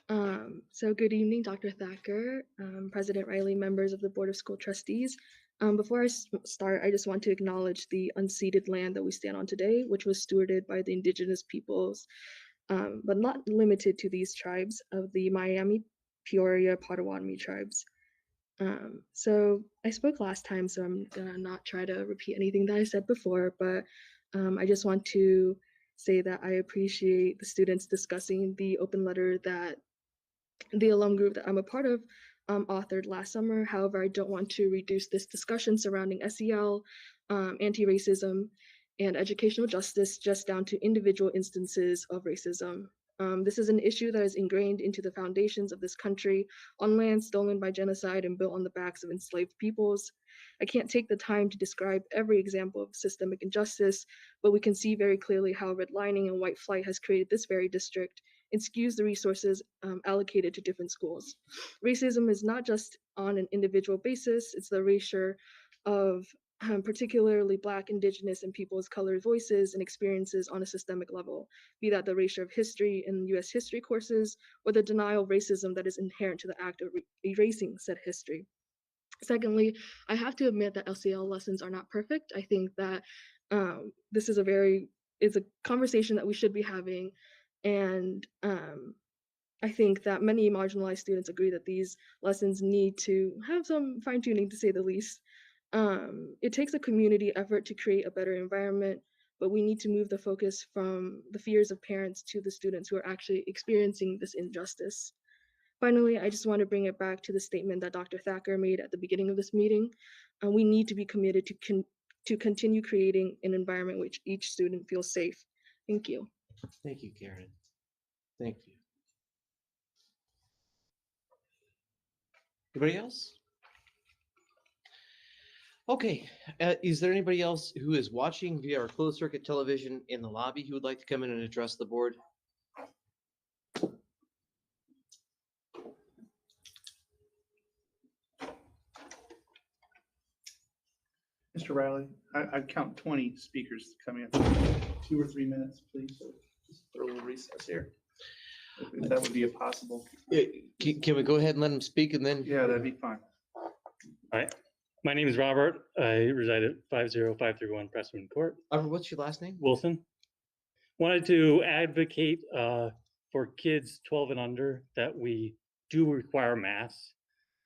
So good evening, Dr. Thacker, President Riley, members of the Board of School Trustees. Before I start, I just want to acknowledge the unceded land that we stand on today, which was stewarded by the indigenous peoples, but not limited to these tribes of the Miami, Peoria, Potawatomi tribes. So I spoke last time, so I'm gonna not try to repeat anything that I said before, but I just want to say that I appreciate the students discussing the open letter that the alum group that I'm a part of authored last summer. However, I don't want to reduce this discussion surrounding SEL, anti-racism, and educational justice just down to individual instances of racism. This is an issue that is ingrained into the foundations of this country on land stolen by genocide and built on the backs of enslaved peoples. I can't take the time to describe every example of systemic injustice, but we can see very clearly how redlining and white flight has created this very district and skews the resources allocated to different schools. Racism is not just on an individual basis, it's the erasure of particularly Black, Indigenous, and people of color voices and experiences on a systemic level, be that the erasure of history in US history courses or the denial of racism that is inherent to the act of erasing said history. Secondly, I have to admit that LCL lessons are not perfect. I think that this is it's a conversation that we should be having, and I think that many marginalized students agree that these lessons need to have some fine tuning, to say the least. It takes a community effort to create a better environment, but we need to move the focus from the fears of parents to the students who are actually experiencing this injustice. Finally, I just want to bring it back to the statement that Dr. Thacker made at the beginning of this meeting. We need to be committed to continue creating an environment in which each student feels safe. Thank you. Thank you, Karen. Thank you. Anybody else? Okay, is there anybody else who is watching via our closed circuit television in the lobby who would like to come in and address the board? Mr. Riley, I'd count 20 speakers coming in. 2 or 3 minutes, please. So just throw a little recess here. If that would be possible. Can we go ahead and let them speak and then? Yeah, that'd be fine. Hi, my name is Robert. I reside at 50531 Pressman Court. Robert, what's your last name? Wilson. Wanted to advocate for kids 12 and under that we do require masks.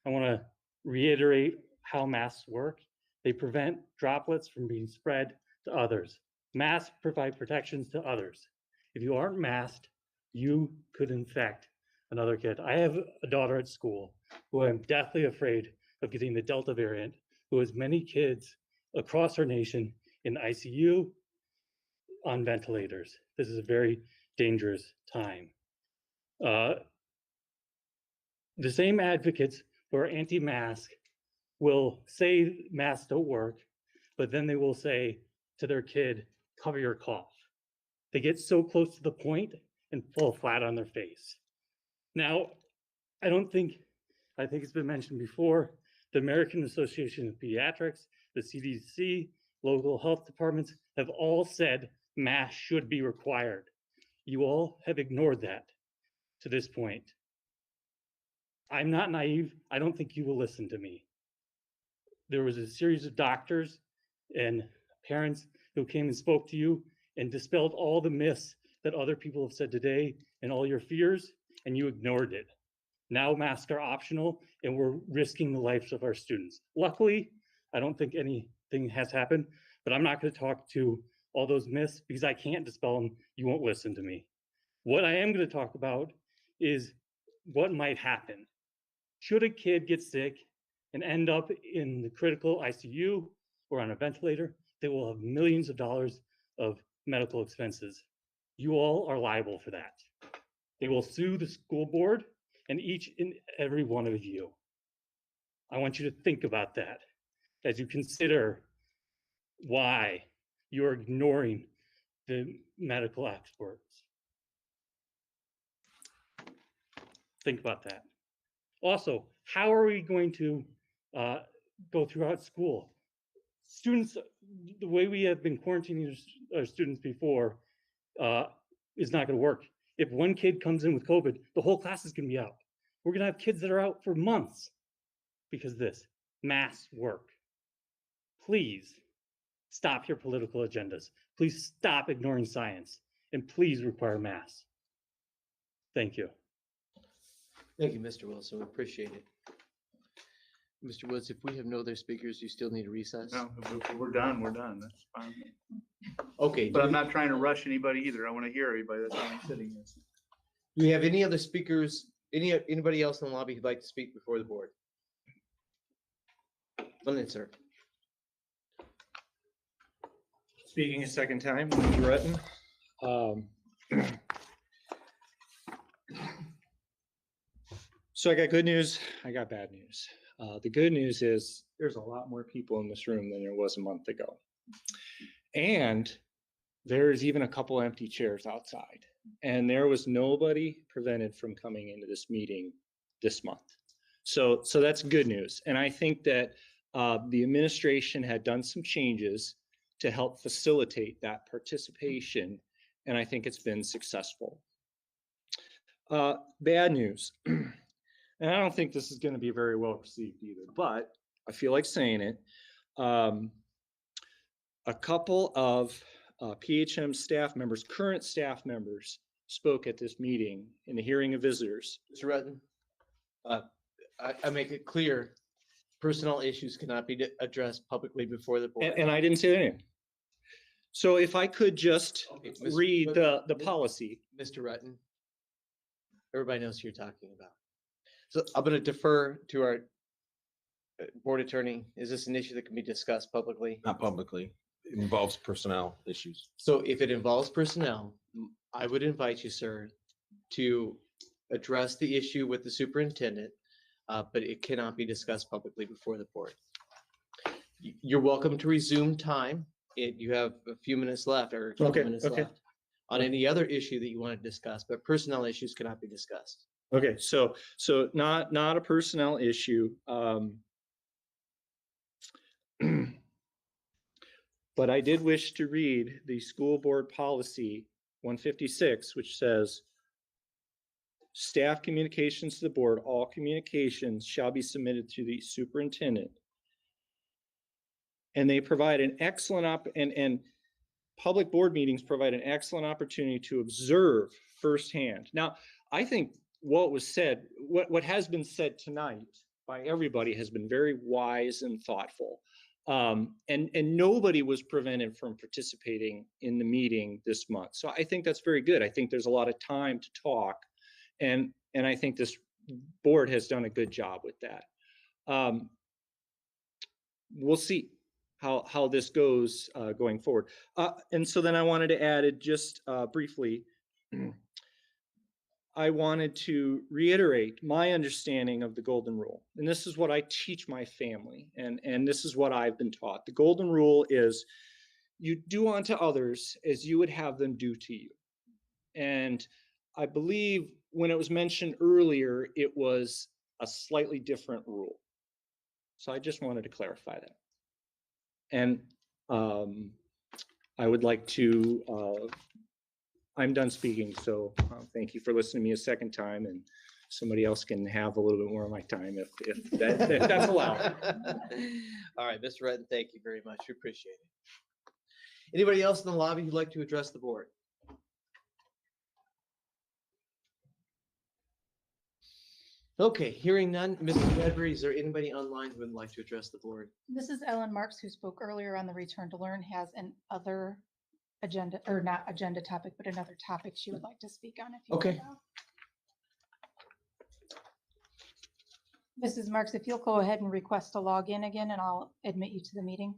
I want to reiterate how masks work. They prevent droplets from being spread to others. Masks provide protections to others. If you aren't masked, you could infect another kid. I have a daughter at school who I'm deathly afraid of getting the Delta variant, who has many kids across our nation in ICU, on ventilators. This is a very dangerous time. The same advocates who are anti-mask will say masks don't work, but then they will say to their kid, cover your cough. They get so close to the point and fall flat on their face. Now, I think it's been mentioned before, the American Association of Pediatrics, the CDC, local health departments have all said masks should be required. You all have ignored that to this point. I'm not naive. I don't think you will listen to me. There was a series of doctors and parents who came and spoke to you and dispelled all the myths that other people have said today and all your fears, and you ignored it. Now masks are optional and we're risking the lives of our students. Luckily, I don't think anything has happened, but I'm not going to talk to all those myths because I can't dispel them. You won't listen to me. What I am going to talk about is what might happen. Should a kid get sick and end up in the critical ICU or on a ventilator, they will have millions of dollars of medical expenses. You all are liable for that. They will sue the school board and each and every one of you. I want you to think about that as you consider why you're ignoring the medical experts. Think about that. Also, how are we going to go throughout school? Students, the way we have been quarantining our students before is not going to work. If one kid comes in with COVID, the whole class is going to be out. We're going to have kids that are out for months because of this. Masks work. Please stop your political agendas. Please stop ignoring science. And please require masks. Thank you. Thank you, Mr. Wilson. We appreciate it. Mr. Woods, if we have no other speakers, you still need a recess? No, if we're done, we're done. That's fine. Okay. But I'm not trying to rush anybody either. I want to hear everybody. That's why I'm sitting here. Do we have any other speakers, anybody else in the lobby who'd like to speak before the board? Go ahead, sir. Speaking a second time, Mr. Rutten. So I got good news, I got bad news. The good news is there's a lot more people in this room than there was a month ago. And there's even a couple empty chairs outside. And there was nobody prevented from coming into this meeting this month. So that's good news. And I think that the administration had done some changes to help facilitate that participation. And I think it's been successful. Bad news. And I don't think this is going to be very well received either, but I feel like saying it. A couple of PHM staff members, current staff members, spoke at this meeting in the hearing of visitors. Mr. Rutten, I make it clear, personnel issues cannot be addressed publicly before the board. And I didn't say anything. So if I could just read the policy. Mr. Rutten, everybody knows who you're talking about. So I'm going to defer to our board attorney. Is this an issue that can be discussed publicly? Not publicly. It involves personnel issues. So if it involves personnel, I would invite you, sir, to address the issue with the superintendent, but it cannot be discussed publicly before the board. You're welcome to resume time. You have a few minutes left or a couple minutes left on any other issue that you want to discuss, but personnel issues cannot be discussed. Okay, so not a personnel issue. But I did wish to read the school board policy 156, which says, staff communications to the board, all communications shall be submitted to the superintendent. And they provide an excellent and public board meetings provide an excellent opportunity to observe firsthand. Now, I think what was said, what has been said tonight by everybody has been very wise and thoughtful. And nobody was prevented from participating in the meeting this month. So I think that's very good. I think there's a lot of time to talk. And I think this board has done a good job with that. We'll see how this goes going forward. And so then I wanted to add it just briefly. I wanted to reiterate my understanding of the golden rule. And this is what I teach my family, and this is what I've been taught. The golden rule is you do unto others as you would have them do to you. And I believe when it was mentioned earlier, it was a slightly different rule. So I just wanted to clarify that. And I would like to I'm done speaking, so thank you for listening to me a second time, and somebody else can have a little bit more of my time if that's allowed. All right, Mr. Rutten, thank you very much. We appreciate it. Anybody else in the lobby who'd like to address the board? Okay, hearing none. Mrs. Bradbury, is there anybody online who would like to address the board? This is Ellen Marks, who spoke earlier on the return to learn, has an other agenda, or not agenda topic, but another topic she would like to speak on. If you Okay. Mrs. Marks, if you'll go ahead and request to log in again, and I'll admit you to the meeting.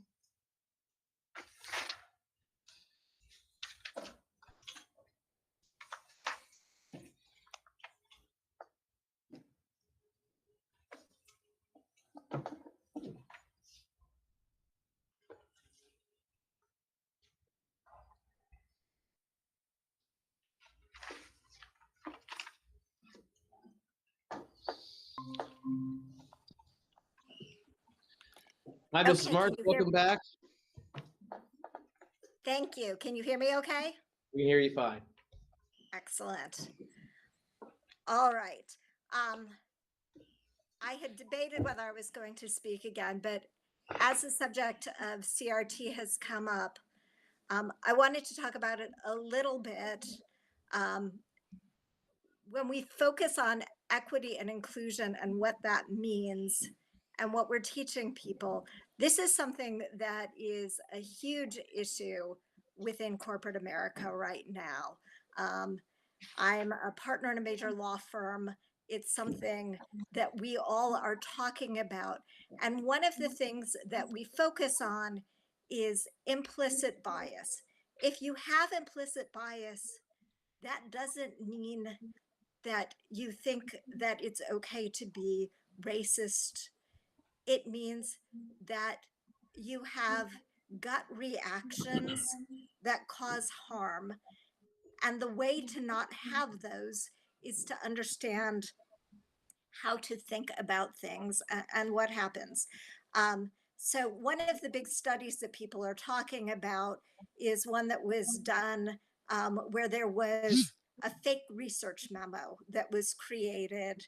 Hi, Mrs. Marks, welcome back. Thank you. Can you hear me okay? We can hear you fine. Excellent. All right. I had debated whether I was going to speak again, but as the subject of CRT has come up, I wanted to talk about it a little bit. When we focus on equity and inclusion and what that means and what we're teaching people, this is something that is a huge issue within corporate America right now. I'm a partner in a major law firm. It's something that we all are talking about. And one of the things that we focus on is implicit bias. If you have implicit bias, that doesn't mean that you think that it's okay to be racist. It means that you have gut reactions that cause harm. And the way to not have those is to understand how to think about things and what happens. So one of the big studies that people are talking about is one that was done where there was a fake research memo that was created.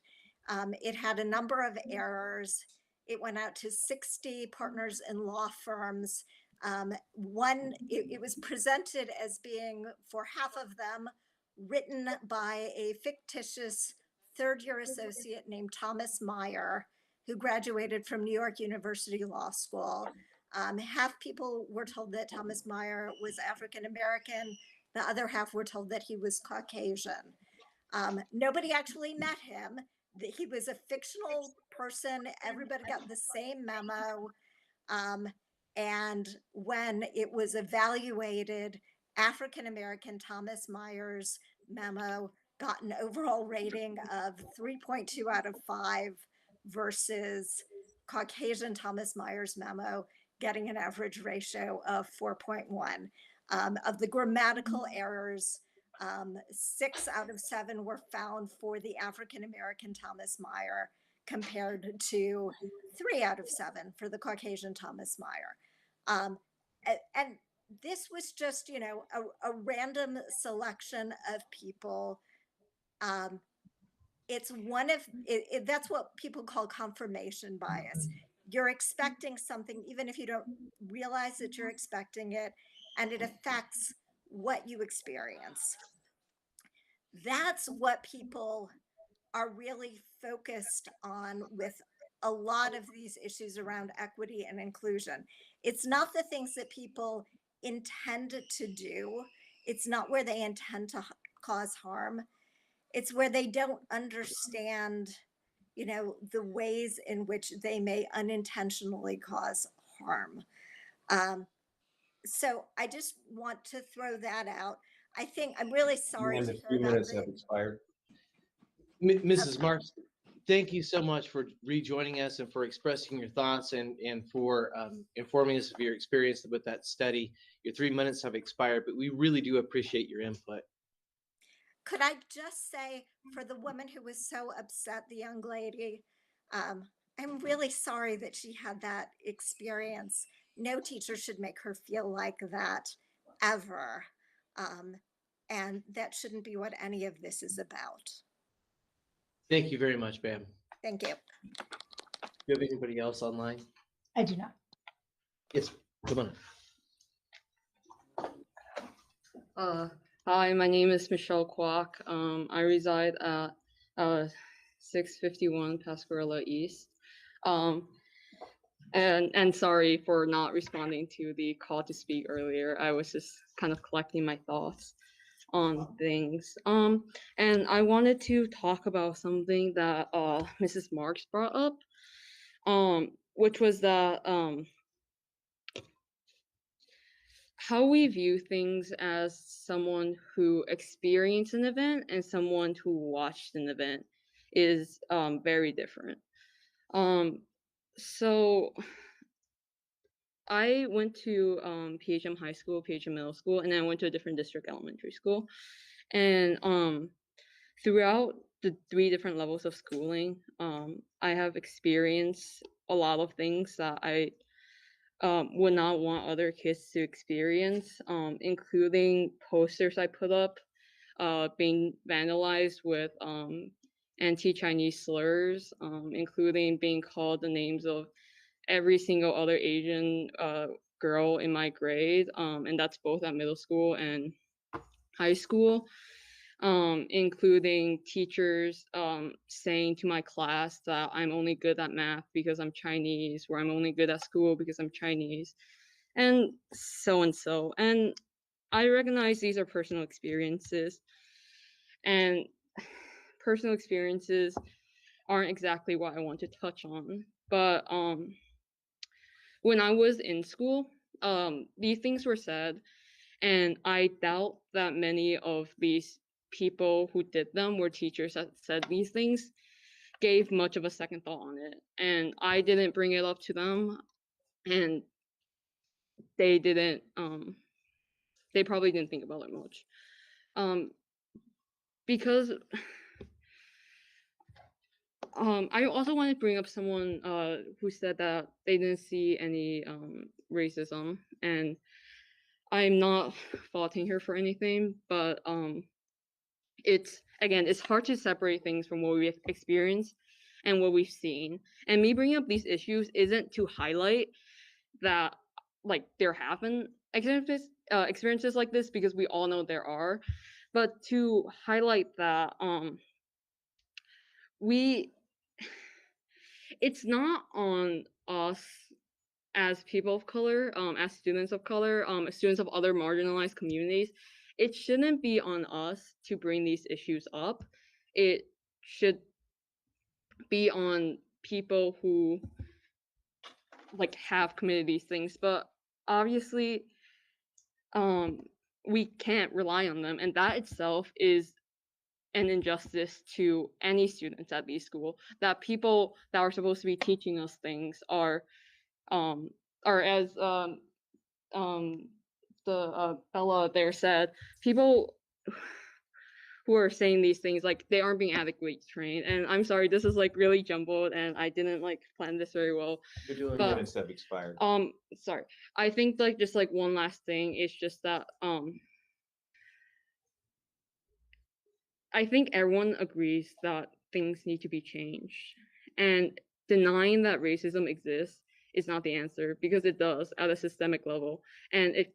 It had a number of errors. It went out to 60 partners in law firms. It was presented as being, for half of them, written by a fictitious third-year associate named Thomas Meyer, who graduated from New York University Law School. Half people were told that Thomas Meyer was African-American. The other half were told that he was Caucasian. Nobody actually met him. He was a fictional person. Everybody got the same memo. And when it was evaluated, African-American Thomas Meyer's memo got an overall rating of 3.2 out of 5 versus Caucasian Thomas Meyer's memo getting an average ratio of 4.1. Of the grammatical errors, 6 out of 7 were found for the African-American Thomas Meyer compared to 3 out of 7 for the Caucasian Thomas Meyer. And this was just, a random selection of people. It's that's what people call confirmation bias. You're expecting something, even if you don't realize that you're expecting it, and it affects what you experience. That's what people are really focused on with a lot of these issues around equity and inclusion. It's not the things that people intend to do. It's not where they intend to cause harm. It's where they don't understand, the ways in which they may unintentionally cause harm. So I just want to throw that out. I'm really sorry to hear few about minutes the, have expired. Mrs. Marks, thank you so much for rejoining us and for expressing your thoughts and for informing us of your experience with that study. Your 3 minutes have expired, but we really do appreciate your input. Could I just say, for the woman who was so upset, the young lady, I'm really sorry that she had that experience. No teacher should make her feel like that ever. And that shouldn't be what any of this is about. Thank you very much, ma'am. Thank you. Do you have anybody else online? I do not. Yes, come on. Hi, my name is Michelle Kwok. I reside at 651 Pasquarella East. And sorry for not responding to the call to speak earlier. I was just kind of collecting my thoughts on things. And I wanted to talk about something that Mrs. Marks brought up, which was that how we view things as someone who experienced an event and someone who watched an event is very different. So I went to PHM High School, PHM Middle School, and then I went to a different district elementary school. And throughout the 3 different levels of schooling, I have experienced a lot of things that I would not want other kids to experience, including posters I put up being vandalized with anti-Chinese slurs, including being called the names of every single other Asian girl in my grade, and that's both at middle school and high school, including teachers saying to my class that I'm only good at math because I'm Chinese, or I'm only good at school because I'm Chinese, and so and so. And I recognize these are personal experiences, and personal experiences aren't exactly what I want to touch on. But when I was in school, these things were said, and I doubt that many of these people who did them were teachers that said these things, gave much of a second thought on it. And I didn't bring it up to them, and they didn't, they probably didn't think about it much. Because I also want to bring up someone who said that they didn't see any racism, and I'm not faulting her for anything, but it's hard to separate things from what we've experienced and what we've seen. And me bringing up these issues isn't to highlight that like there have been experiences like this, because we all know there are, but to highlight that it's not on us as people of color, as students of color, students of other marginalized communities. It shouldn't be on us to bring these issues up. It should be on people who like have committed these things, but obviously we can't rely on them, and that itself is an injustice to any students at these school, that people that are supposed to be teaching us things are as the Bella there said, people who are saying these things, like, they aren't being adequately trained. And I'm sorry, this is like really jumbled, and I didn't like plan this very well. You're doing but, minutes have expired. Sorry. I think like just like one last thing is just that I think everyone agrees that things need to be changed, and denying that racism exists is not the answer, because it does at a systemic level. And if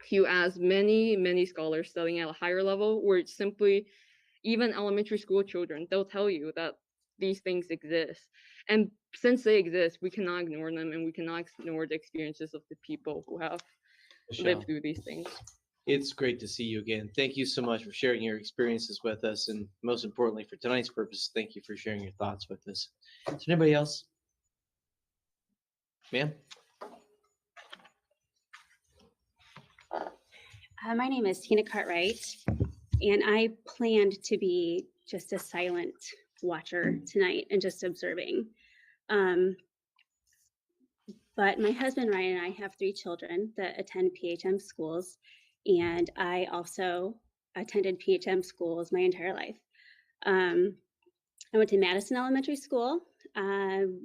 you ask many scholars studying at a higher level, where it's simply even elementary school children, they'll tell you that these things exist. And since they exist, we cannot ignore them, and we cannot ignore the experiences of the people who have Michelle, lived through these things. it's great to see you again. Thank you so much for sharing your experiences with us, and most importantly for tonight's purpose, thank you for sharing your thoughts with us. Is there anybody else? Ma'am? My name is Tina Cartwright, and I planned to be just a silent watcher tonight and just observing. But my husband Ryan and I have 3 children that attend PHM schools, and I also attended PHM schools my entire life. I went to Madison Elementary School, the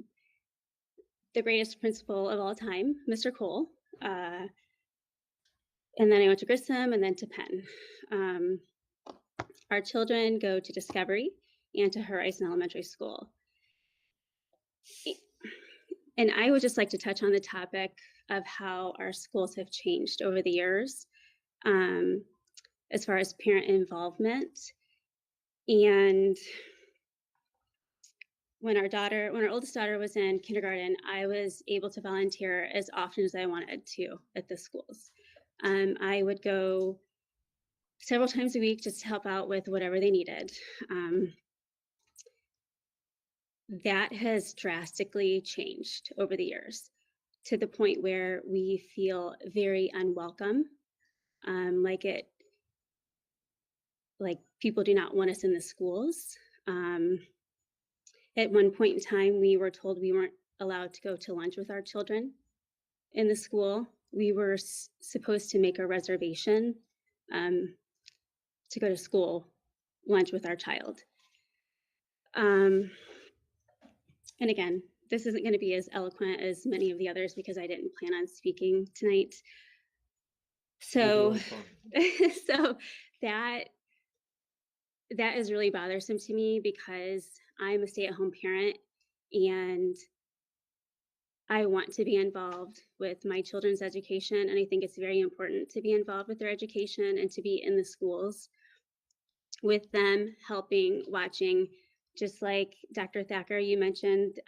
greatest principal of all time, Mr. Cole. And then I went to Grissom, and then to Penn. Our children go to Discovery and to Horizon Elementary School. And I would just like to touch on the topic of how our schools have changed over the years, as far as parent involvement. And when our oldest daughter was in kindergarten, I was able to volunteer as often as I wanted to at the schools. I would go several times a week just to help out with whatever they needed. That has drastically changed over the years, to the point where we feel very unwelcome, like people do not want us in the schools. At one point in time, we were told we weren't allowed to go to lunch with our children in the school. We were supposed to make a reservation to go to school lunch with our child. And again, this isn't going to be as eloquent as many of the others because I didn't plan on speaking tonight. So, so that that is really bothersome to me because I'm a stay-at-home parent and I want to be involved with my children's education. And I think it's very important to be involved with their education and to be in the schools with them, helping, watching, just like Dr. Thacker, you mentioned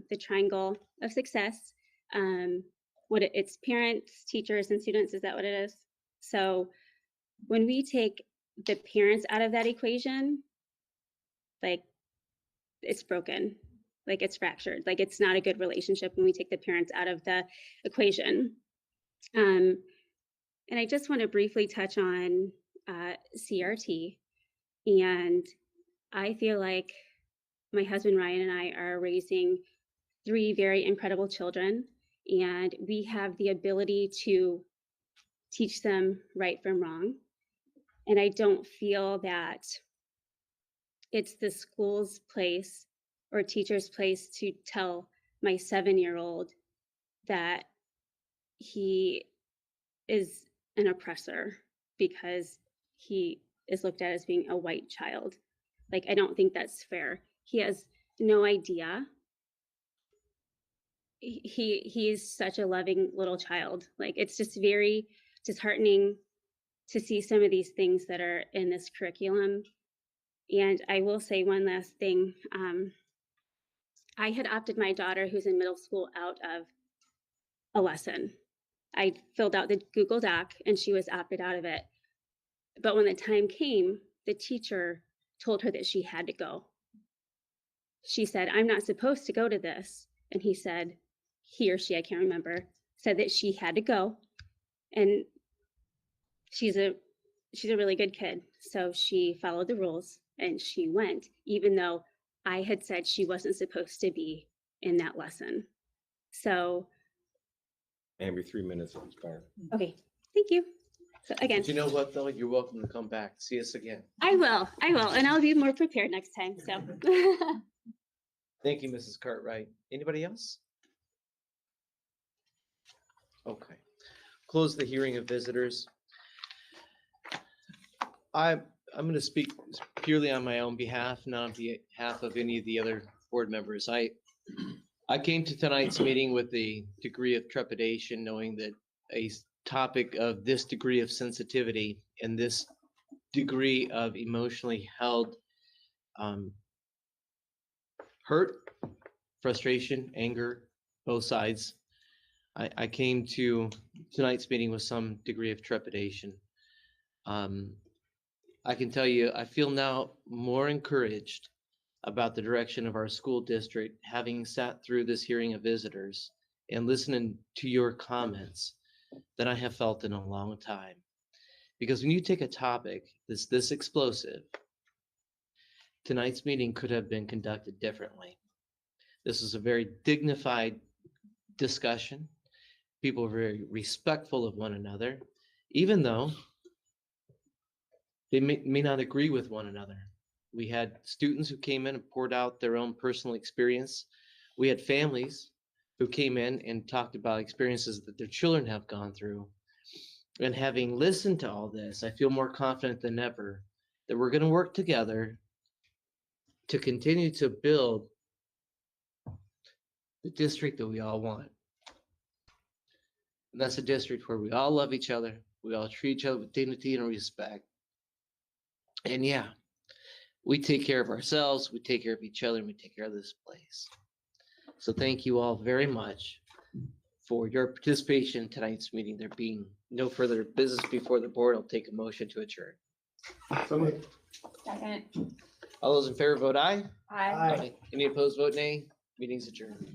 the triangle of success. It's parents, teachers, and students. Is that what it is? So when we take the parents out of that equation, like it's broken, like it's fractured, like it's not a good relationship when we take the parents out of the equation. And I just want to briefly touch on CRT. And I feel like my husband Ryan and I are raising 3 very incredible children, and we have the ability to teach them right from wrong. And I don't feel that it's the school's place or teacher's place to tell my 7-year-old that he is an oppressor because he is looked at as being a white child. Like, I don't think that's fair. He has no idea. He's such a loving little child. Like, it's just very disheartening to see some of these things that are in this curriculum. And I will say one last thing. I had opted my daughter, who's in middle school, out of a lesson. I filled out the Google Doc and she was opted out of it. But when the time came, the teacher told her that she had to go. She said, "I'm not supposed to go to this." And he said, he or she, I can't remember, said that she had to go. And she's a really good kid. So she followed the rules and she went, even though I had said she wasn't supposed to be in that lesson. So. And your 3 minutes will expire. Okay, thank you. So again. But you know what though? You're welcome to come back. See us again. I will, and I'll be more prepared next time, so. Thank you, Mrs. Cartwright. Anybody else? Okay. Close the hearing of visitors. I'm going to speak purely on my own behalf, not on behalf of any of the other board members. I came to tonight's meeting with a degree of trepidation, knowing that a topic of this degree of sensitivity and this degree of emotionally held hurt, frustration, anger, both sides. I came to tonight's meeting with some degree of trepidation. I can tell you, I feel now more encouraged about the direction of our school district, having sat through this hearing of visitors and listening to your comments than I have felt in a long time. Because when you take a topic that's this explosive, tonight's meeting could have been conducted differently. This is a very dignified discussion. People are very respectful of one another, even though they may not agree with one another. We had students who came in and poured out their own personal experience. We had families who came in and talked about experiences that their children have gone through. And having listened to all this, I feel more confident than ever that we're going to work together to continue to build the district that we all want. And that's a district where we all love each other. We all treat each other with dignity and respect. And yeah, we take care of ourselves, we take care of each other, and we take care of this place. So thank you all very much for your participation in tonight's meeting. There being no further business before the board, I'll take a motion to adjourn. Second. All those in favor vote aye. Aye. Any opposed vote nay. Meeting's adjourned.